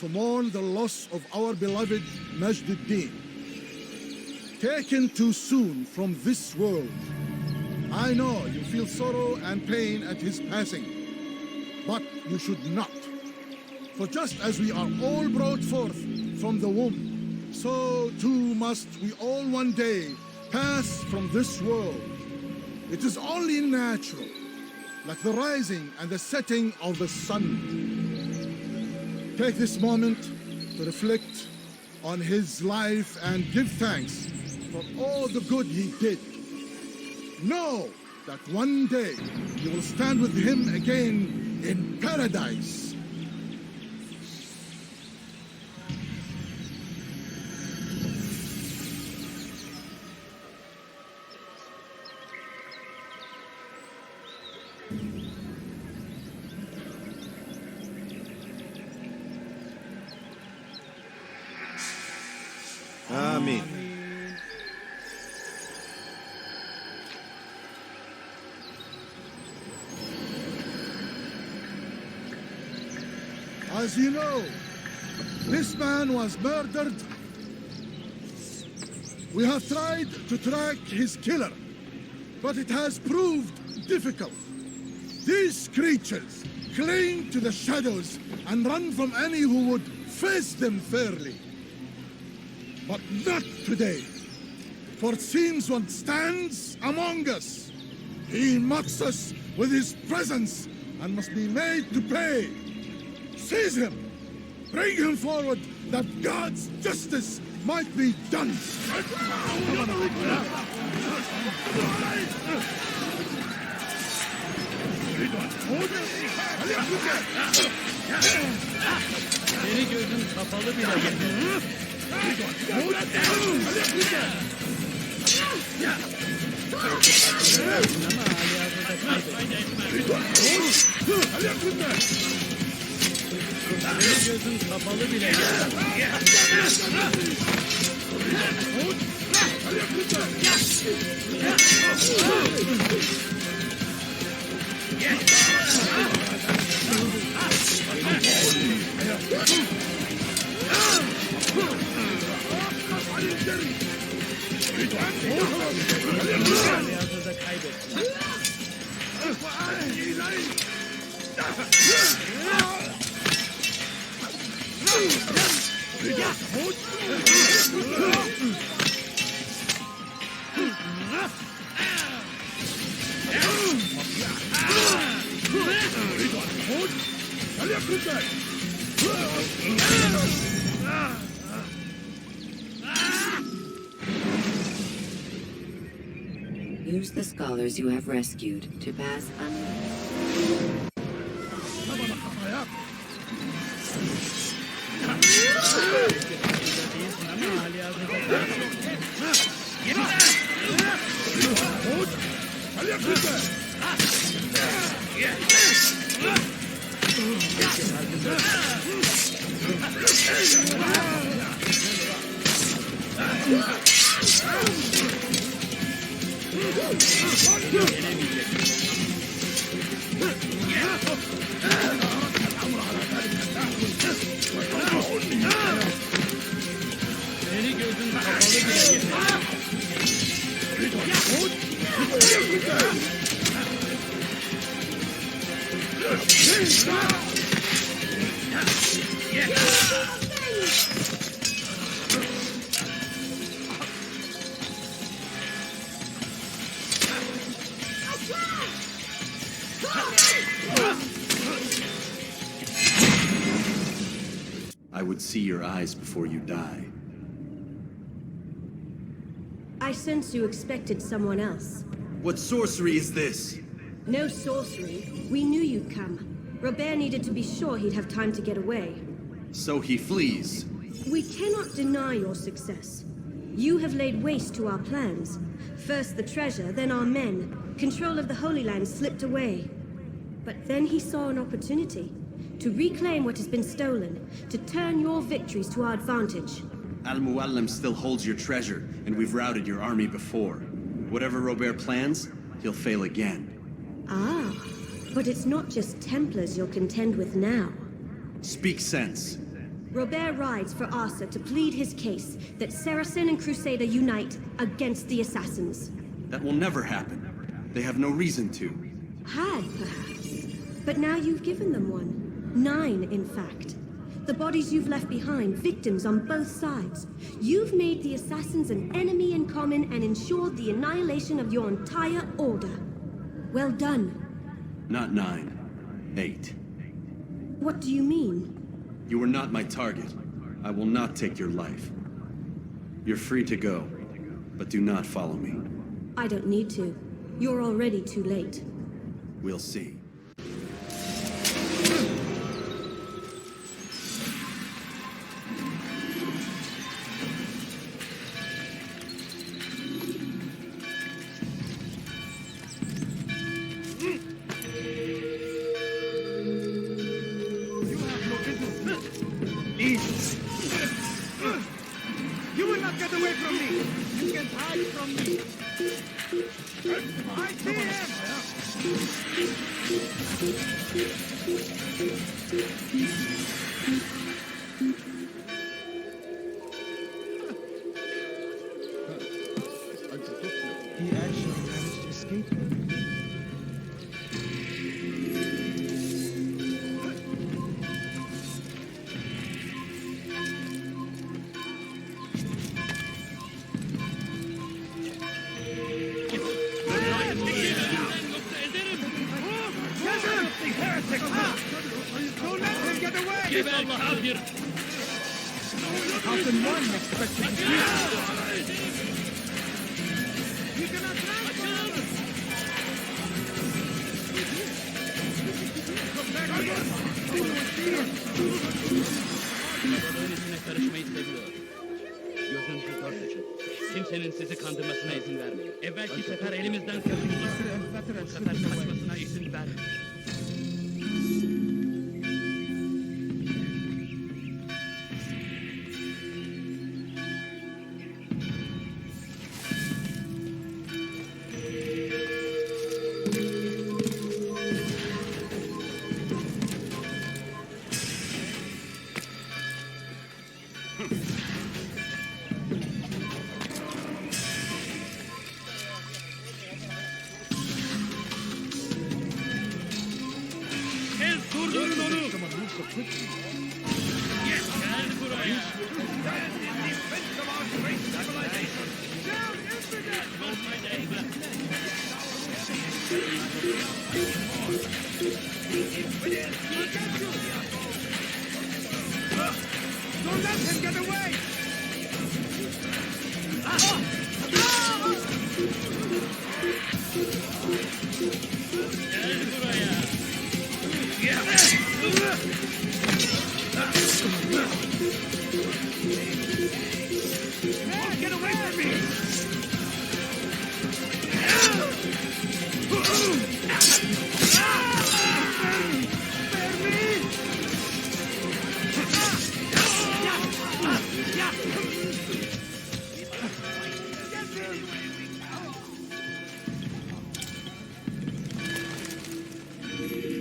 to mourn the loss of our beloved Majd-ud-Din. Taken too soon from this world. I know you feel sorrow and pain at his passing, but you should not. For just as we are all brought forth from the womb, so too must we all one day pass from this world. It is only natural, like the rising and the setting of the sun. Take this moment to reflect on his life and give thanks for all the good he did. Know that one day you will stand with him again in paradise. Amen. As you know, this man was murdered. We have tried to track his killer, but it has proved difficult. These creatures cling to the shadows and run from any who would face them fairly. But not today, for it seems one stands among us. He mocks us with his presence and must be made to pay. Seize him! Bring him forward, that God's justice might be done! Seni gözün kapalı bile geliyor. Seni gözün kapalı bile Use the scholars you have rescued to pass Seni gözün kapalı I would see your eyes before you die. I sense you expected someone else. What sorcery is this? No sorcery. We knew you'd come. Robert needed to be sure he'd have time to get away. So he flees. We cannot deny your success. You have laid waste to our plans. First the treasure, then our men. Control of the Holy Land slipped away. But then he saw an opportunity to reclaim what has been stolen, to turn your victories to our advantage. Al-Muallim still holds your treasure, and we've routed your army before. Whatever Robert plans, he'll fail again. Ah, but it's not just Templars you'll contend with now. Speak sense. Robert rides for Arsa to plead his case that Saracen and Crusader unite against the Assassins. That will never happen. They have no reason to. Had, perhaps. But now you've given them one. 9, in fact. The bodies you've left behind, victims on both sides. You've made the assassins an enemy in common and ensured the annihilation of your entire order. Well done. Not 9. 8. What do you mean? You were not my target. I will not take your life. You're free to go, but do not follow me. I don't need to. You're already too late. We'll see. You will not get away from me! You can hide from me! I see He actually managed to escape me. Don't let him get away! Geber kafir! How can one expect to defeat? You cannot run from us! Babalığın işine karışmayı seviyor. Gözünüzü dört açın. Kimsenin sizi kandırmasına izin vermeyin. Evvelki sefer elimizden kaçırdı. Bu sefer kaçmasına izin vermeyin. Durdurun onu! Gel buraya! Don't let him get away! Gel buraya! Get away from me!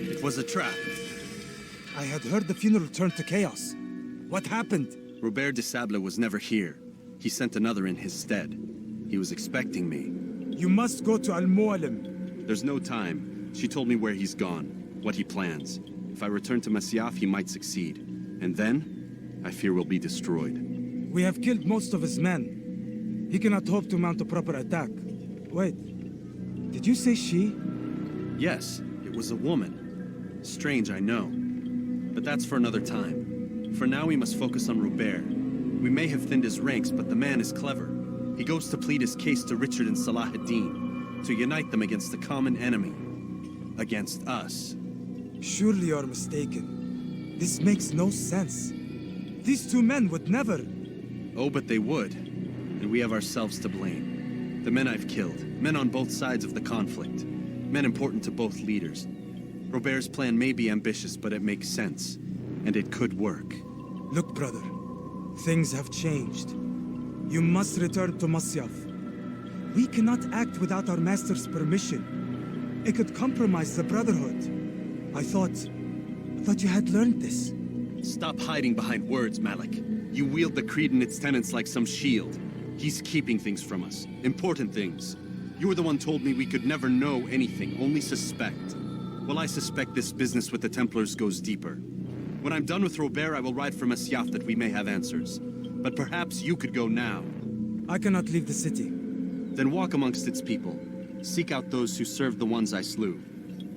It was a trap. I had heard the funeral turned to chaos. What happened? Robert de Sable was never here. He sent another in his stead. He was expecting me. You must go to Al-Mualim. There's no time. She told me where he's gone, what he plans. If I return to Masyaf, he might succeed. And then, I fear we'll be destroyed. We have killed most of his men. He cannot hope to mount a proper attack. Wait, did you say she? Yes, it was a woman. Strange, I know. But that's for another time. For now, we must focus on Robert. We may have thinned his ranks, but the man is clever. He goes to plead his case to Richard and Salah ad-Din, to unite them against the common enemy. Against us. Surely you're mistaken. This makes no sense. These two men would never... Oh, but they would. And we have ourselves to blame. The men I've killed, men on both sides of the conflict, men important to both leaders. Robert's plan may be ambitious, but it makes sense. And it could work. Look, brother. Things have changed. You must return to Masyaf. We cannot act without our master's permission. It could compromise the Brotherhood. I thought you had learned this. Stop hiding behind words, Malik. You wield the creed and its tenets like some shield. He's keeping things from us. Important things. You were the one told me we could never know anything, only suspect. Well, I suspect this business with the Templars goes deeper. When I'm done with Robert, I will ride for Masyaf that we may have answers. But perhaps you could go now. I cannot leave the city. Then walk amongst its people. Seek out those who served the ones I slew.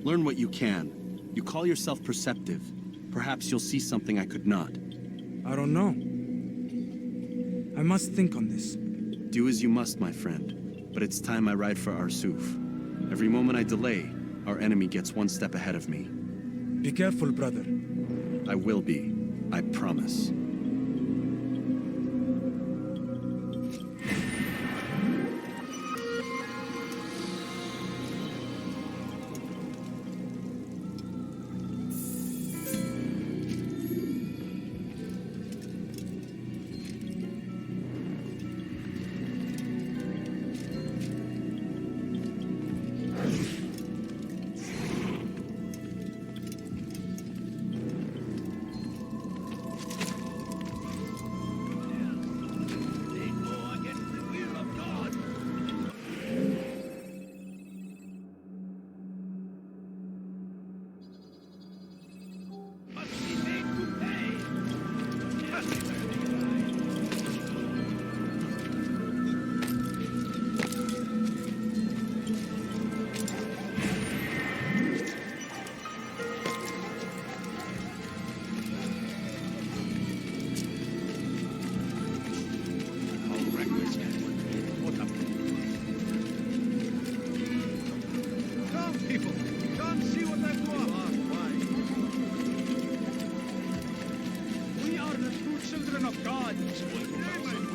Learn what you can. You call yourself perceptive. Perhaps you'll see something I could not. I don't know. I must think on this. Do as you must, my friend. But it's time I ride for Arsuf. Every moment I delay, our enemy gets one step ahead of me. Be careful, brother. I will be. I promise.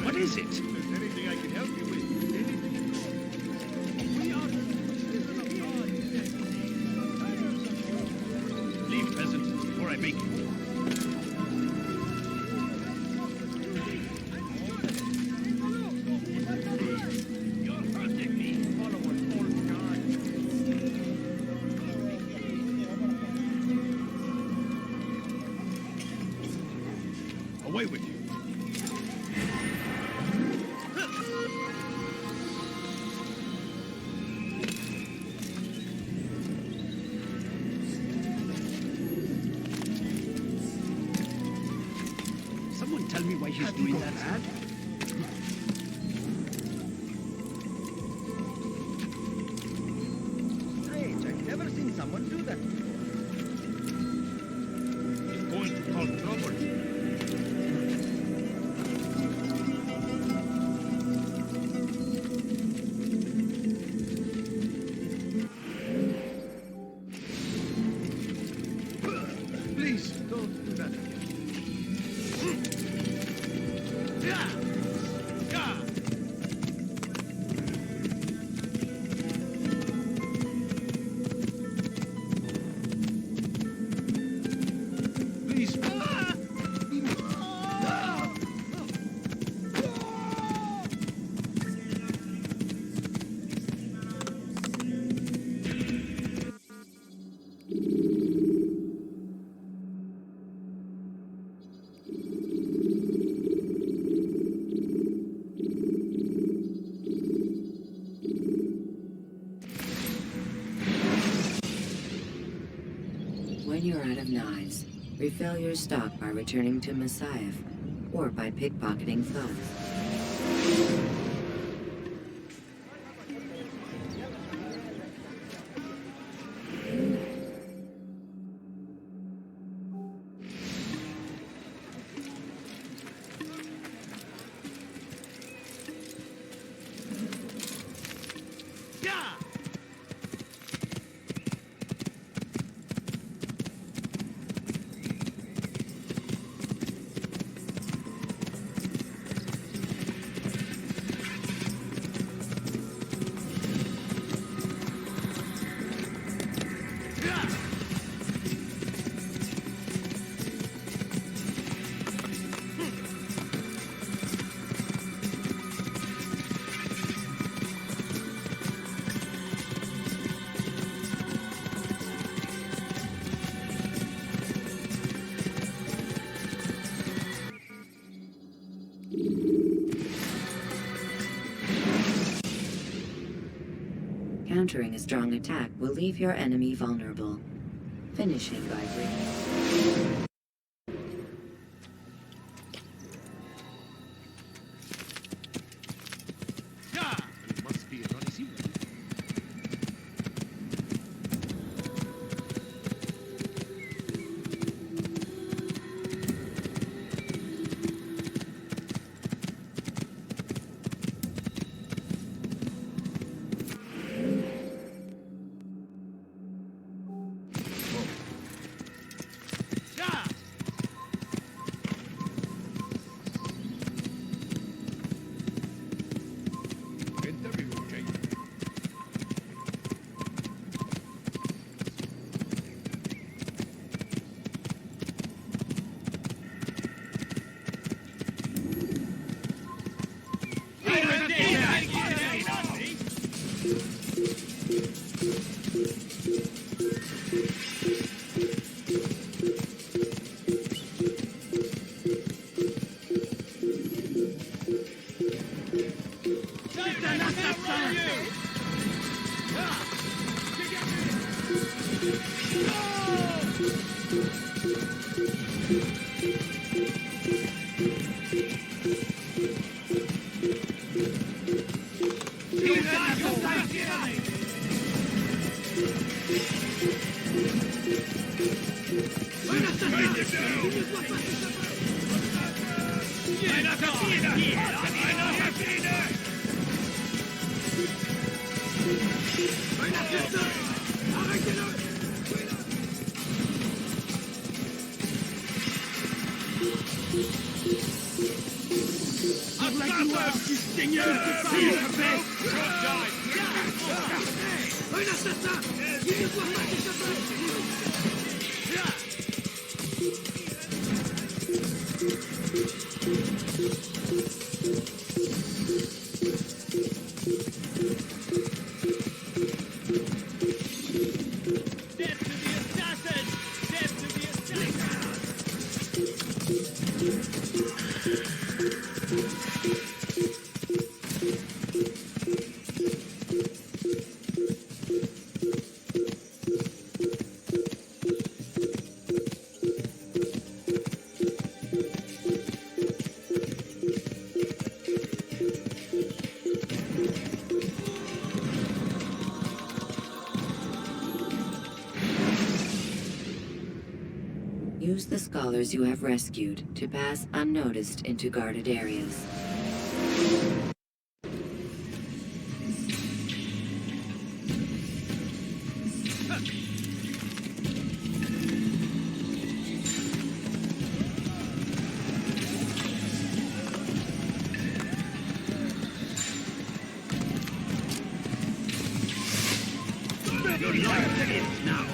What is it? If there's anything I can help you with. We are the children of God. Leave, peasant, before I make you. You're hurting me. Follow us, old God. Away with you. Tell me why he's doing that. Strange, I've never seen someone do that before. He's going to cause trouble. Please, don't do that again. Please. When you're out of knives, refill your stock by returning to Masyaf or by pickpocketing funds. Countering a strong attack will leave your enemy vulnerable. Finish him by bringing Einer Kabine! Einer Kabine! Einer Kiste! Use the scholars you have rescued to pass unnoticed into guarded areas. You're locked in now!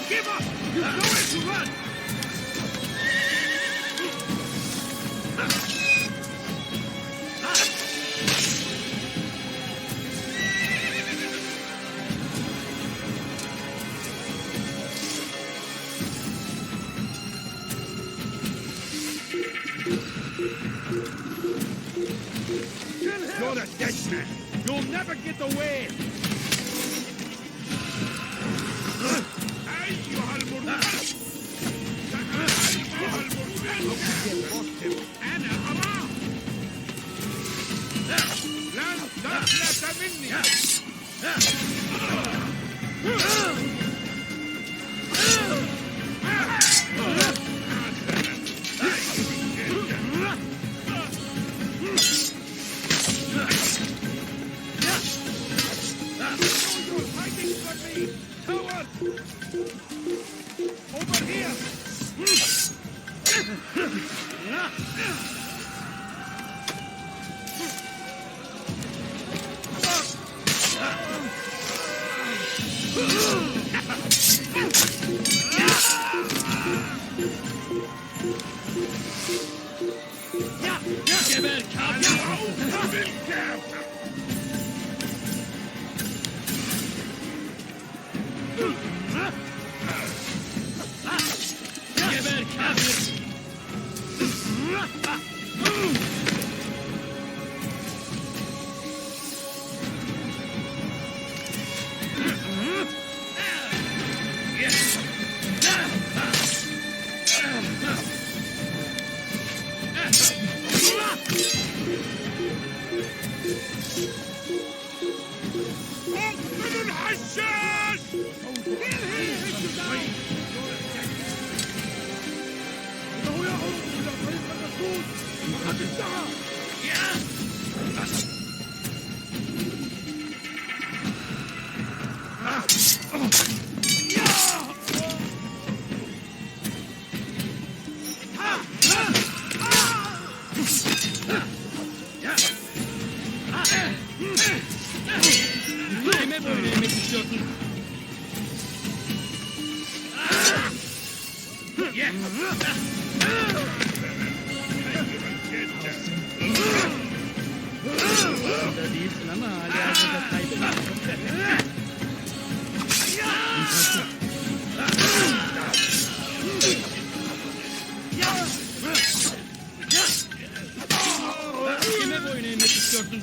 Give up! You've nowhere to run! You're a dead man! You'll never get away! أنا أراه! لن تفلت مني! You're hiding from me! Coward! Over here! Geber kafir! Geber kafir! اقتلوا الحشاش! إنه يعود إلى طريق الرسول وقد انتهى! Kime boyun eğmek istiyorsun? Burada değilsin ama hala hazırda kaybediyorsun. Kime boyun eğmek istiyorsun?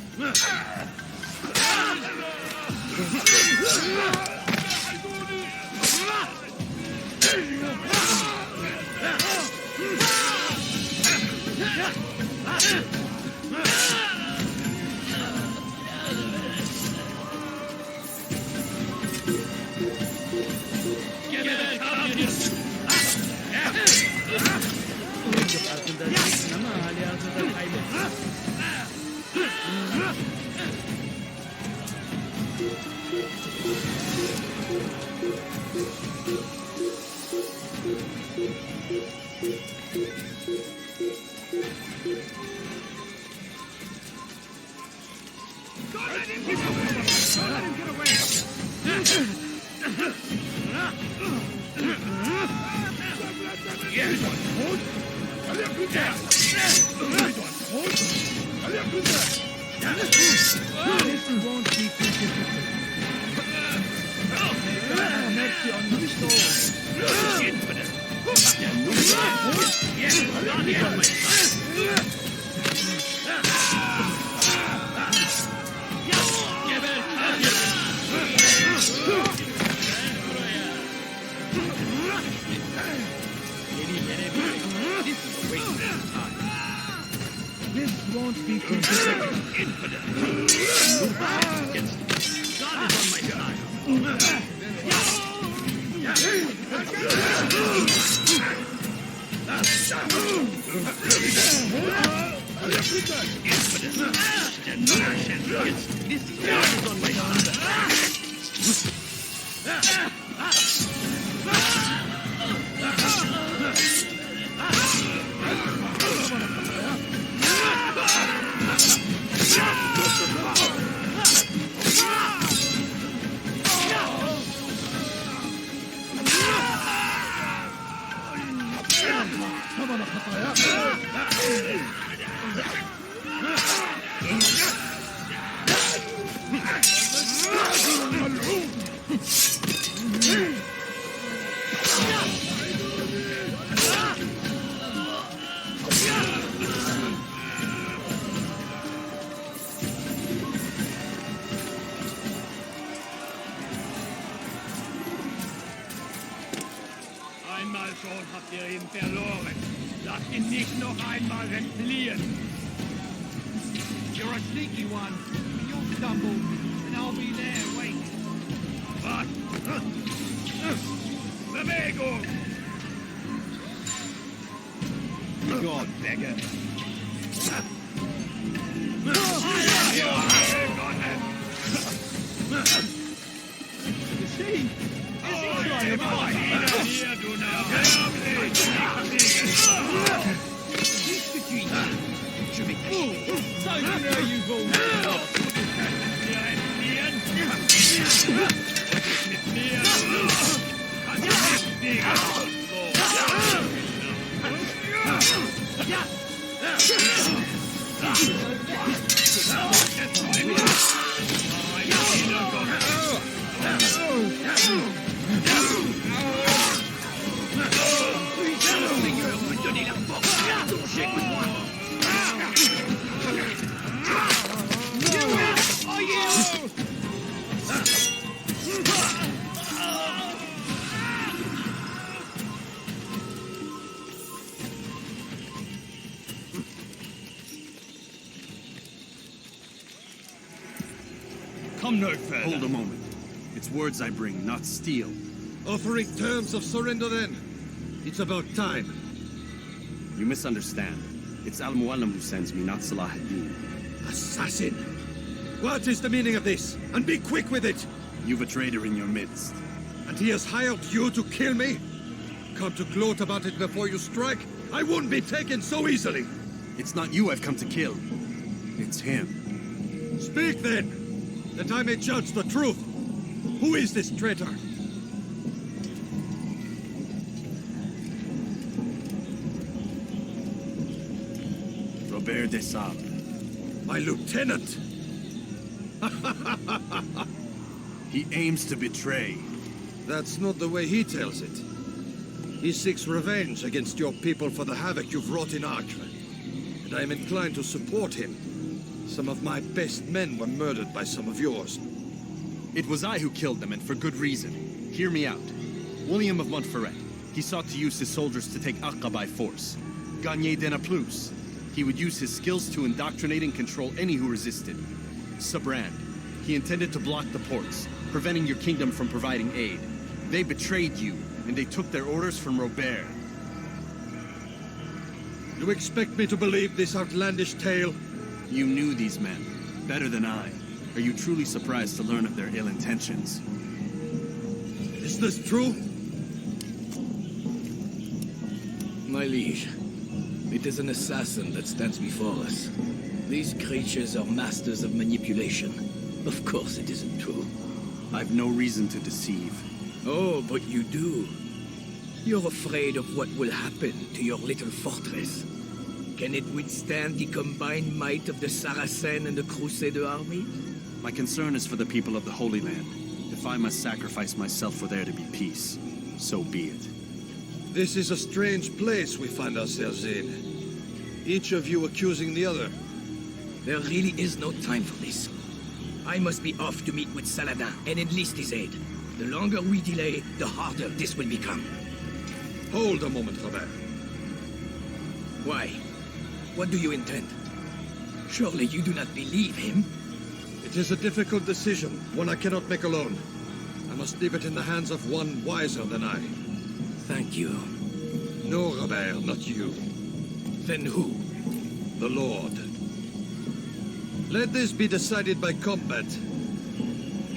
Einmal schon habt ihr ihn verloren. Lasst ihn nicht noch einmal entfliehen. You're a sneaky one. You'll stumble, and I'll be there waiting. Was? Bewegung! God, beggar. Is he trying to fight? Hier, du Narr! Je vais cacher. So you know you've all Wir entfliehen? Mit mir? Kannst du nicht fliegen? Come no further. Hold a moment. It's words I bring, not steel. Offering terms of surrender then. It's about time. You misunderstand. It's Al-Mualim who sends me, not Salah ad-Din. Assassin! What is the meaning of this? And be quick with it! You've a traitor in your midst. And he has hired you to kill me? Come to gloat about it before you strike? I wouldn't be taken so easily! It's not you I've come to kill. It's him. Speak then, that I may judge the truth. Who is this traitor? Robert de Sable. My lieutenant! He aims to betray. That's not the way he tells it. He seeks revenge against your people for the havoc you've wrought in Acre. And I am inclined to support him. Some of my best men were murdered by some of yours. It was I who killed them, and for good reason. Hear me out. William of Montferrat. He sought to use his soldiers to take Acre by force. Gagner de Naplouse. He would use his skills to indoctrinate and control any who resisted. Sabrand. He intended to block the ports, preventing your kingdom from providing aid. They betrayed you, and they took their orders from Robert. You expect me to believe this outlandish tale? You knew these men, better than I. Are you truly surprised to learn of their ill intentions? Is this true? My liege, it is an assassin that stands before us. These creatures are masters of manipulation. Of course it isn't true. I've no reason to deceive. Oh, but you do. You're afraid of what will happen to your little fortress. Can it withstand the combined might of the Saracen and the Crusader army? My concern is for the people of the Holy Land. If I must sacrifice myself for there to be peace, so be it. This is a strange place we find ourselves in. Each of you accusing the other. There really is no time for this. I must be off to meet with Saladin and enlist his aid. The longer we delay, the harder this will become. Hold a moment, Robert. Why? What do you intend? Surely you do not believe him? It is a difficult decision, one I cannot make alone. I must leave it in the hands of one wiser than I. Thank you. No, Robert, not you. Then who? The Lord. Let this be decided by combat.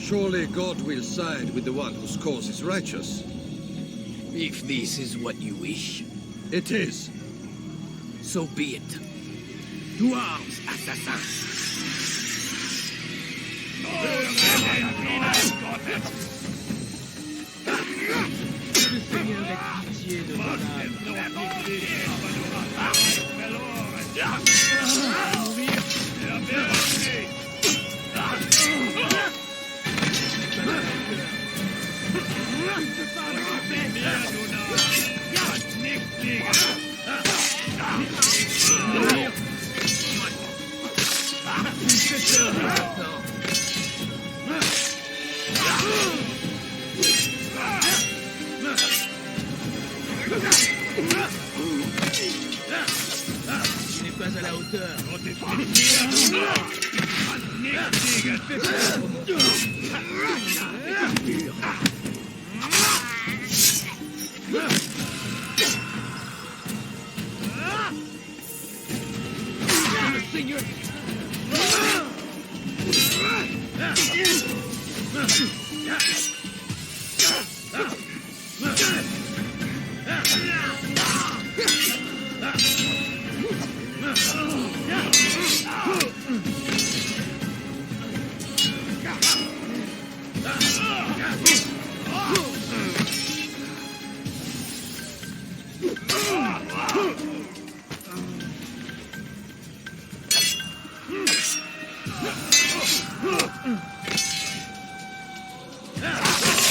Surely God will side with the one whose cause is righteous. If this is what you wish. It is. So be it. To arms, assassins! Le Seigneur ait pitié de mon Tu n'es pas à la hauteur.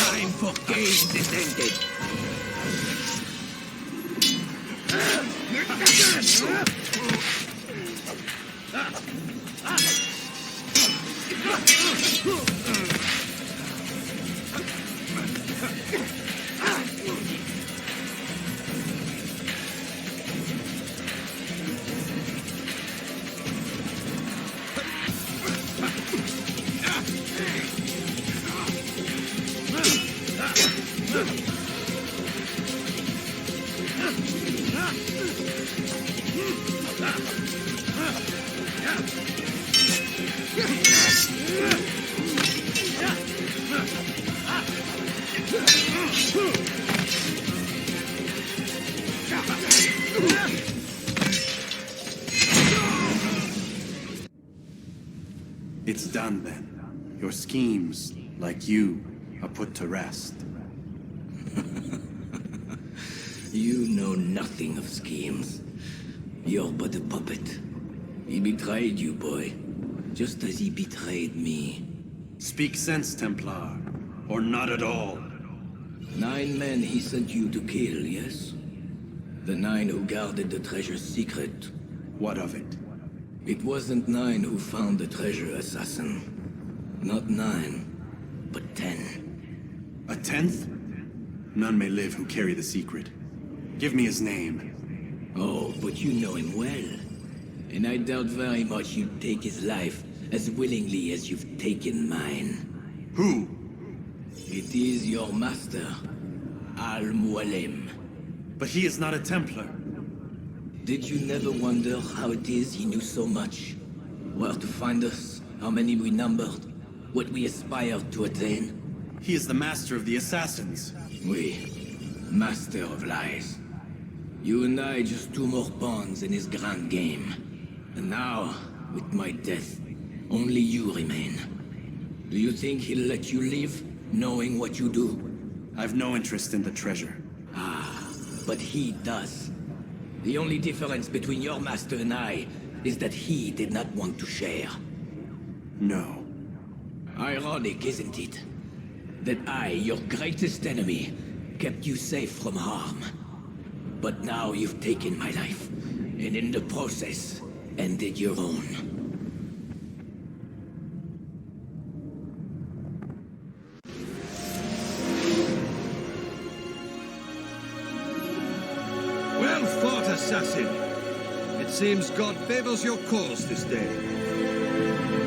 Time for games is ended. It's done then. Your schemes, like you, are put to rest. You know nothing of schemes. You're but a puppet. He betrayed you, boy. Just as he betrayed me. Speak sense, Templar. Or not at all. 9 men he sent you to kill, yes? The 9 who guarded the treasure's secret. What of it? It wasn't 9 who found the treasure, assassin. Not 9. but 10. A 10th? None may live who carry the secret. Give me his name. Oh, but you know him well. And I doubt very much you'd take his life as willingly as you've taken mine. Who? It is your master, Al-Mualim. But he is not a Templar. Did you never wonder how it is he knew so much? Where to find us, how many we numbered, what we aspired to attain? He is the master of the assassins. Oui, master of lies. You and I just two more pawns in his grand game. And now, with my death, only you remain. Do you think he'll let you live, knowing what you do? I've no interest in the treasure. Ah, but he does. The only difference between your master and I is that he did not want to share. No. Ironic, isn't it? That I, your greatest enemy, kept you safe from harm. But now you've taken my life, and in the process, ended your own. Well fought, assassin. It seems God favors your cause this day.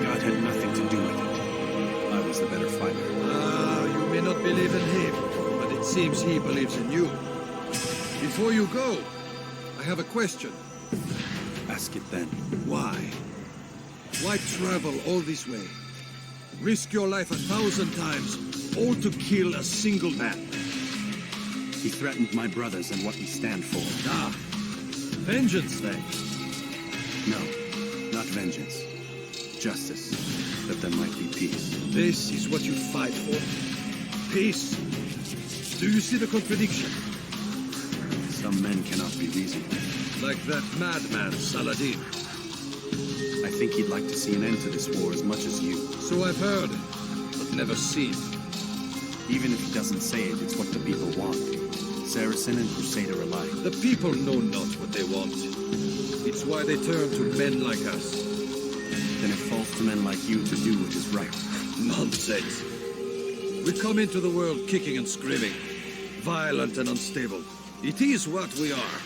God had nothing to do with it. I was the better fighter. Ah, you may not believe in him, but it seems he believes in you. Before you go, I have a question. Ask it then. Why? Why travel all this way? Risk your life 1,000 times, all to kill a single man. He threatened my brothers and what we stand for. Ah, vengeance then. No, not vengeance. Justice, that there might be peace. This is what you fight for? Peace? Do you see the contradiction? Some men cannot be reasoned. Like that madman, Saladin. I think he'd like to see an end to this war as much as you. So I've heard, but never seen. Even if he doesn't say it, it's what the people want. Saracen and Crusader alike. The people know not what they want. It's why they turn to men like us. Then it falls to men like you to do what is right. Nonsense. We come into the world kicking and screaming, violent and unstable. It is what we are.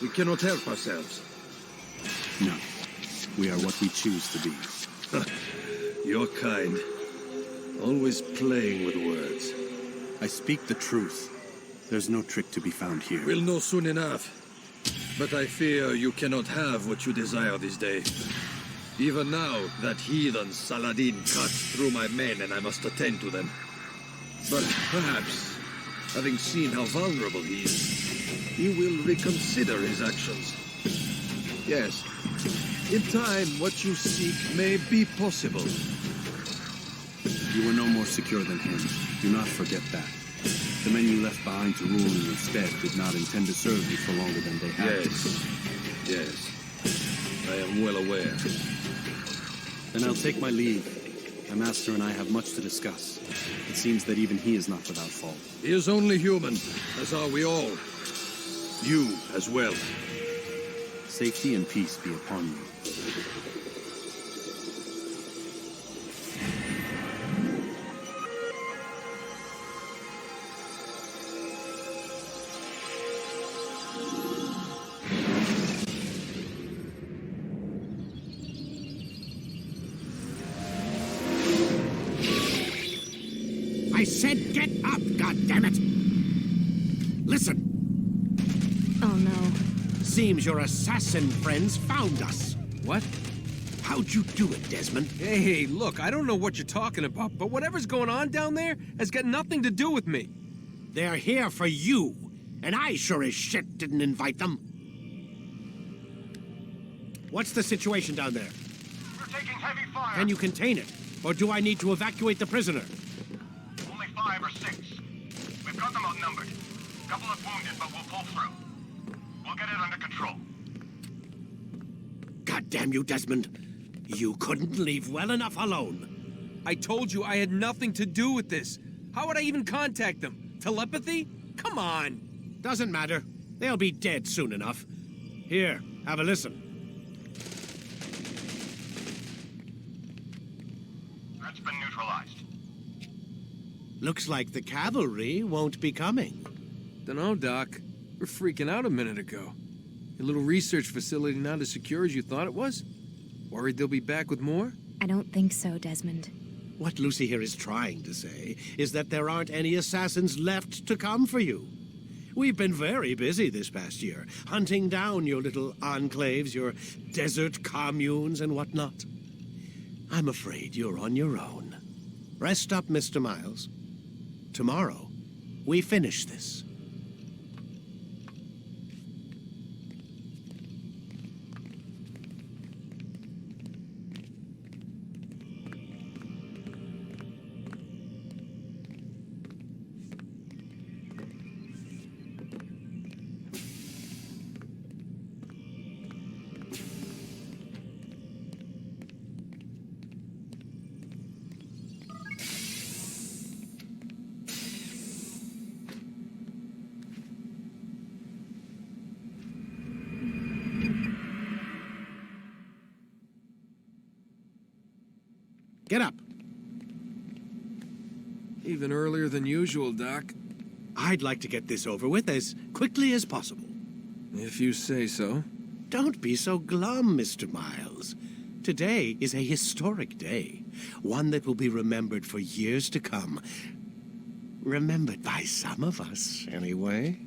We cannot help ourselves. No. We are what we choose to be. Your kind. Always playing with words. I speak the truth. There's no trick to be found here. We'll know soon enough. But I fear you cannot have what you desire this day. Even now, that heathen Saladin cuts through my men and I must attend to them. But perhaps, having seen how vulnerable he is, he will reconsider his actions. Yes, in time, what you seek may be possible. You were no more secure than him. Do not forget that. The men you left behind to rule in your stead did not intend to serve you for longer than they had to. Yes. I am well aware. Then I'll take my leave. My master and I have much to discuss. It seems that even he is not without fault. He is only human, as are we all. You as well. Safety and peace be upon you. I said get up, goddammit! Listen! Oh no. Seems your assassin friends found us. What? How'd you do it, Desmond? Hey, look, I don't know what you're talking about, but whatever's going on down there has got nothing to do with me. They're here for you, and I sure as shit didn't invite them. What's the situation down there? We're taking heavy fire. Can you contain it? Or do I need to evacuate the prisoner? Only 5 or 6. We've got them outnumbered. Couple of wounded, but we'll pull through. We'll get it under control. God damn you, Desmond. You couldn't leave well enough alone. I told you I had nothing to do with this. How would I even contact them? Telepathy? Come on. Doesn't matter. They'll be dead soon enough. Here, have a listen. That's been neutralized. Looks like the cavalry won't be coming. Dunno, Doc. We're freaking out a minute ago. Your little research facility not as secure as you thought it was? Worried they'll be back with more? I don't think so, Desmond. What Lucy here is trying to say is that there aren't any assassins left to come for you. We've been very busy this past year, hunting down your little enclaves, your desert communes and whatnot. I'm afraid you're on your own. Rest up, Mr. Miles. Tomorrow, we finish this. Get up. Even earlier than usual, Doc. I'd like to get this over with as quickly as possible. If you say so. Don't be so glum, Mr. Miles. Today is a historic day, one that will be remembered for years to come. Remembered by some of us, anyway.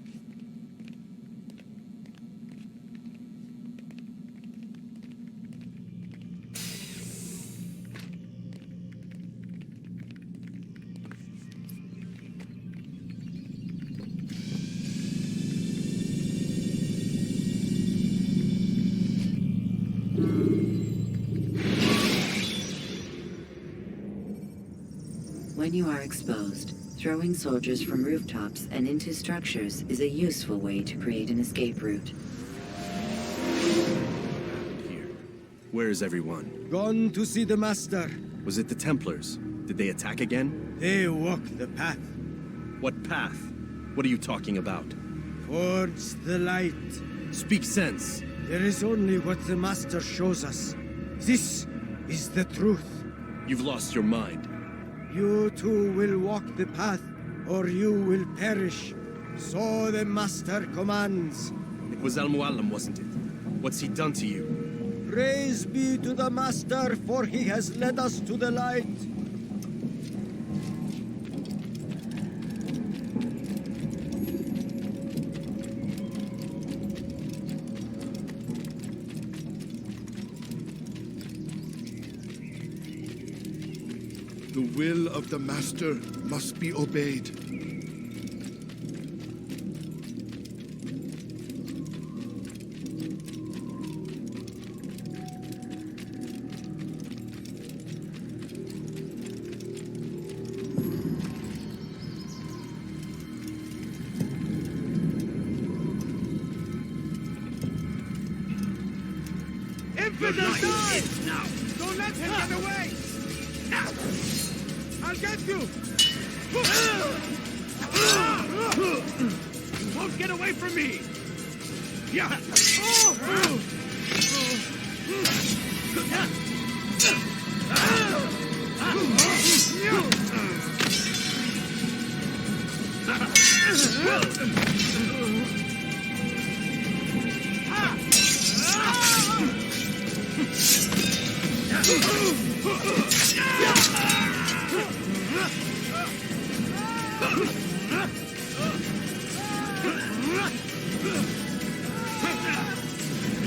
When you are exposed, throwing soldiers from rooftops and into structures is a useful way to create an escape route. Here. Where is everyone? Gone to see the Master. Was it the Templars? Did they attack again? They walk the path. What path? What are you talking about? Towards the light. Speak sense. There is only what the Master shows us. This is the truth. You've lost your mind. You too will walk the path, or you will perish. So the Master commands. It was Al-Muallim, wasn't it? What's he done to you? Praise be to the Master, for he has led us to the light. The will of the Master must be obeyed. Infidel, die! Now! Don't let him get away! Now! I'll get you! You won't get away from me! Yeah!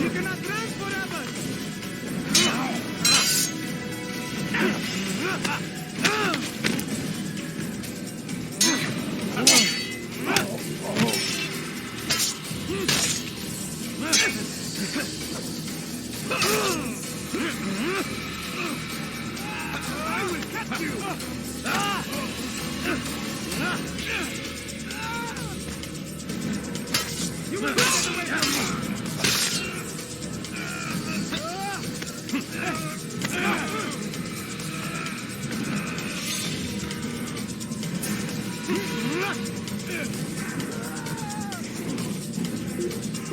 You cannot run forever! I will catch you! You will not get away from me!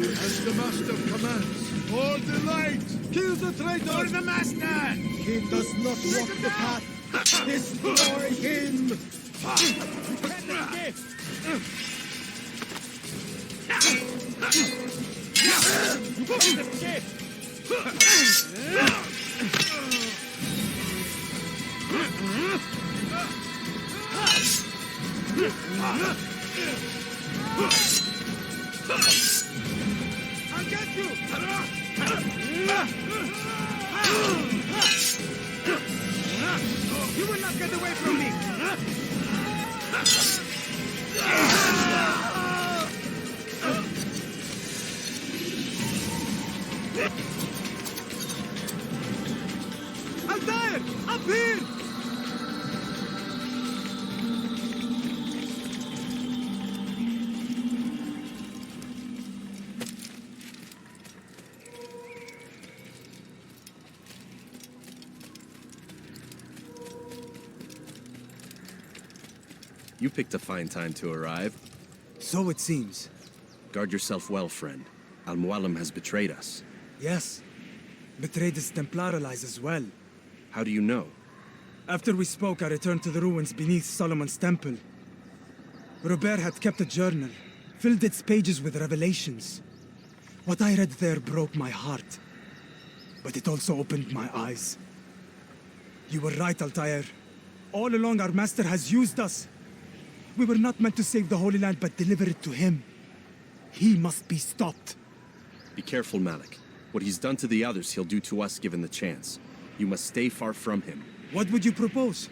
As the Master commands, hold the light! Kill the traitor! For the Master! He does not walk the path! Destroy him! I'll get you! You will not get away from me! Altair! Up here! You picked a fine time to arrive. So it seems. Guard yourself well, friend. Al-Mualim has betrayed us. Yes. Betrayed his Templar allies as well. How do you know? After we spoke, I returned to the ruins beneath Solomon's temple. Robert had kept a journal, filled its pages with revelations. What I read there broke my heart. But it also opened my eyes. You were right, Altair. All along our master has used us. We were not meant to save the Holy Land, but deliver it to him. He must be stopped. Be careful, Malik. What he's done to the others, he'll do to us given the chance. You must stay far from him. What would you propose?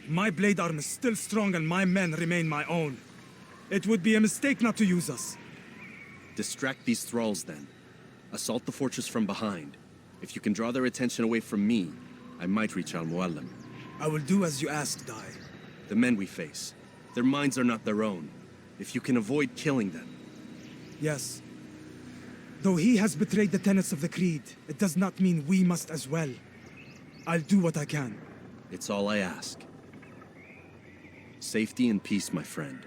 My blade arm is still strong and my men remain my own. It would be a mistake not to use us. Distract these thralls, then. Assault the fortress from behind. If you can draw their attention away from me, I might reach Al-Mualim. I will do as you ask, Dai. The men we face, their minds are not their own. If you can avoid killing them. Yes. Though he has betrayed the tenets of the Creed, it does not mean we must as well. I'll do what I can. It's all I ask. Safety and peace, my friend.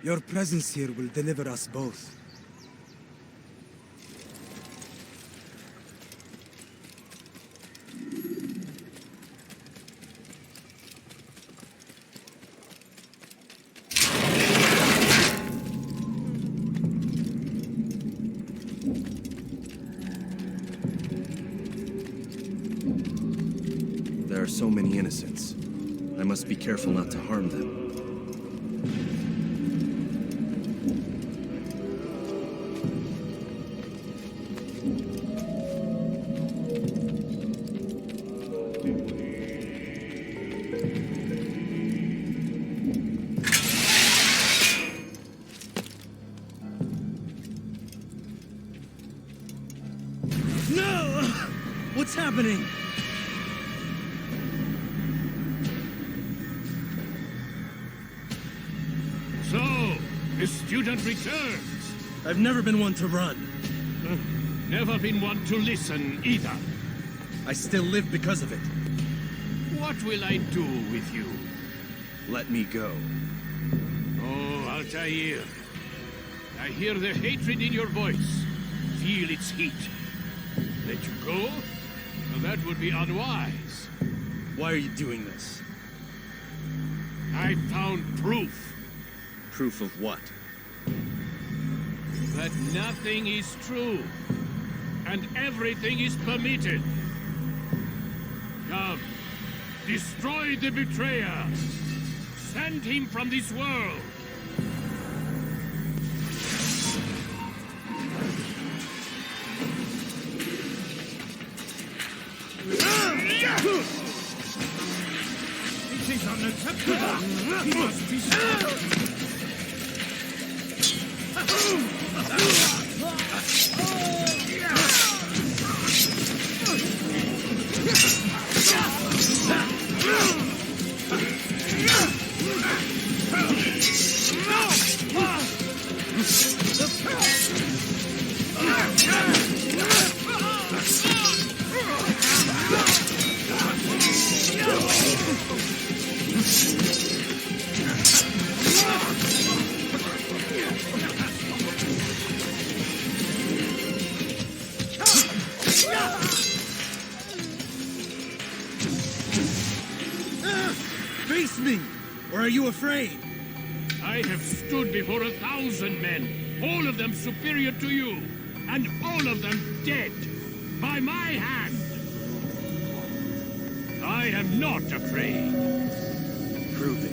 Your presence here will deliver us both. There are so many innocents. I must be careful not to harm them. No! What's happening? So, the student returns. I've never been one to run. Never been one to listen either. I still live because of it. What will I do with you? Let me go. Oh, Altair. I hear the hatred in your voice. Feel its heat. Let you go? Well, that would be unwise. Why are you doing this? I found proof. Proof of what? That nothing is true. And everything is permitted. Come. Destroy the betrayer. Send him from this world. It is unacceptable. He must be stopped. Face me, or are you afraid? I have stood before 1,000 men, all of them superior to you, and all of them dead, by my hand. I am not afraid. Prove it.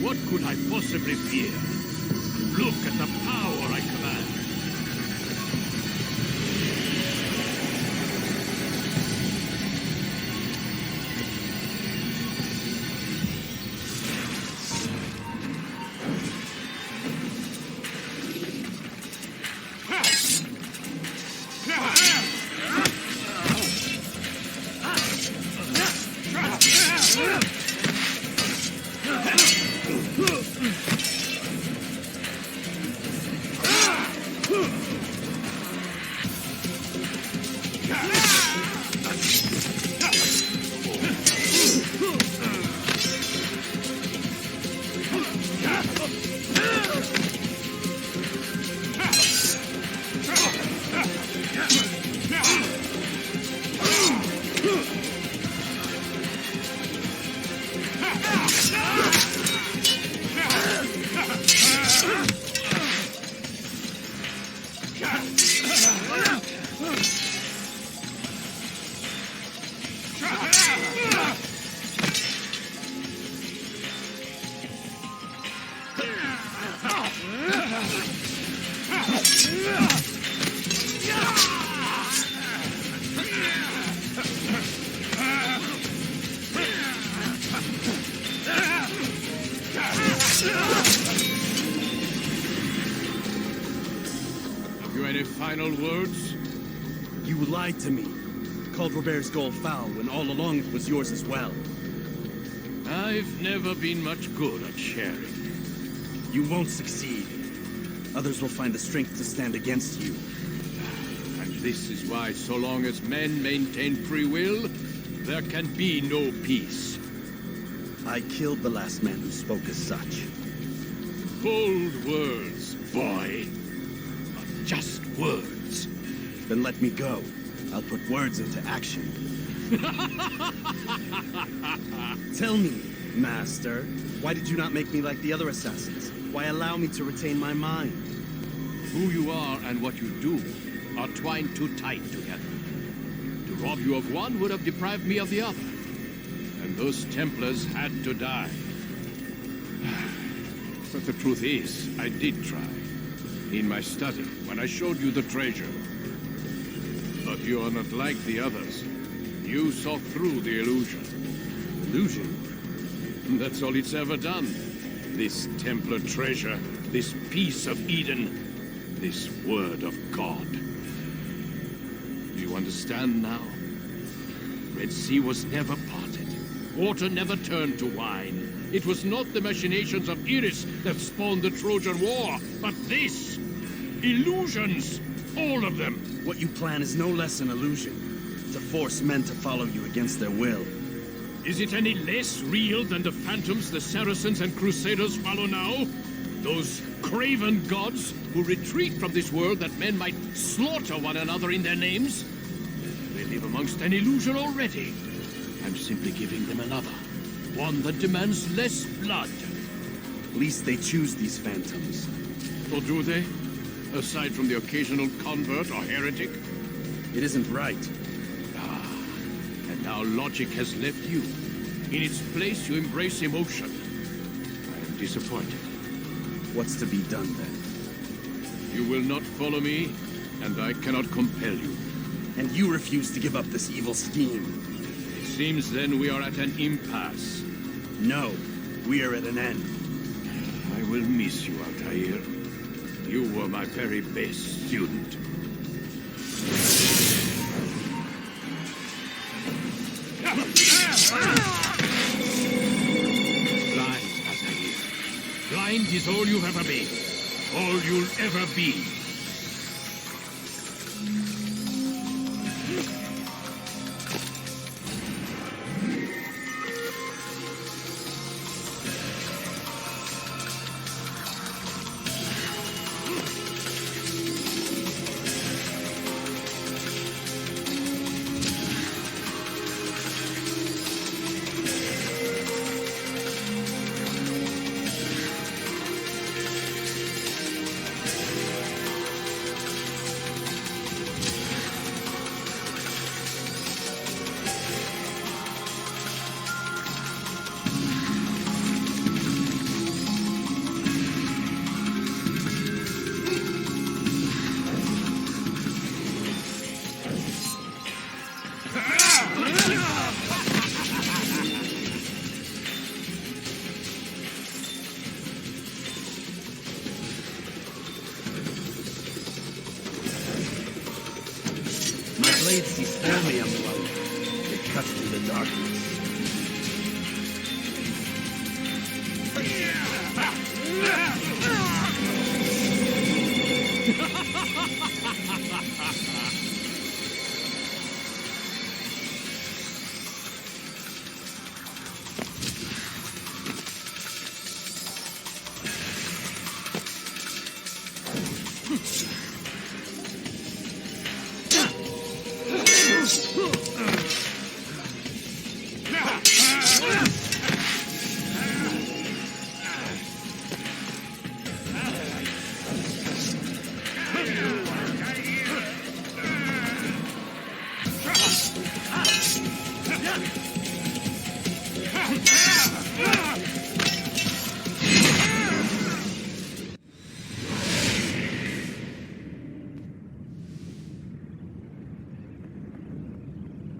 What could I possibly fear? Look at the power I command. Have you any final words? You lied to me. Called Robert's goal foul when all along it was yours as well. I've never been much good at sharing. You won't succeed. Others will find the strength to stand against you. And this is why, so long as men maintain free will, there can be no peace. I killed the last man who spoke as such. Bold words, boy. But just words. Then let me go. I'll put words into action. Tell me, Master, why did you not make me like the other assassins? Why allow me to retain my mind? Who you are and what you do are twined too tight together. To rob you of one would have deprived me of the other. And those Templars had to die. But the truth is, I did try. In my study, when I showed you the treasure. But you are not like the others. You saw through the illusion. Illusion? That's all it's ever done. This Templar treasure, this piece of Eden, this word of God. Do you understand now? Red Sea was never parted. Water never turned to wine. It was not the machinations of Iris that spawned the Trojan War, but this! Illusions! All of them! What you plan is no less an illusion. To force men to follow you against their will. Is it any less real than the phantoms the Saracens and Crusaders follow now? Those craven gods who retreat from this world that men might slaughter one another in their names? They live amongst an illusion already. I'm simply giving them another. One that demands less blood. At least they choose these phantoms. Or do they? Aside from the occasional convert or heretic? It isn't right. And now logic has left you. In its place, you embrace emotion. I am disappointed. What's to be done then? You will not follow me, and I cannot compel you. And you refuse to give up this evil scheme. It seems then we are at an impasse. No, we are at an end. I will miss you, Altair. You were my very best student. Blind, Altair. Blind is all you've ever been. All you'll ever be. Spare me a moment to cut through the darkness.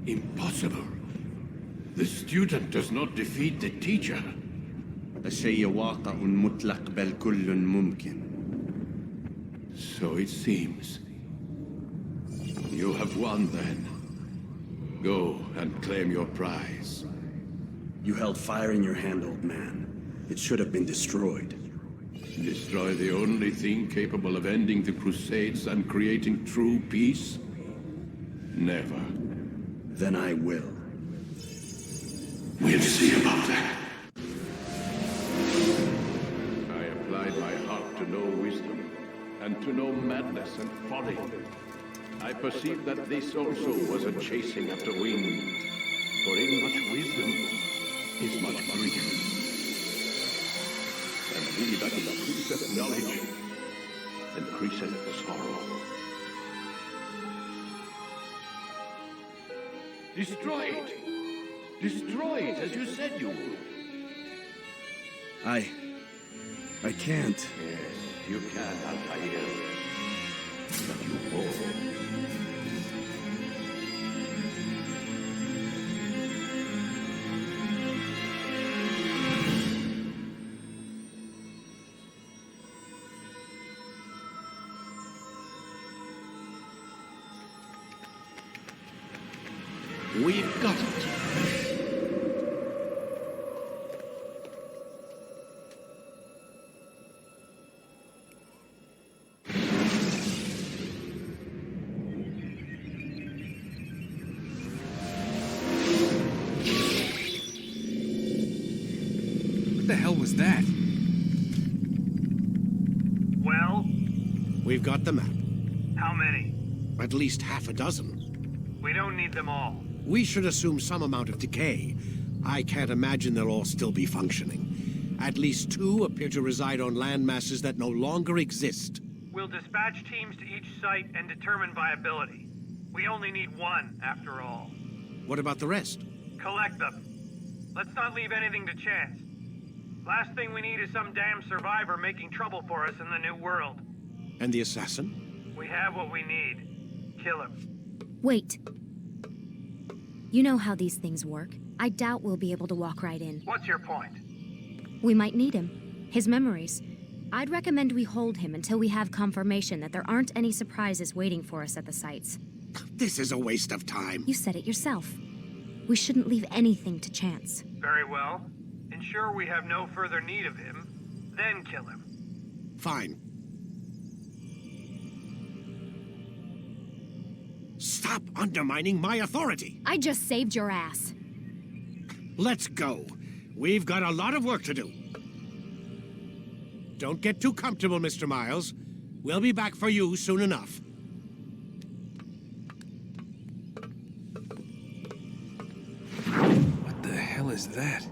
Impossible. The student does not defeat the teacher. الشيء واقع مطلق بل كل ممكن. So it seems. You have won then. Go and claim your prize. You held fire in your hand, old man. It should have been destroyed. Destroy the only thing capable of ending the Crusades and creating true peace? Never. Then I will. We'll see about that. I applied my heart to know wisdom, and to know madness and folly. I perceived that this also was a chasing after wind, for in much wisdom is much grief. And he that increaseth knowledge increaseth sorrow. Destroy it! Destroy it as you said you would. I can't. Yes, you can, Altair. But you won't. We've got it. What the hell was that? Well? We've got the map. How many? At least half a dozen. We don't need them all. We should assume some amount of decay. I can't imagine they'll all still be functioning. At least 2 appear to reside on land masses that no longer exist. We'll dispatch teams to each site and determine viability. We only need 1, after all. What about the rest? Collect them. Let's not leave anything to chance. Last thing we need is some damn survivor making trouble for us in the new world. And the assassin? We have what we need. Kill him. Wait. You know how these things work. I doubt we'll be able to walk right in. What's your point? We might need him. His memories. I'd recommend we hold him until we have confirmation that there aren't any surprises waiting for us at the sites. This is a waste of time. You said it yourself. We shouldn't leave anything to chance. Very well. Ensure we have no further need of him, then kill him. Fine. Stop undermining my authority! I just saved your ass. Let's go. We've got a lot of work to do. Don't get too comfortable, Mr. Miles. We'll be back for you soon enough. What the hell is that?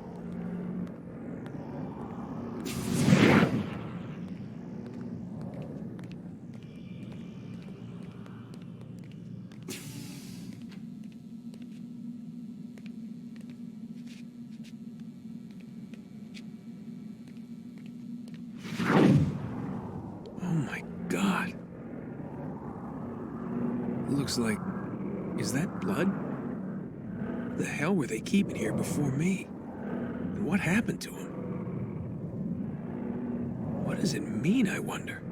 Looks like... Is that blood? The hell were they keeping here before me? And what happened to him? What does it mean, I wonder?